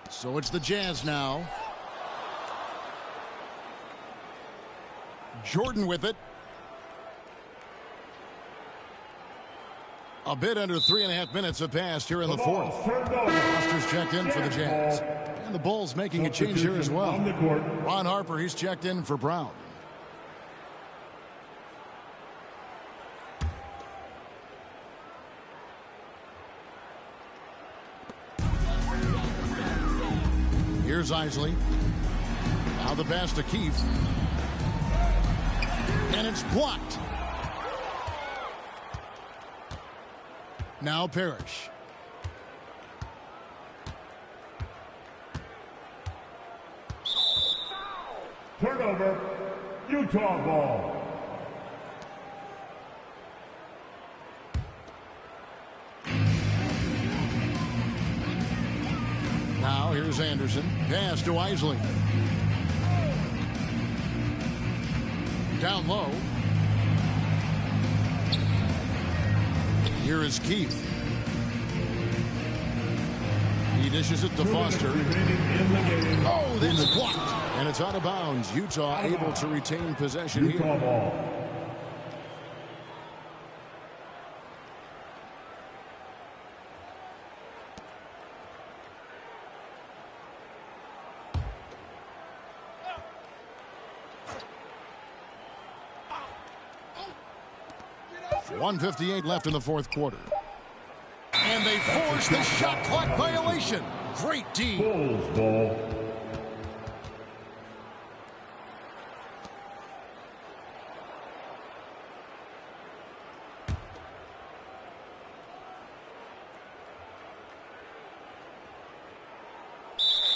So it's the Jazz now. Jordan with it. A bit under 3.5 minutes have passed here in the fourth. Foster's checked in for the Jazz. And the Bulls making a change here as well. Ron Harper, he's checked in for Brown. Here's Isley. Now the pass to Keith. And it's blocked. Now Parrish. Turnover, Utah ball. Now here's Anderson. Pass to Isley. Down low. Here is Keith. He dishes it to Foster. Oh, that's blocked. And it's out of bounds. Utah able to retain possession here. Ball. .158 left in the fourth quarter. And they force the shot clock violation. Great D. Bulls ball.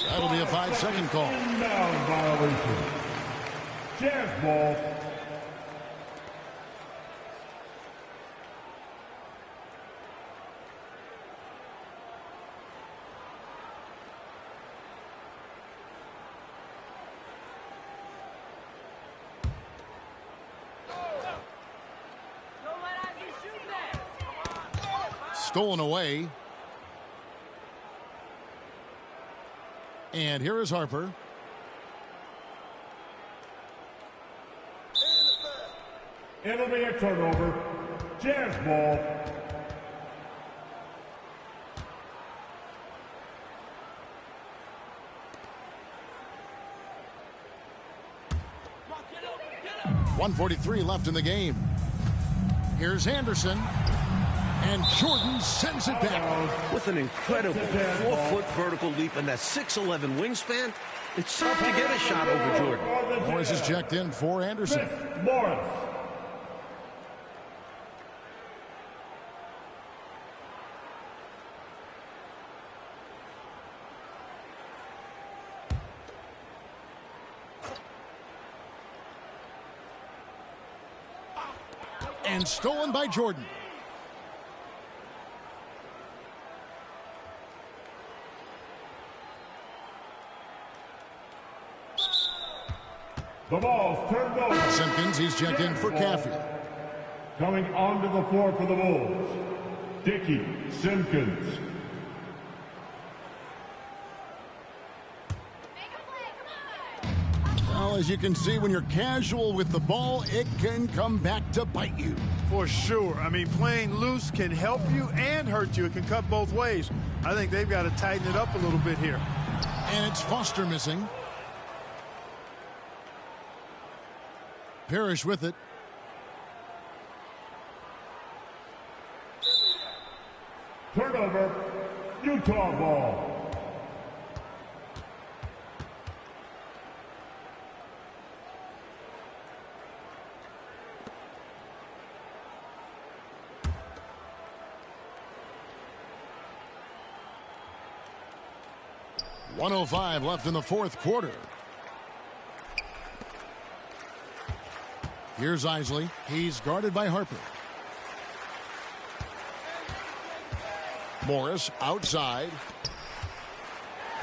That'll be a 5-second call. Inbound violation. Jazz ball. Stolen away. And here is Harper. It'll be a turnover. Jazz ball. .143 left in the game. Here's Anderson. And Jordan sends it back. With an incredible 4-foot vertical leap and that 6'11" wingspan, it's tough to get a shot over Jordan. Morris is checked in for Anderson. Morris. And stolen by Jordan. The ball's turned over. Simpkins, he's checked in for Caffey. Coming onto the floor for the Bulls, Dickie Simpkins. Well, as you can see, when you're casual with the ball, it can come back to bite you. For sure. I mean, playing loose can help you and hurt you. It can cut both ways. I think they've got to tighten it up a little bit here. And it's Foster missing. Parrish with it. Turnover, Utah ball. .105 left in the fourth quarter. Here's Isley. He's guarded by Harper. Morris outside.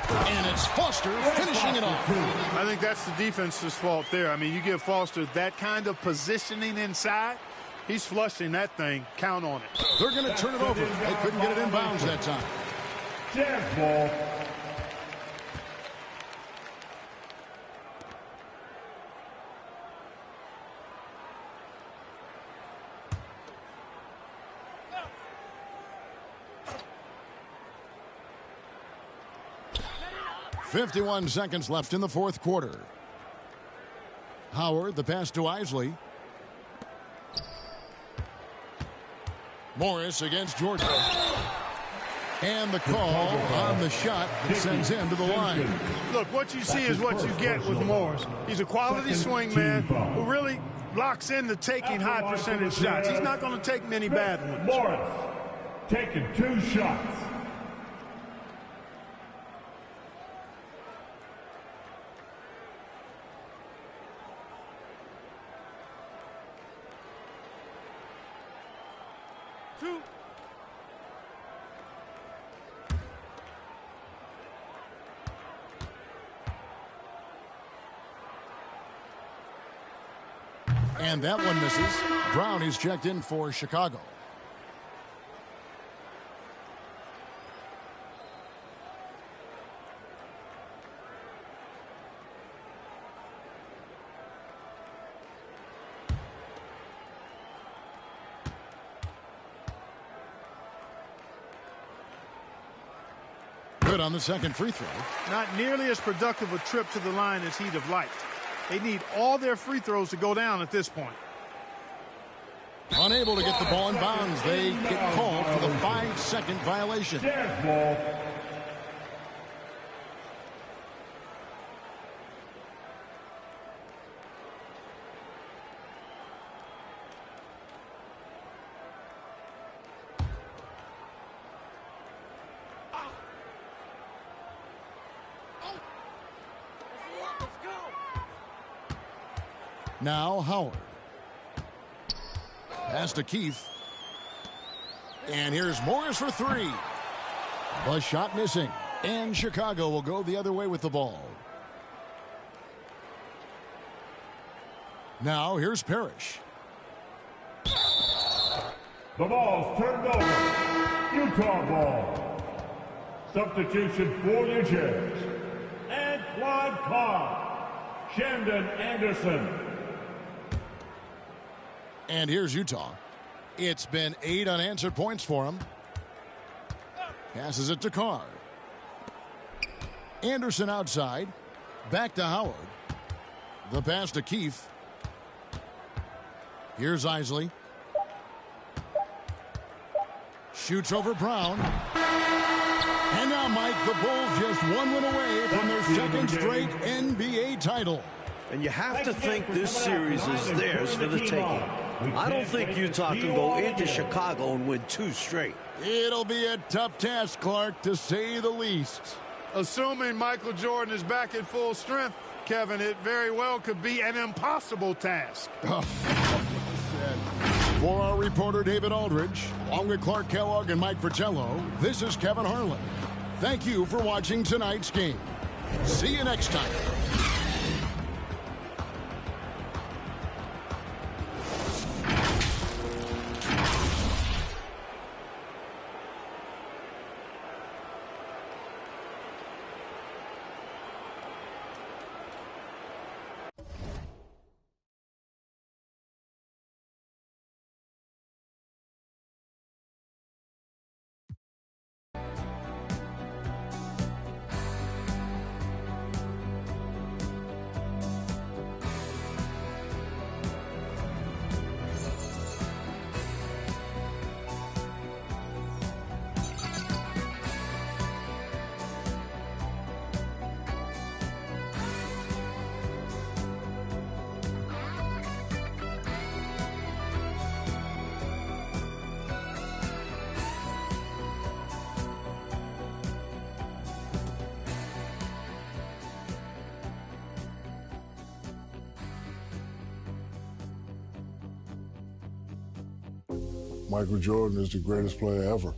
And it's Foster finishing it off. I think that's the defense's fault there. I mean, you give Foster that kind of positioning inside, he's flushing that thing. Count on it. They're going to turn it over. They couldn't get it in bounds that time. Jazz ball. 51 seconds left in the fourth quarter. Howard, the pass to Isley. Morris against Jordan. And the call on the shot that sends him to the line. Look, what you see is what you get with Morris. He's a quality swing man who really locks into taking high percentage shots. He's not going to take many bad ones. Morris taking 2 shots. And that one misses. Brown is checked in for Chicago. Good on the second free throw. Not nearly as productive a trip to the line as he'd have liked. They need all their free throws to go down at this point. Unable to get the ball in bounds. They get called for the 5-second violation. Now Howard. Pass to Keith. And here's Morris for 3. The shot missing. And Chicago will go the other way with the ball. Now here's Parrish. The ball's turned over. Utah ball. Substitution for New Jersey. Antoine Carr. Shandon Anderson. And here's Utah. It's been 8 unanswered points for him. Passes it to Carr. Anderson outside. Back to Howard. The pass to Keith. Here's Isley. Shoots over Brown. And now, Mike, the Bulls just one win away from their second straight NBA title. And you have to think this series is theirs for the taking. I don't think Utah can go into Chicago and win 2 straight. It'll be a tough task, Clark, to say the least. Assuming Michael Jordan is back at full strength, Kevin, it very well could be an impossible task. For our reporter David Aldridge, along with Clark Kellogg and Mike Fratello, this is Kevin Harlan. Thank you for watching tonight's game. See you next time. Michael Jordan is the greatest player ever.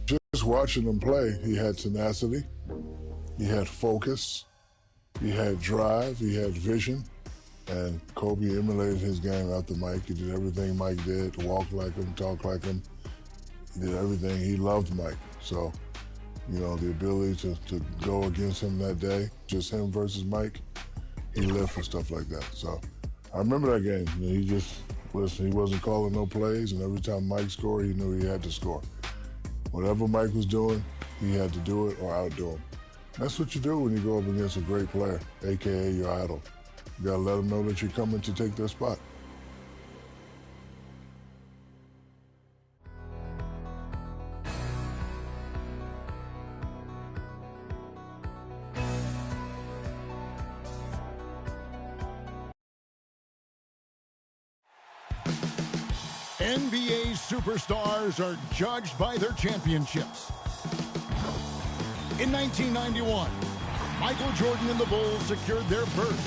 Just watching him play, he had tenacity, he had focus, he had drive, he had vision, and Kobe emulated his game after Mike. He did everything Mike did, walk like him, talk like him. He did everything. He loved Mike. So, you know, the ability to go against him that day, just him versus Mike, he lived for stuff like that. So I remember that game. You know, he wasn't calling no plays, and every time Mike scored, he knew he had to score. Whatever Mike was doing, he had to do it or outdo him. That's what you do when you go up against a great player, a.k.a. your idol. You got to let them know that you're coming to take their spot. NBA superstars are judged by their championships. In 1991, Michael Jordan and the Bulls secured their first,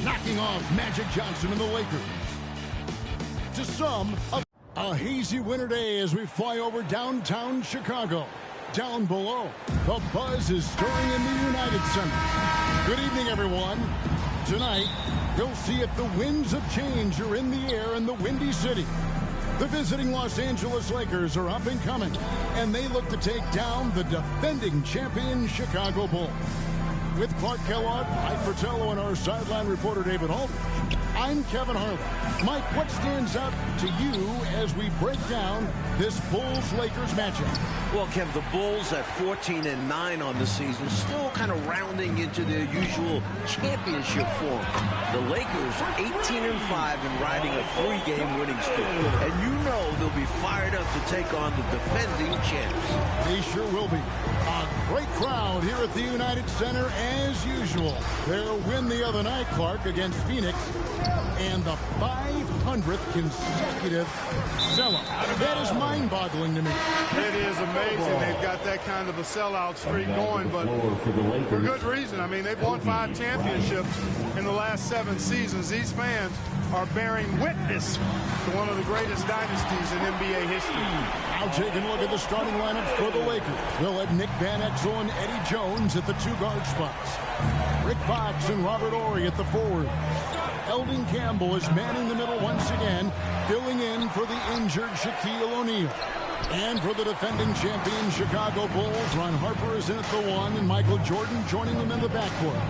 knocking off Magic Johnson and the Lakers. To some, a hazy winter day as we fly over downtown Chicago. Down below, the buzz is stirring in the United Center. Good evening, everyone. Tonight, we'll see if the winds of change are in the air in the Windy City. The visiting Los Angeles Lakers are up and coming, and they look to take down the defending champion Chicago Bulls. With Clark Kellogg, Mike Fratello, and our sideline reporter David Aldridge, I'm Kevin Harlan. Mike, what stands out to you as we break down this Bulls-Lakers matchup? Well, Kev, the Bulls at 14-9 on the season, still kind of rounding into their usual championship form. The Lakers 18-5 and riding a 3-game winning streak. And you know they'll be fired up to take on the defending champs. They sure will be. A great crowd here at the United Center as usual. Their win the other night, Clark, against Phoenix, and the 500th consecutive sellout. That is mind-boggling to me. It is amazing they've got that kind of a sellout streak going, but for good reason. I mean, they've won 5 championships in the last 7 seasons. These fans are bearing witness to one of the greatest dynasties in NBA history. Now taking a look at the starting lineups for the Lakers. They'll have Nick Van Exel and Eddie Jones at the 2 guard spots. Rick Fox and Robert Horry at the forward. Eldon Campbell is manning the middle once again, filling in for the injured Shaquille O'Neal. And for the defending champion Chicago Bulls, Ron Harper is in at the 1 and Michael Jordan joining them in the backcourt.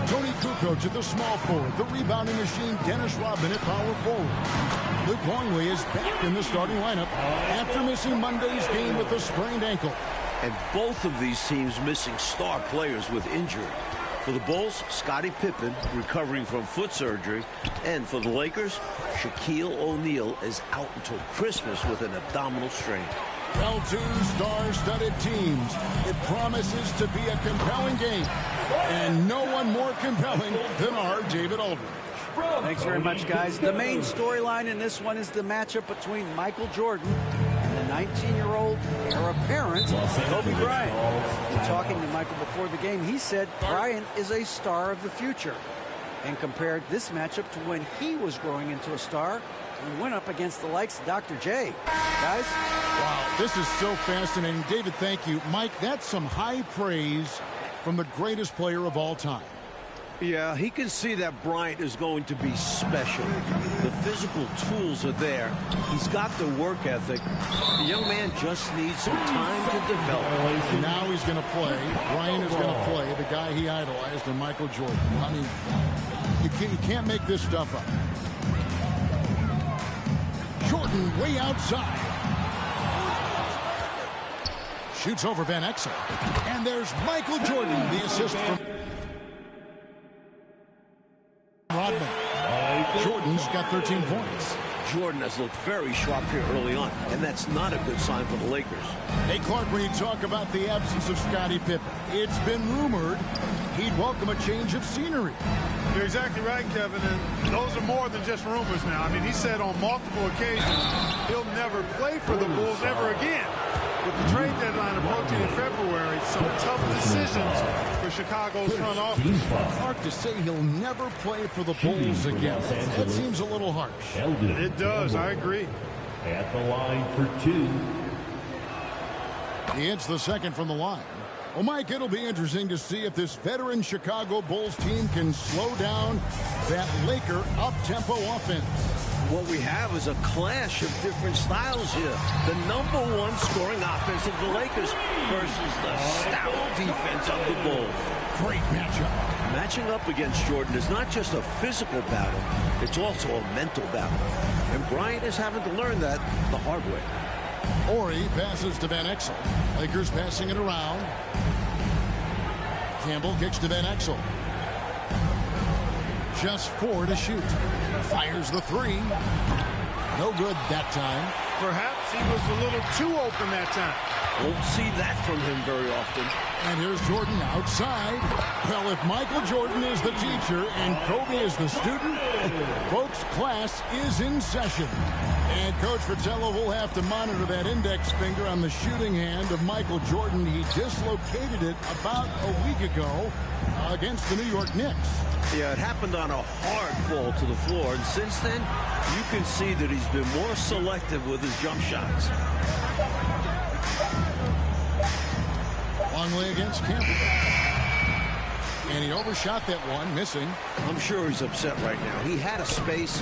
Tony Kukoc at the small forward. The rebounding machine Dennis Rodman at power forward. Luke Longley is back in the starting lineup after missing Monday's game with a sprained ankle. And both of these teams missing star players with injury. For the Bulls, Scottie Pippen recovering from foot surgery. And for the Lakers, Shaquille O'Neal is out until Christmas with an abdominal strain. Well, 2 star-studded teams. It promises to be a compelling game. And no one more compelling than our David Aldridge. Thanks very much, guys. The main storyline in this one is the matchup between Michael Jordan and the 19-year-old heir apparent, Kobe Bryant. In talking to Michael before the game, he said Bryant is a star of the future and compared this matchup to when he was growing into a star and went up against the likes of Dr. J. Guys? Wow, this is so fascinating. David, thank you. Mike, that's some high praise from the greatest player of all time. Yeah, he can see that Bryant is going to be special. The physical tools are there. He's got the work ethic. The young man just needs some time to develop. And now he's going to play. Bryant is going to play the guy he idolized in Michael Jordan. I mean, you can't make this stuff up. Jordan way outside. Shoots over Van Exel. And there's Michael Jordan, the assist from Rodman. Jordan's got 13 points. Jordan has looked very sharp here early on, and that's not a good sign for the Lakers. Hey, Clark, when you talk about the absence of Scottie Pippen, it's been rumored he'd welcome a change of scenery. You're exactly right, Kevin, and those are more than just rumors now. I mean, he said on multiple occasions he'll never play for the Bulls ever again. With the trade deadline approaching in February, some tough decisions for Chicago's front office. Clark, to say he'll never play for the Bulls again, that seems a little harsh. It does, I agree. At the line for 2. He hits the second from the line. Well, Mike, it'll be interesting to see if this veteran Chicago Bulls team can slow down that Laker up-tempo offense. What we have is a clash of different styles here. The #1 scoring offense of the Lakers versus the stout defense of the Bulls. Great matchup. Matching up against Jordan is not just a physical battle, it's also a mental battle. And Bryant is having to learn that the hard way. Horry passes to Van Exel. Lakers passing it around. Campbell kicks to Van Exel. Just 4 to shoot. Fires the 3. No good that time. Perhaps he was a little too open that time. Won't see that from him very often. And here's Jordan outside. Well, if Michael Jordan is the teacher and Kobe is the student, folks, class is in session. And Coach Fratello will have to monitor that index finger on the shooting hand of Michael Jordan. He dislocated it about a week ago against the New York Knicks. Yeah, it happened on a hard fall to the floor, and since then, you can see that he's been more selective with his jump shots. Longley against Campbell. And he overshot that one, missing. I'm sure he's upset right now. He had a space,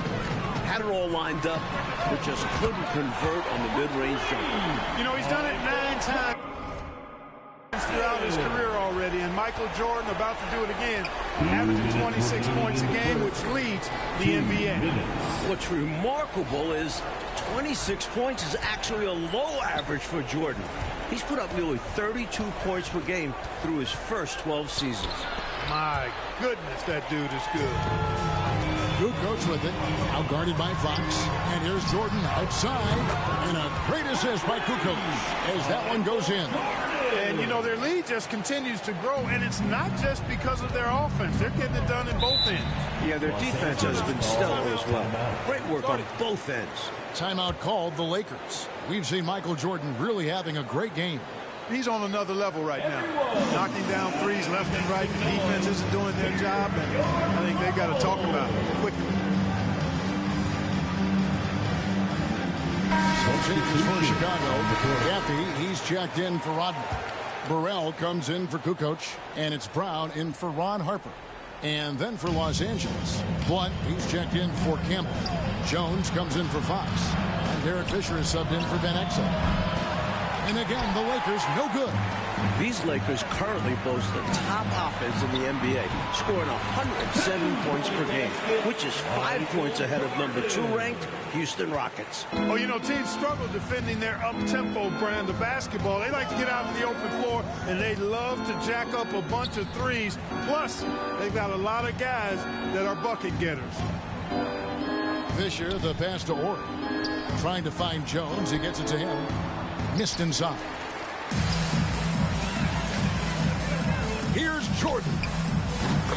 had it all lined up, but just couldn't convert on the mid-range jumper. You know, he's done it 9 times throughout his career already, and Michael Jordan about to do it again, averaging 26 points a game, which leads the NBA. What's remarkable is 26 points is actually a low average for Jordan. He's put up nearly 32 points per game through his first 12 seasons. My goodness, that dude is good. Good coach with it. Out guarded by Fox. And here's Jordan outside. And a great assist by Kukoc as that one goes in. And, you know, their lead just continues to grow, and it's not just because of their offense. They're getting it done in both ends. Yeah, their defense has been stellar as well. Great work on both ends. Timeout called the Lakers. We've seen Michael Jordan really having a great game. He's on another level right now. Knocking down threes left and right. The defense isn't doing their job, and I think they've got to talk about it quickly. Changes for Chicago. Gaffey, he's checked in for Rodman. Burrell comes in for Kukoc, and it's Brown in for Ron Harper. And then for Los Angeles, Blunt, he's checked in for Campbell. Jones comes in for Fox. And Derek Fisher is subbed in for Van Exel. And again, the Lakers no good. These Lakers currently boast the top offense in the NBA, scoring 107 points per game, which is 5 points ahead of number 2 ranked Houston Rockets. Oh, you know, teams struggle defending their up-tempo brand of basketball. They like to get out on the open floor, and they love to jack up a bunch of threes. Plus, they've got a lot of guys that are bucket getters. Fisher, the pass to Ori. Trying to find Jones. He gets it to him. Missed inside. Here's Jordan.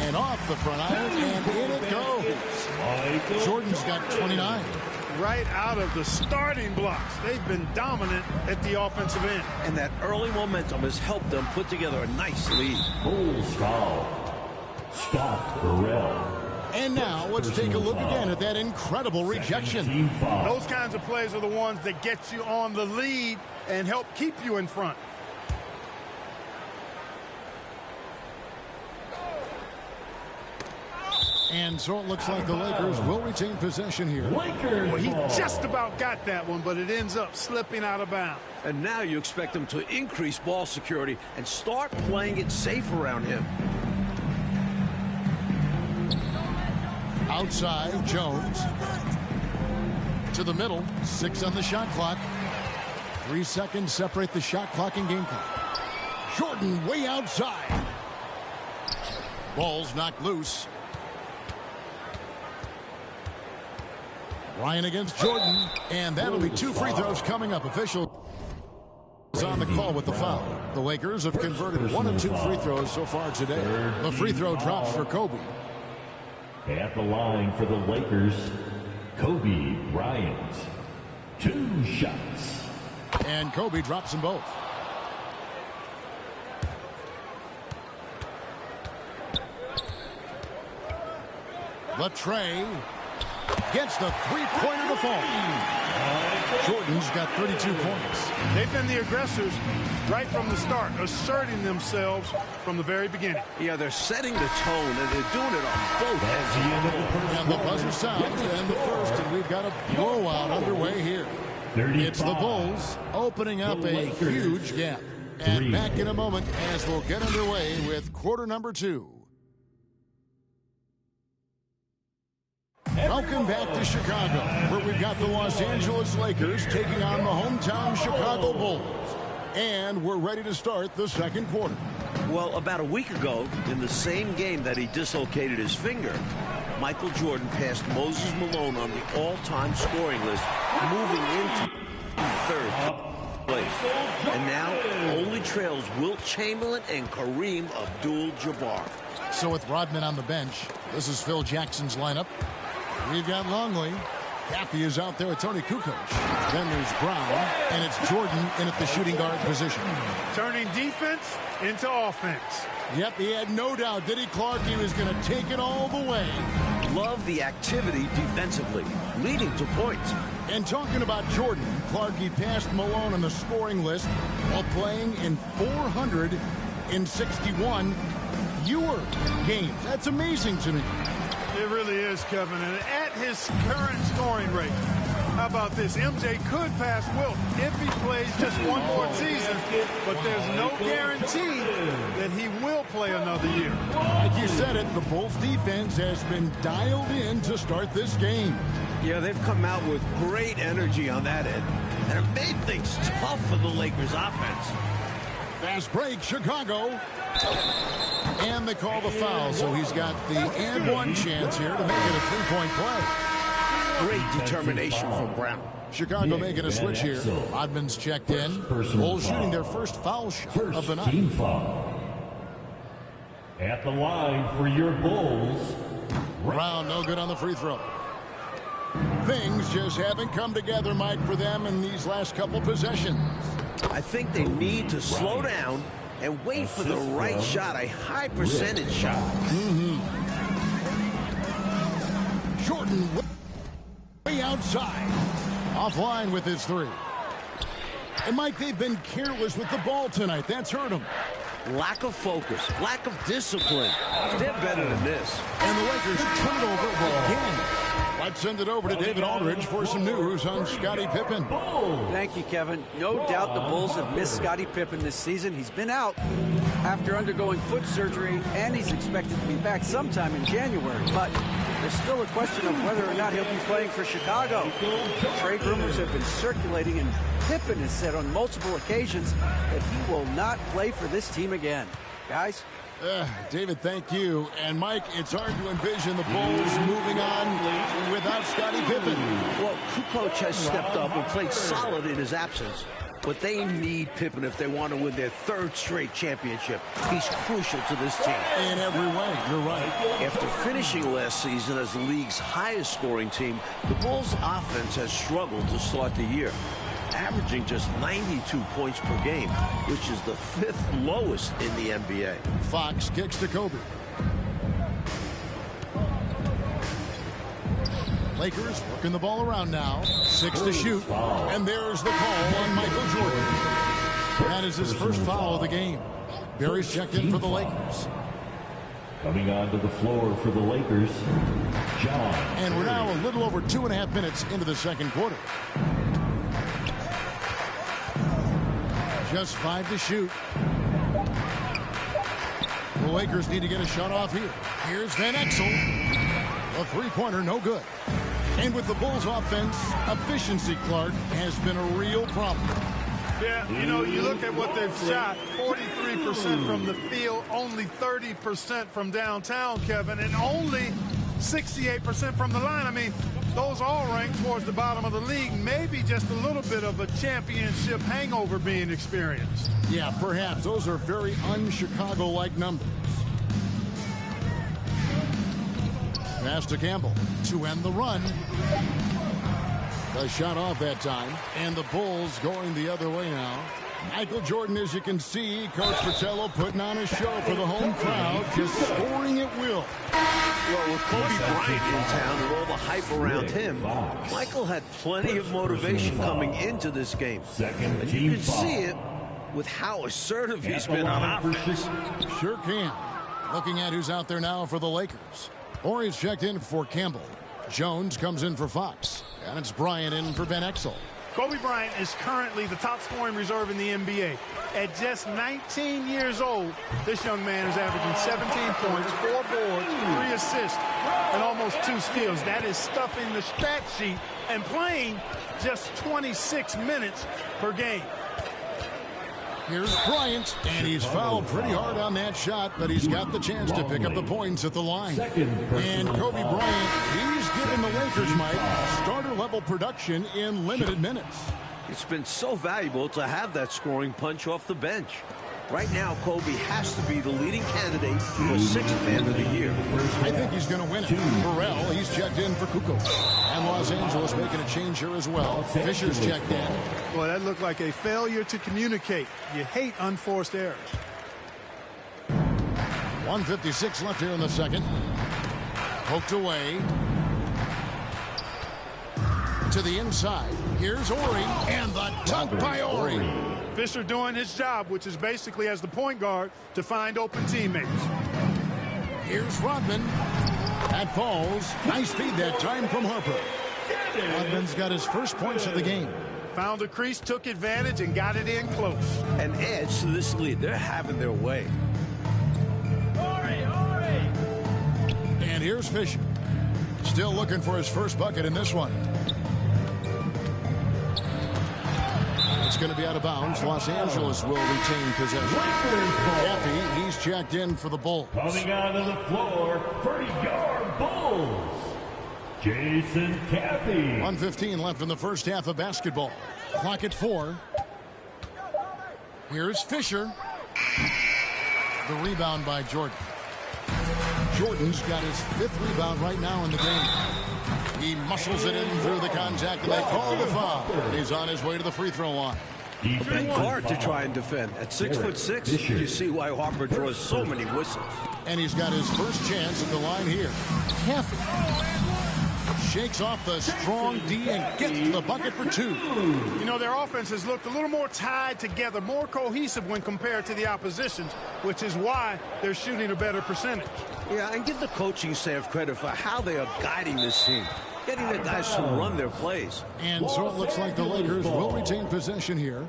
And off the front iron, and in it goes. Jordan's got 29. Right out of the starting blocks. They've been dominant at the offensive end. And that early momentum has helped them put together a nice lead. Bulls foul. Scott Burrell. And now let's take a look again at that incredible rejection. Those kinds of plays are the ones that get you on the lead and help keep you in front. And so it looks like the Lakers will retain possession here. Well, he just about got that one, but it ends up slipping out of bounds. And now you expect them to increase ball security and start playing it safe around him. Outside, Jones. To the middle, 6 on the shot clock. 3 seconds separate the shot clock and game clock. Jordan way outside. Ball's knocked loose. Ryan against Jordan, and that'll be 2 free throws coming up. Official is on the call with the foul. The Lakers have converted 1 of 2 free throws so far today. The free throw drops for Kobe. At the line for the Lakers, Kobe Bryant. 2 shots. And Kobe drops them both. Latrey gets the three-pointer to fall. Jordan's got 32 points. They've been the aggressors right from the start, asserting themselves from the very beginning. Yeah, they're setting the tone, and they're doing it on both ends. And the buzzer sounds, and the first, and we've got a blowout underway here. It's the Bulls opening up a huge gap. And back in a moment as we'll get underway with quarter number 2. Welcome back to Chicago, where we've got the Los Angeles Lakers taking on the hometown Chicago Bulls. And we're ready to start the second quarter. Well, about a week ago, in the same game that he dislocated his finger, Michael Jordan passed Moses Malone on the all-time scoring list, moving into third place. And now only trails Wilt Chamberlain and Kareem Abdul-Jabbar. So with Rodman on the bench, this is Phil Jackson's lineup. We've got Longley. Caffey is out there with Tony Kukoc. Then there's Brown, and it's Jordan in at the shooting guard position. Turning defense into offense. Yep, he had no doubt, did he, Clark? He was going to take it all the way. Love the activity defensively, leading to points. And talking about Jordan, Clark, he passed Malone on the scoring list while playing in 461 fewer games. That's amazing to me. It really is, Kevin. And at his current scoring rate, how about this? MJ could pass Wilt if he plays just one more season, but there's no guarantee that he will play another year. Like you said it, the Bulls defense has been dialed in to start this game. Yeah, they've come out with great energy on that end, and it made things tough for the Lakers offense. Fast break, Chicago. And they call the foul, so he's got the and one chance here to make it a three-point play. Great determination from Brown. Chicago making a switch here. Rodman's checked in. Bulls shooting their first foul shot of the night. Team foul. At the line for your Bulls. Brown, no good on the free throw. Things just haven't come together, Mike, for them in these last couple possessions. I think they need to slow down and wait for the right shot, a high percentage shot. Jordan way outside. Offline with his three. And Mike, they've been careless with the ball tonight. That's hurt them. Lack of focus, lack of discipline. They're better than this. And the Lakers turn it over again. Let's send it over to David Aldridge for some news on Scottie Pippen. Thank you, Kevin. No doubt the Bulls have missed Scottie Pippen this season. He's been out after undergoing foot surgery, and he's expected to be back sometime in January. But there's still a question of whether or not he'll be playing for Chicago. Trade rumors have been circulating, and Pippen has said on multiple occasions that he will not play for this team again. Guys? David, thank you. And Mike, it's hard to envision the Bulls moving on without Scottie Pippen. Well, Kukoc has stepped up and played solid in his absence. But they need Pippen if they want to win their third straight championship. He's crucial to this team. In every way, you're right. After finishing last season as the league's highest scoring team, the Bulls' offense has struggled to start the year, averaging just 92 points per game, which is the 5th lowest in the NBA. Fox kicks to Kobe. Lakers working the ball around now. 6 to shoot. And there's the call on Michael Jordan. That is his first foul of the game. Barry's checked in for the Lakers. Coming onto the floor for the Lakers, John. And we're now a little over 2.5 minutes into the second quarter. Just 5 to shoot. The Lakers need to get a shot off here. Here's Van Exel. A three-pointer, no good. And with the Bulls' offense, efficiency, Clark, has been a real problem. Yeah, you know, you look at what they've shot, 43% from the field, only 30% from downtown, Kevin, and only 68% from the line. I mean, those all rank towards the bottom of the league. Maybe just a little bit of a championship hangover being experienced. Yeah, perhaps. Those are very un-Chicago-like numbers. Pass to Campbell to end the run. The shot off that time. And the Bulls going the other way now. Michael Jordan, as you can see, Coach Fratello putting on a show for the home crowd, just scoring at will. Well, with Kobe Bryant in town and all the hype around him, Michael had plenty of motivation coming into this game. And you can see it with how assertive he's been on offense. Sure can. Looking at who's out there now for the Lakers. Horry's checked in for Campbell. Jones comes in for Fox. And it's Bryant in for Van Exel. Kobe Bryant is currently the top scoring reserve in the NBA. At just 19 years old, this young man is averaging 17 points, 4 boards, 3 assists, and almost 2 steals. That is stuffing the stat sheet and playing just 26 minutes per game. Here's Bryant, and he's fouled pretty hard on that shot, but he's got the chance to pick up the points at the line. And Kobe Bryant, he's given the Lakers, Mike, starter-level production in limited minutes. It's been so valuable to have that scoring punch off the bench. Right now, Kobe has to be the leading candidate for 6th Man of the Year. I think he's going to win it. Burrell, he's checked in for Kukoc. And Los Angeles making a change here as well. Fisher's checked in. Boy, that looked like a failure to communicate. You hate unforced errors. 1:56 left here in the second. Poked away. To the inside. Here's Ori. And the dunk by Ori. Fisher doing his job, which is basically as the point guard to find open teammates. Here's Rodman. That falls. Nice feed that time from Harper. Rodman's got his first points of the game. Found a crease, took advantage, and got it in close. And adds to this lead. They're having their way. And here's Fisher. Still looking for his first bucket in this one. It's going to be out of bounds. Los Angeles will retain possession. Caffey, he's checked in for the Bulls. Coming out of the floor for your Bulls, Jason Caffey. 1:15 left in the first half of basketball. Clock at 4. Here's Fisher. The rebound by Jordan. Jordan's got his 5th rebound right now in the game. He muscles it in through the contact, and they call the foul. And he's on his way to the free throw line. A big guard to try and defend. At 6'6", you see why Harper draws so many whistles. And he's got his first chance at the line here. Caffey shakes off the strong D and gets the bucket for 2. You know, their offense has looked a little more tied together, more cohesive when compared to the opposition, which is why they're shooting a better percentage. Yeah, and give the coaching staff credit for how they are guiding this team, getting the guys to run their plays. And so it looks like the Lakers will retain possession here.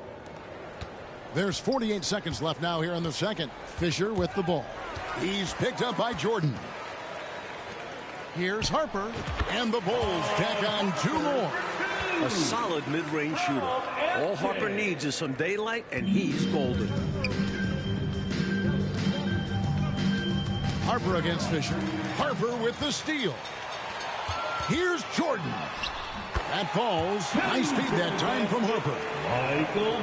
There's 48 seconds left now here in the second. Fisher with the ball. He's picked up by Jordan. Here's Harper, and the Bulls tack on 2 more. A solid mid-range shooter. All Harper needs is some daylight, and he's golden. Harper against Fisher. Harper with the steal. Here's Jordan. That falls. Nice feed that time from Harper.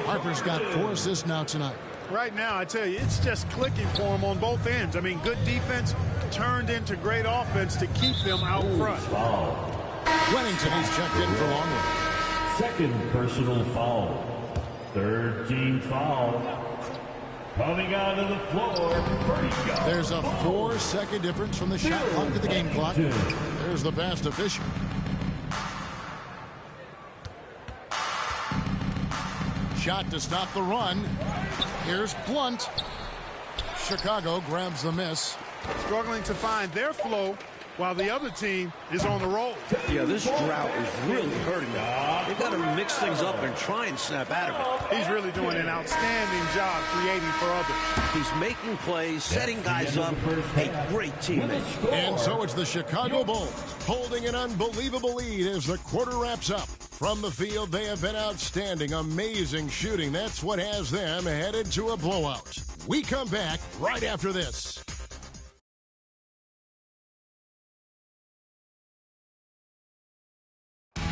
Harper's got 4 assists now tonight. Right now, I tell you, it's just clicking for him on both ends. I mean, good defense turned into great offense to keep them out front. Wennington, he's checked in for Longley. Second personal foul. 3rd team foul. Coming out of the floor. There's a 4-second difference from the shot clock to the game clock. There's the pass to Fisher. Shot to stop the run. Here's Blunt. Chicago grabs the miss. Struggling to find their flow while the other team is on the roll. Yeah, this drought is really hurting them. They've got to mix things up and try and snap out of it. He's really doing an outstanding job creating for others. He's making plays, setting guys up. A great teammate. And so it's the Chicago Bulls holding an unbelievable lead as the quarter wraps up. From the field, they have been outstanding, amazing shooting. That's what has them headed to a blowout. We come back right after this.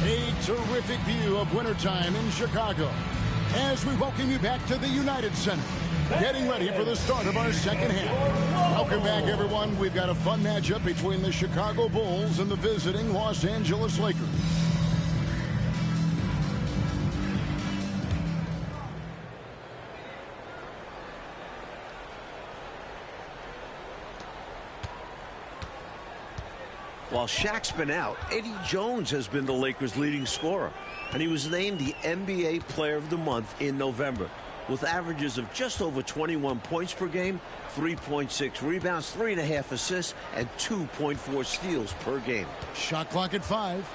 A terrific view of wintertime in Chicago as we welcome you back to the United Center, getting ready for the start of our second half. Welcome back, everyone. We've got a fun matchup between the Chicago Bulls and the visiting Los Angeles Lakers. While Shaq's been out, Eddie Jones has been the Lakers' leading scorer, and he was named the NBA Player of the Month in November, with averages of just over 21 points per game, 3.6 rebounds, 3.5 assists, and 2.4 steals per game. Shot clock at 5.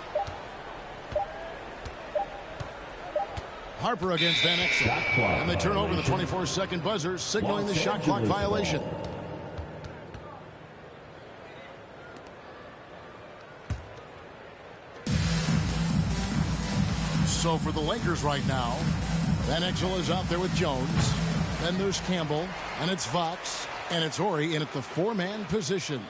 Harper against Van Exel. And they turn over the 24-second buzzer, signaling the shot clock violation. So for the Lakers right now, Van Exel is out there with Jones. Then there's Campbell, and it's Fox, and it's Horry in at the four-man position.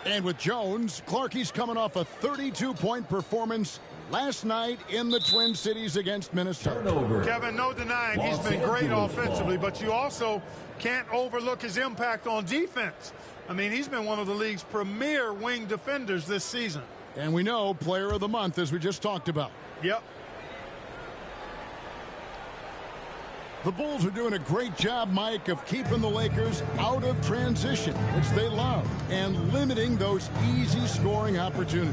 And with Jones, Clarkie's coming off a 32-point performance last night in the Twin Cities against Minnesota. Turnover. Kevin, no denying he's been great offensively, but you also can't overlook his impact on defense. I mean, he's been one of the league's premier wing defenders this season. And we know player of the month, as we just talked about. Yep. The Bulls are doing a great job, Mike, of keeping the Lakers out of transition, which they love, and limiting those easy scoring opportunities.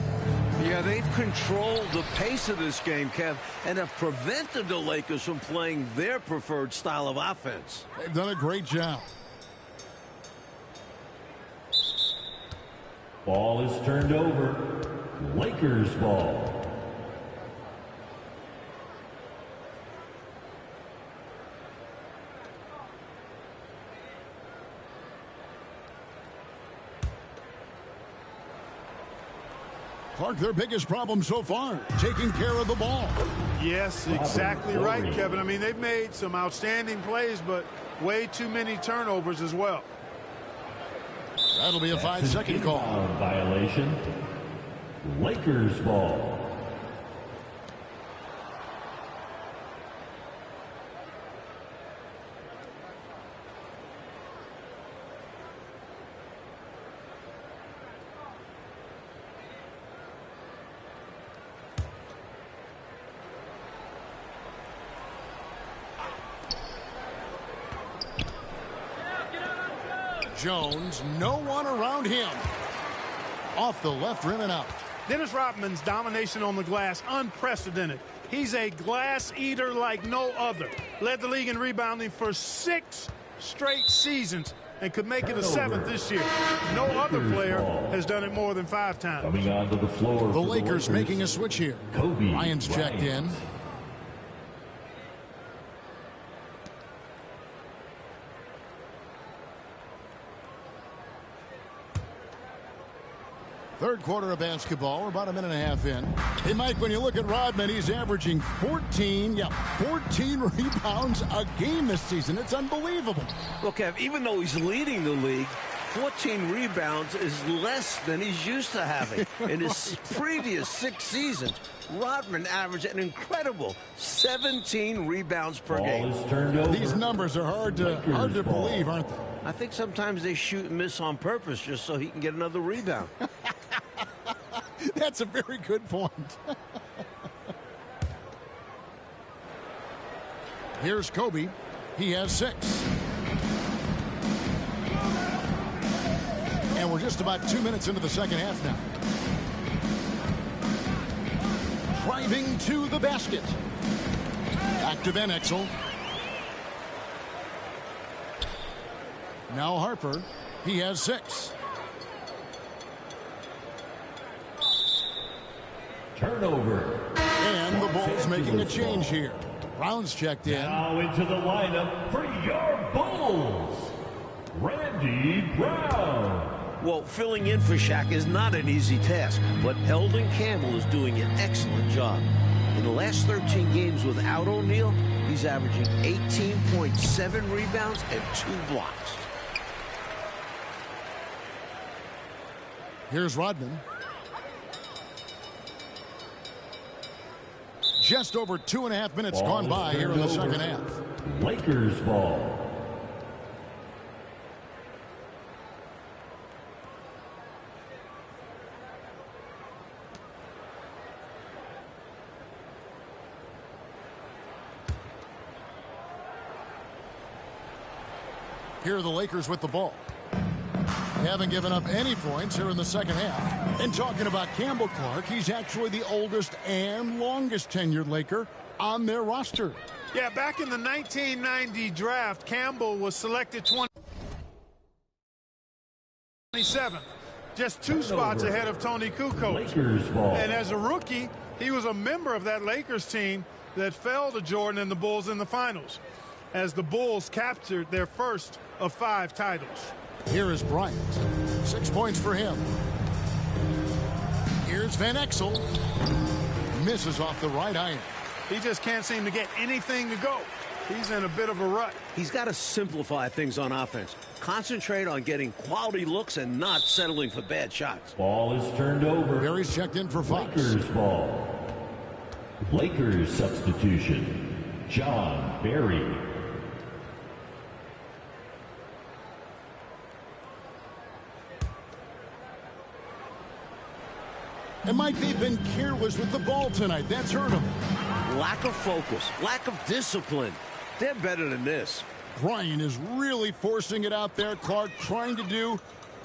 Yeah, they've controlled the pace of this game, Kev, and have prevented the Lakers from playing their preferred style of offense. They've done a great job. Ball is turned over. Lakers ball. Clark, their biggest problem so far, taking care of the ball. Yes, exactly right, Kevin. I mean, they've made some outstanding plays, but way too many turnovers as well. That'll be a 5-second call. Violation. Lakers ball. Jones, no one around him. Off the left rim and out. Dennis Rodman's domination on the glass, unprecedented. He's a glass eater like no other. Led the league in rebounding for 6 straight seasons and could make it a 7th this year. No other player has done it more than 5 times. Coming onto the floor. The Lakers making a switch here. Kobe Ryan's checked in. Third quarter of basketball. We're about a minute and a half in. Hey, Mike, when you look at Rodman, he's averaging 14 rebounds a game this season. It's unbelievable. Well, Kev, even though he's leading the league, 14 rebounds is less than he's used to having. In his previous 6 seasons, Rodman averaged an incredible 17 rebounds per game. Ball is turned over. These numbers are hard to believe, aren't they? I think sometimes they shoot and miss on purpose just so he can get another rebound. That's a very good point. Here's Kobe. He has 6. And we're just about 2 minutes into the second half now. Driving to the basket. Back to Van Exel. Now Harper. He has 6. Turnover. And the Bulls making a change here. Brown's checked in. Now into the lineup for your Bulls, Randy Brown. Well, filling in for Shaq is not an easy task, but Eldon Campbell is doing an excellent job. In the last 13 games without O'Neal, he's averaging 18.7 rebounds and 2 blocks. Here's Rodman. Just over 2.5 minutes gone by here in the second half. Lakers ball. Here are the Lakers with the ball. They haven't given up any points here in the second half. And talking about Campbell, Clark, he's actually the oldest and longest tenured Laker on their roster. Yeah, back in the 1990 draft, Campbell was selected 27th. Just 2 spots ahead of Tony Kukoc. Lakers ball. And as a rookie, he was a member of that Lakers team that fell to Jordan and the Bulls in the finals, as the Bulls captured their first of 5 titles. Here is Bryant. 6 points for him. Here's Van Exel. Misses off the right iron. He just can't seem to get anything to go. He's in a bit of a rut. He's got to simplify things on offense. Concentrate on getting quality looks and not settling for bad shots. Ball is turned over. Barry's checked in for Fox. Lakers ball. Lakers substitution. John Barry. And Mike, they've been careless with the ball tonight. That's hurt them. Lack of focus, lack of discipline. They're better than this. Bryant is really forcing it out there. Clark trying to do,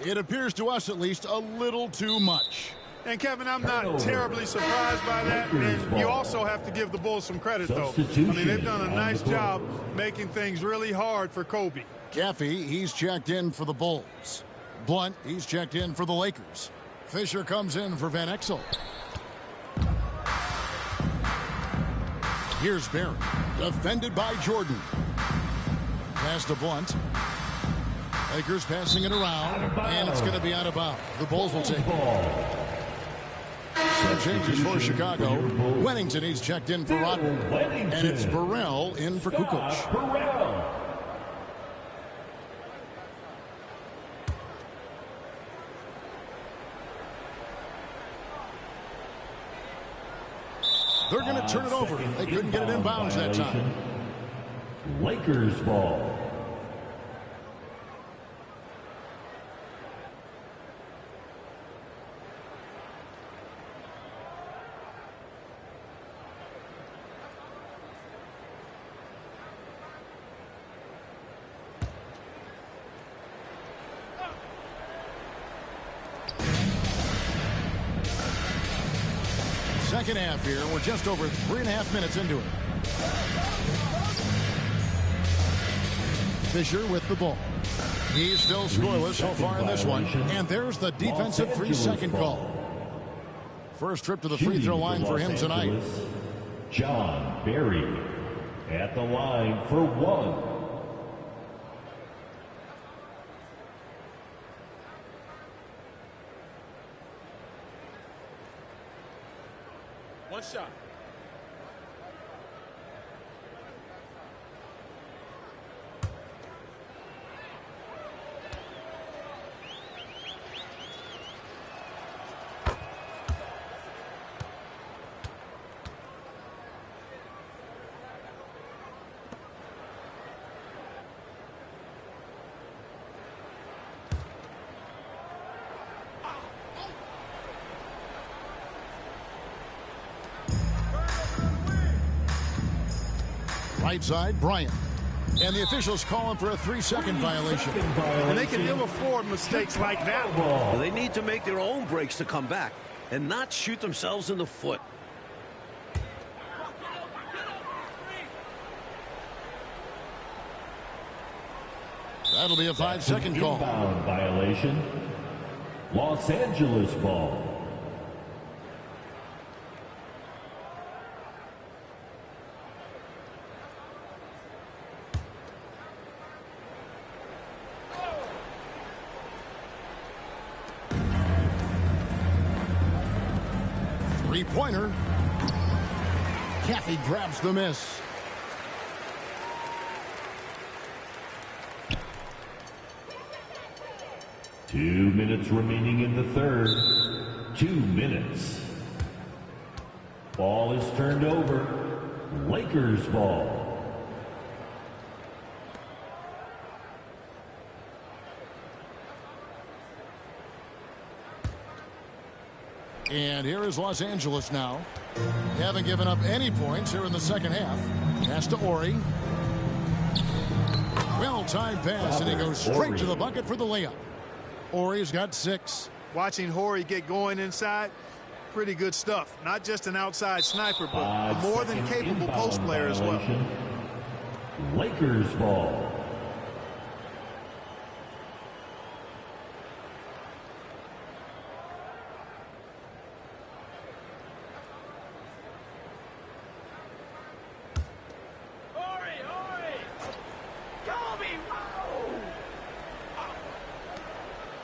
it appears to us at least, a little too much. And, Kevin, I'm not terribly surprised by that. And you also have to give the Bulls some credit, though. I mean, they've done a nice job making things really hard for Kobe. Caffey, he's checked in for the Bulls. Blunt, he's checked in for the Lakers. Fisher comes in for Van Exel. Here's Barry, defended by Jordan. Pass to Blunt. Lakers passing it around, and it's going to be out of bounds. The Bulls will take it. Some changes for Chicago. Wennington, he's checked in for Rodman. And it's Burrell in for Kukoc. Burrell. They're going to turn it over. They couldn't get it in bounds that time. Lakers ball. Second half here. We're just over 3.5 minutes into it. Fisher with the ball. He's still scoreless so far in this one. And there's the defensive 3-second call. First trip to the free throw line for him tonight. John Barry at the line for one. One shot. Right side, Bryant. And the officials calling for a 3-second violation. And they can ill afford mistakes like that. Well, they need to make their own breaks to come back and not shoot themselves in the foot. That'll be a 5-second call. Inbound violation. Los Angeles ball. Three-pointer. Caffey grabs the miss. Two minutes remaining in the third. 2 minutes. Ball is turned over. Lakers ball. And here is Los Angeles now. They haven't given up any points here in the second half. Pass to Horry. Well-timed pass, and he goes straight to the bucket for the layup. Horry's got 6. Watching Horry get going inside, pretty good stuff. Not just an outside sniper, but a more than capable post player as well. Lakers ball.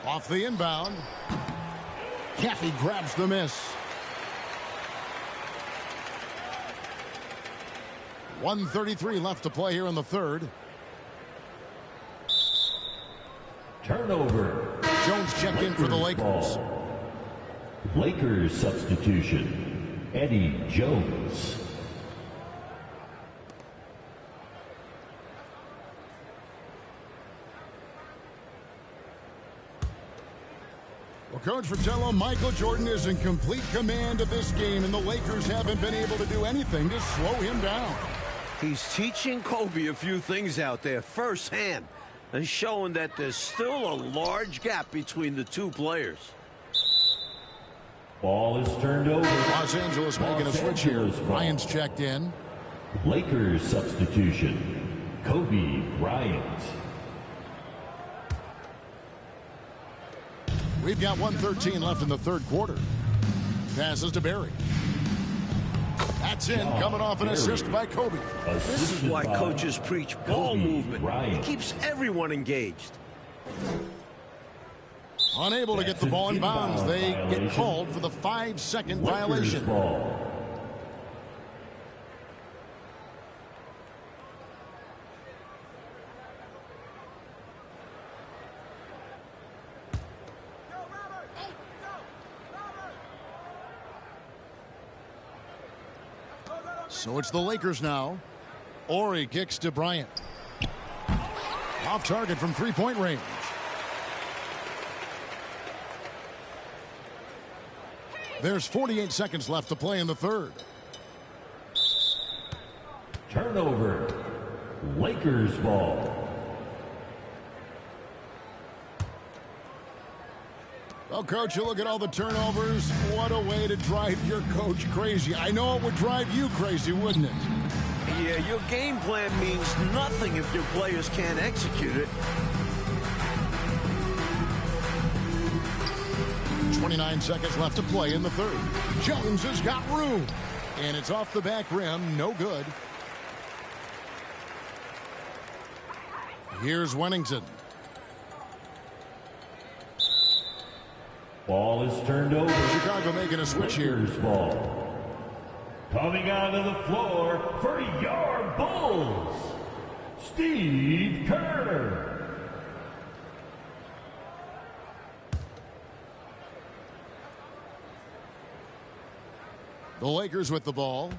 Off the inbound. Caffey grabs the miss. 1:33 left to play here in the third. Turnover. Jones checked in for the Lakers. Ball. Lakers substitution. Eddie Jones. Well, Coach Fratello, Michael Jordan is in complete command of this game, and the Lakers haven't been able to do anything to slow him down. He's teaching Kobe a few things out there firsthand and showing that there's still a large gap between the two players. Ball is turned over. Los Angeles making a switch here. Bryant's checked in. Lakers substitution. Kobe Bryant. We've got 1:13 left in the third quarter. Passes to Barry. That's in, coming off an assist by Kobe. This is why coaches preach ball movement. It keeps everyone engaged. Unable to get the ball in bounds. They get called for the 5-second violation. So it's the Lakers now. Horry kicks to Bryant. Off target from three-point range. There's 48 seconds left to play in the third. Turnover. Lakers ball. Well, Coach, you look at all the turnovers. What a way to drive your coach crazy. I know it would drive you crazy, wouldn't it? Yeah, your game plan means nothing if your players can't execute it. 29 seconds left to play in the third. Jones has got room. And it's off the back rim. No good. Here's Wennington. Ball is turned over. Chicago making a switch here. Ball. Coming onto the floor for your Bulls, Steve Kerr. The Lakers with the ball.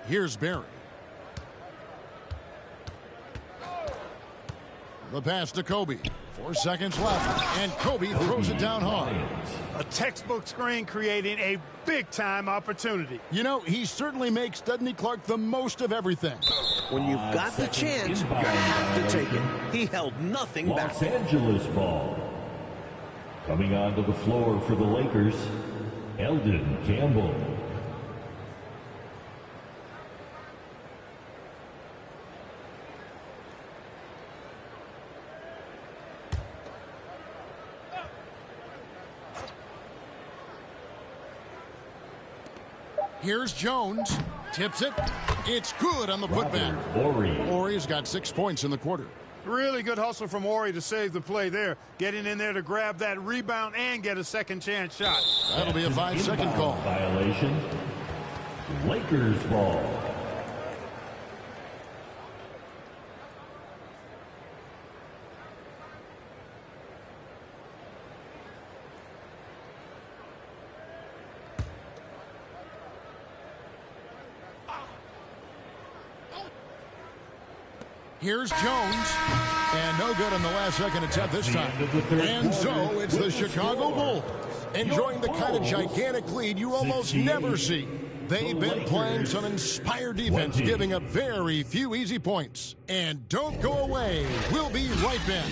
Here's Barry. The pass to Kobe. 4 seconds left, and Kobe throws it down hard. A textbook screen creating a big-time opportunity. You know, he certainly makes, doesn't he, Clark, the most of everything. When you've got the chance, you have to take it. He held nothing back. Los Angeles ball. Coming onto the floor for the Lakers, Eldon Campbell. Here's Jones. Tips it. It's good on the putback. Horry's got 6 points in the quarter. Really good hustle from Horry to save the play there. Getting in there to grab that rebound and get a second chance shot. That'll be a 5-second call. Violation. Lakers ball. Here's Jones. And no good on the last second attempt this time. And so it's the Chicago Bulls enjoying the kind of gigantic lead you almost never see. They've been playing some inspired defense, giving up very few easy points. And don't go away. We'll be right back.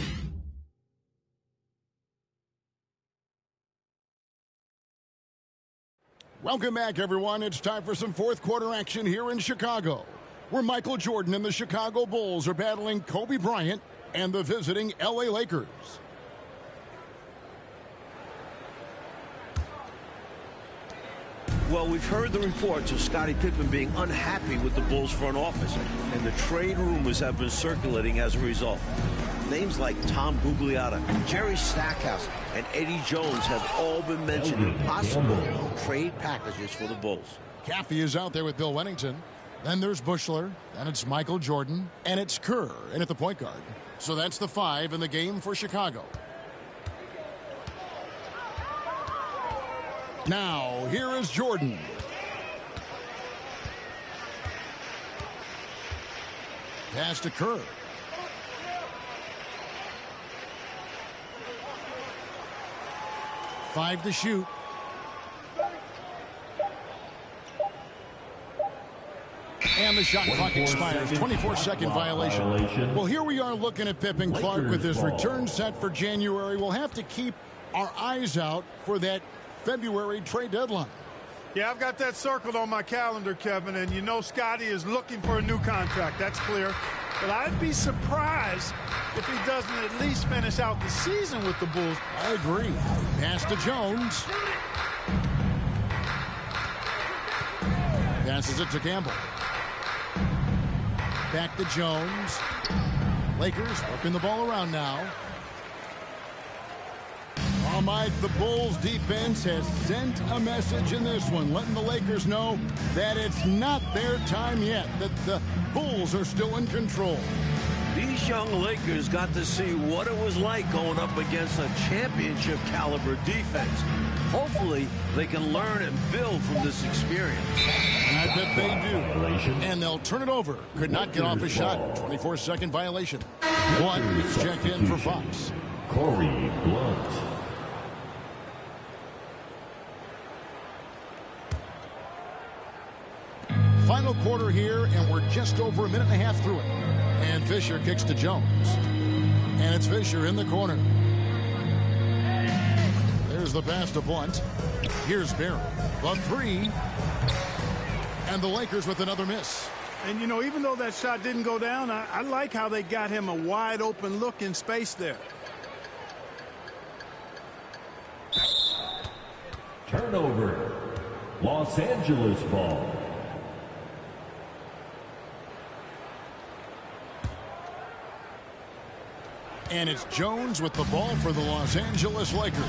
Welcome back, everyone. It's time for some fourth quarter action here in Chicago, where Michael Jordan and the Chicago Bulls are battling Kobe Bryant and the visiting LA Lakers. Well, we've heard the reports of Scottie Pippen being unhappy with the Bulls front office, and the trade rumors have been circulating as a result. Names like Tom Gugliotta, Jerry Stackhouse, and Eddie Jones have all been mentioned in possible trade packages for the Bulls. Caffey is out there with Bill Wennington. Then there's Buechler. Then it's Michael Jordan. And it's Kerr in at the point guard. So that's the 5 in the game for Chicago. Now, here is Jordan. Pass to Kerr. Five to shoot. And the shot clock expires. 24-second violation. Well, here we are looking at Pippen Clark with his return set for January. We'll have to keep our eyes out for that February trade deadline. Yeah, I've got that circled on my calendar, Kevin, and you know Scotty is looking for a new contract. That's clear. But I'd be surprised if he doesn't at least finish out the season with the Bulls. I agree. Pass to Jones. Passes it to Campbell. Back to Jones. Lakers working the ball around now. Oh, Mike, the Bulls defense has sent a message in this one, letting the Lakers know that it's not their time yet, that the Bulls are still in control. These young Lakers got to see what it was like going up against a championship caliber defense. Hopefully, they can learn and build from this experience. I bet they do. And they'll turn it over. Could not get off a shot. 24-second violation. One is checked in for Fox. Corey Blunt. Final quarter here, and we're just over a minute and a half through it. And Fisher kicks to Jones. And it's Fisher in the corner. There's the pass to Blunt. Here's Barry. The 3. And the Lakers with another miss. And, you know, even though that shot didn't go down, I like how they got him a wide open look in space there. Turnover. Los Angeles ball. And it's Jones with the ball for the Los Angeles Lakers.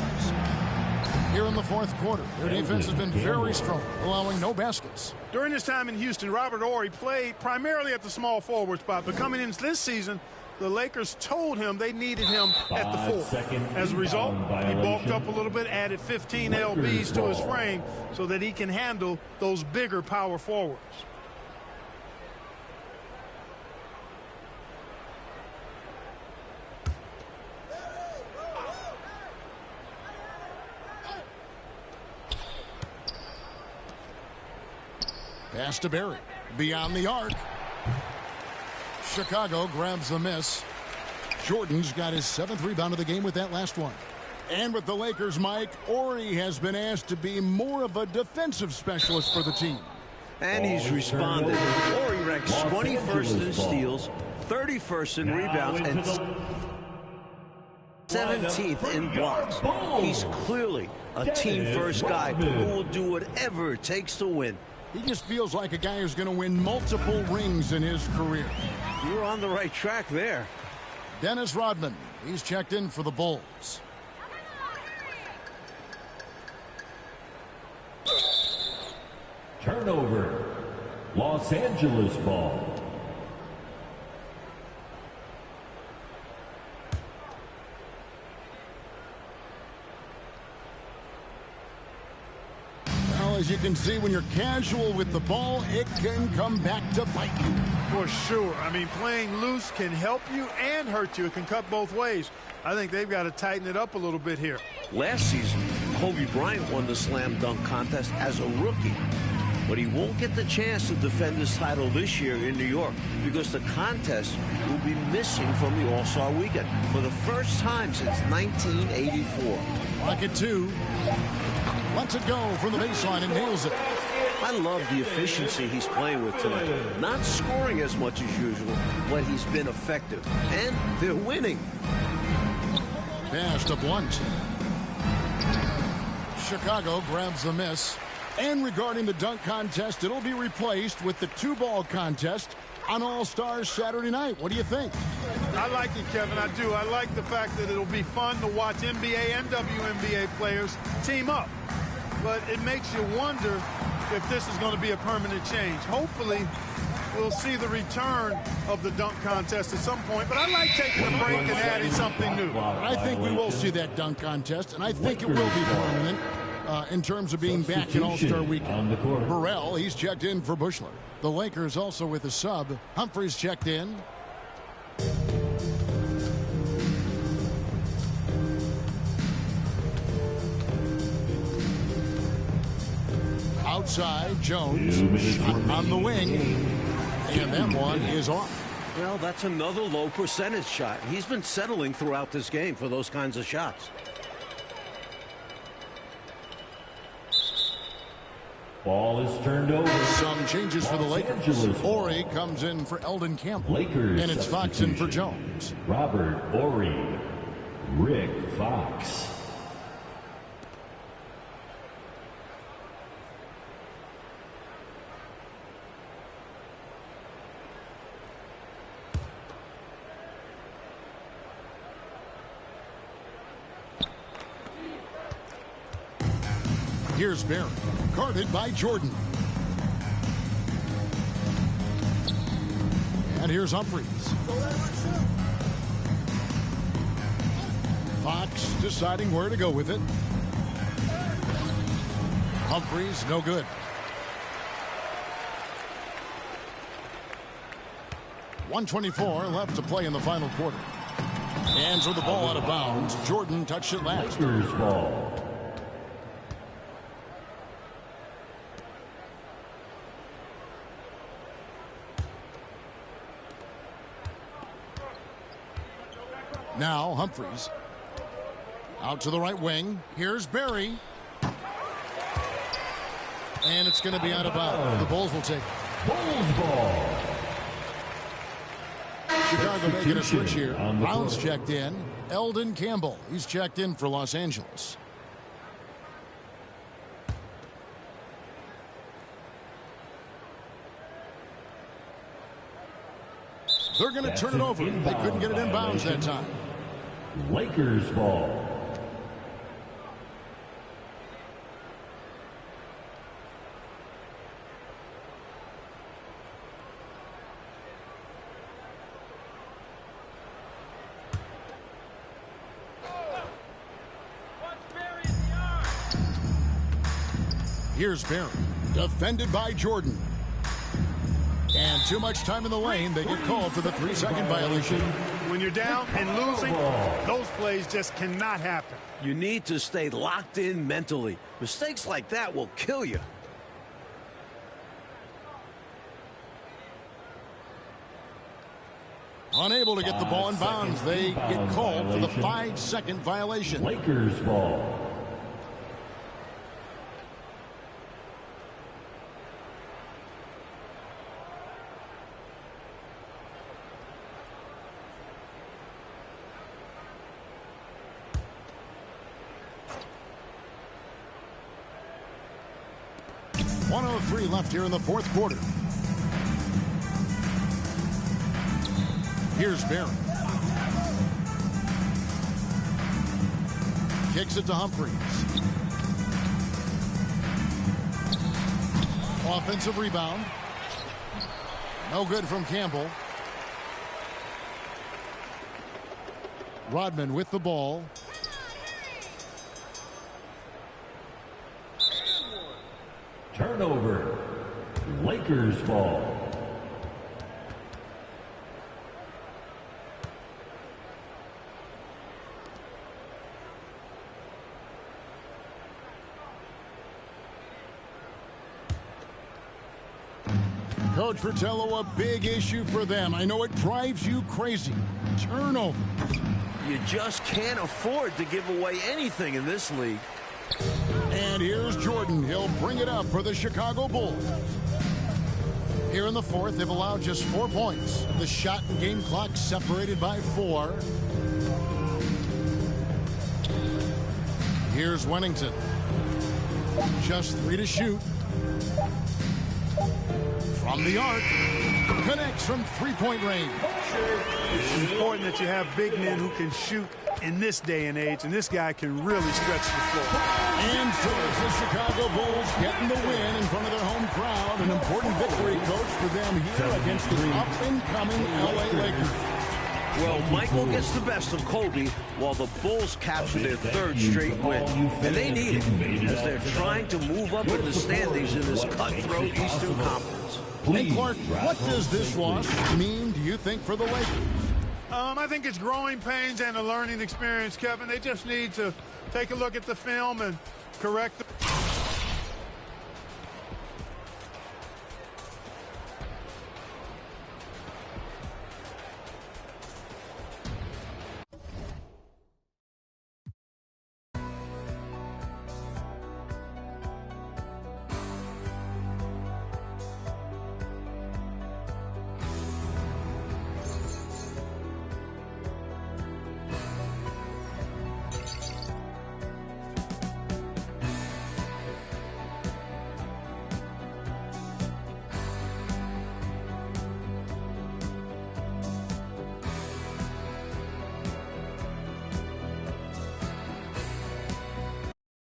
Here in the fourth quarter, their defense has been very strong, allowing no baskets. During his time in Houston, Robert Horry played primarily at the small forward spot, but coming into this season, the Lakers told him they needed him at the 4. As a result, he bulked up a little bit, added 15 lbs to his frame so that he can handle those bigger power forwards. Pass to Barry. Beyond the arc. Chicago grabs the miss. Jordan's got his 7th rebound of the game with that last one. And with the Lakers, Mike, Horry has been asked to be more of a defensive specialist for the team. And he's responded. Horry ranks 21st in steals, 31st in rebounds, and 17th in blocks. He's clearly a team-first guy who will do whatever it takes to win. He just feels like a guy who's going to win multiple rings in his career. You're on the right track there. Dennis Rodman, he's checked in for the Bulls. Turnover. Los Angeles ball. As you can see, when you're casual with the ball, it can come back to bite you. For sure. I mean, playing loose can help you and hurt you. It can cut both ways. I think they've got to tighten it up a little bit here. Last season, Kobe Bryant won the slam dunk contest as a rookie. But he won't get the chance to defend his title this year in New York because the contest will be missing from the All-Star Weekend for the first time since 1984. Clock at 2. Lets it go from the baseline and nails it. I love the efficiency he's playing with tonight. Not scoring as much as usual, but he's been effective. And they're winning. Pass to Blunt. Chicago grabs the miss. And regarding the dunk contest, it'll be replaced with the 2-ball contest on All-Stars Saturday night. What do you think? I like it, Kevin. I do. I like the fact that it'll be fun to watch NBA and WNBA players team up. But it makes you wonder if this is going to be a permanent change. Hopefully, we'll see the return of the dunk contest at some point, but I like taking a break and adding something new. I think we will see that dunk contest, and I think it will be permanent in terms of being back in All-Star Weekend. Burrell, he's checked in for Bushler. The Lakers also with a sub. Humphries checked in. Outside, Jones on the wing, and that one is off. Well, that's another low percentage shot. He's been settling throughout this game for those kinds of shots. Ball is turned over. Some changes for the Lakers. Horry comes in for Eldon Campbell. Lakers and it's Fox in for Jones. Robert Horry, Rick Fox. Here's Barry, guarded by Jordan. And here's Humphries. Fox deciding where to go with it. Humphries, no good. .124 left to play in the final quarter. Hands with the ball out of bounds. Jordan touched it last. Lakers ball. Now Humphries out to the right wing. Here's Barry. And it's going to be out of bounds. The Bulls will take it. Bulls ball. Chicago making a switch here. Brown's checked in. Eldon Campbell, he's checked in for Los Angeles. They're going to turn it over. They couldn't get it in bounds that time. Lakers ball. Here's Barry, defended by Jordan. And too much time in the lane. They get called for the 3-second violation. When you're down and losing, those plays just cannot happen. You need to stay locked in mentally. Mistakes like that will kill you. Unable to get the ball in bounds. They get called for the 5-second violation. Lakers ball. .103 left here in the fourth quarter. Here's Barry. Kicks it to Humphries. Offensive rebound. No good from Campbell. Rodman with the ball. Turnover. Lakers ball. Coach Fratello, a big issue for them. I know it drives you crazy. Turnover. You just can't afford to give away anything in this league. And here's Jordan. He'll bring it up for the Chicago Bulls. Here in the fourth, they've allowed just 4 points. The shot and game clock separated by 4. Here's Wennington. Just 3 to shoot. From the arc. Connects from 3-point range. It's important that you have big men who can shoot in this day and age, and this guy can really stretch the floor. And so it's the Chicago Bulls getting the win in front of their home crowd. An important victory, Coach, for them here against the up-and-coming LA Lakers. Well, Michael gets the best of Kobe while the Bulls capture their third straight win. And they need it as they're trying to move up in the standings in this cutthroat Eastern Conference. And Clark, what does this loss mean, do you think, for the Lakers? I think it's growing pains and a learning experience, Kevin. They just need to take a look at the film and correct the...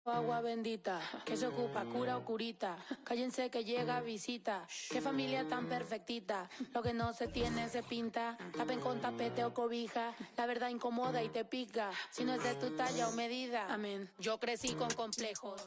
Agua bendita, que se ocupa, cura o curita. Cállense que llega visita. Qué familia tan perfectita. Lo que no se tiene se pinta. Tapen con tapete o cobija. La verdad incomoda y te pica. Si no es de tu talla o medida. Amén. Yo crecí con complejos.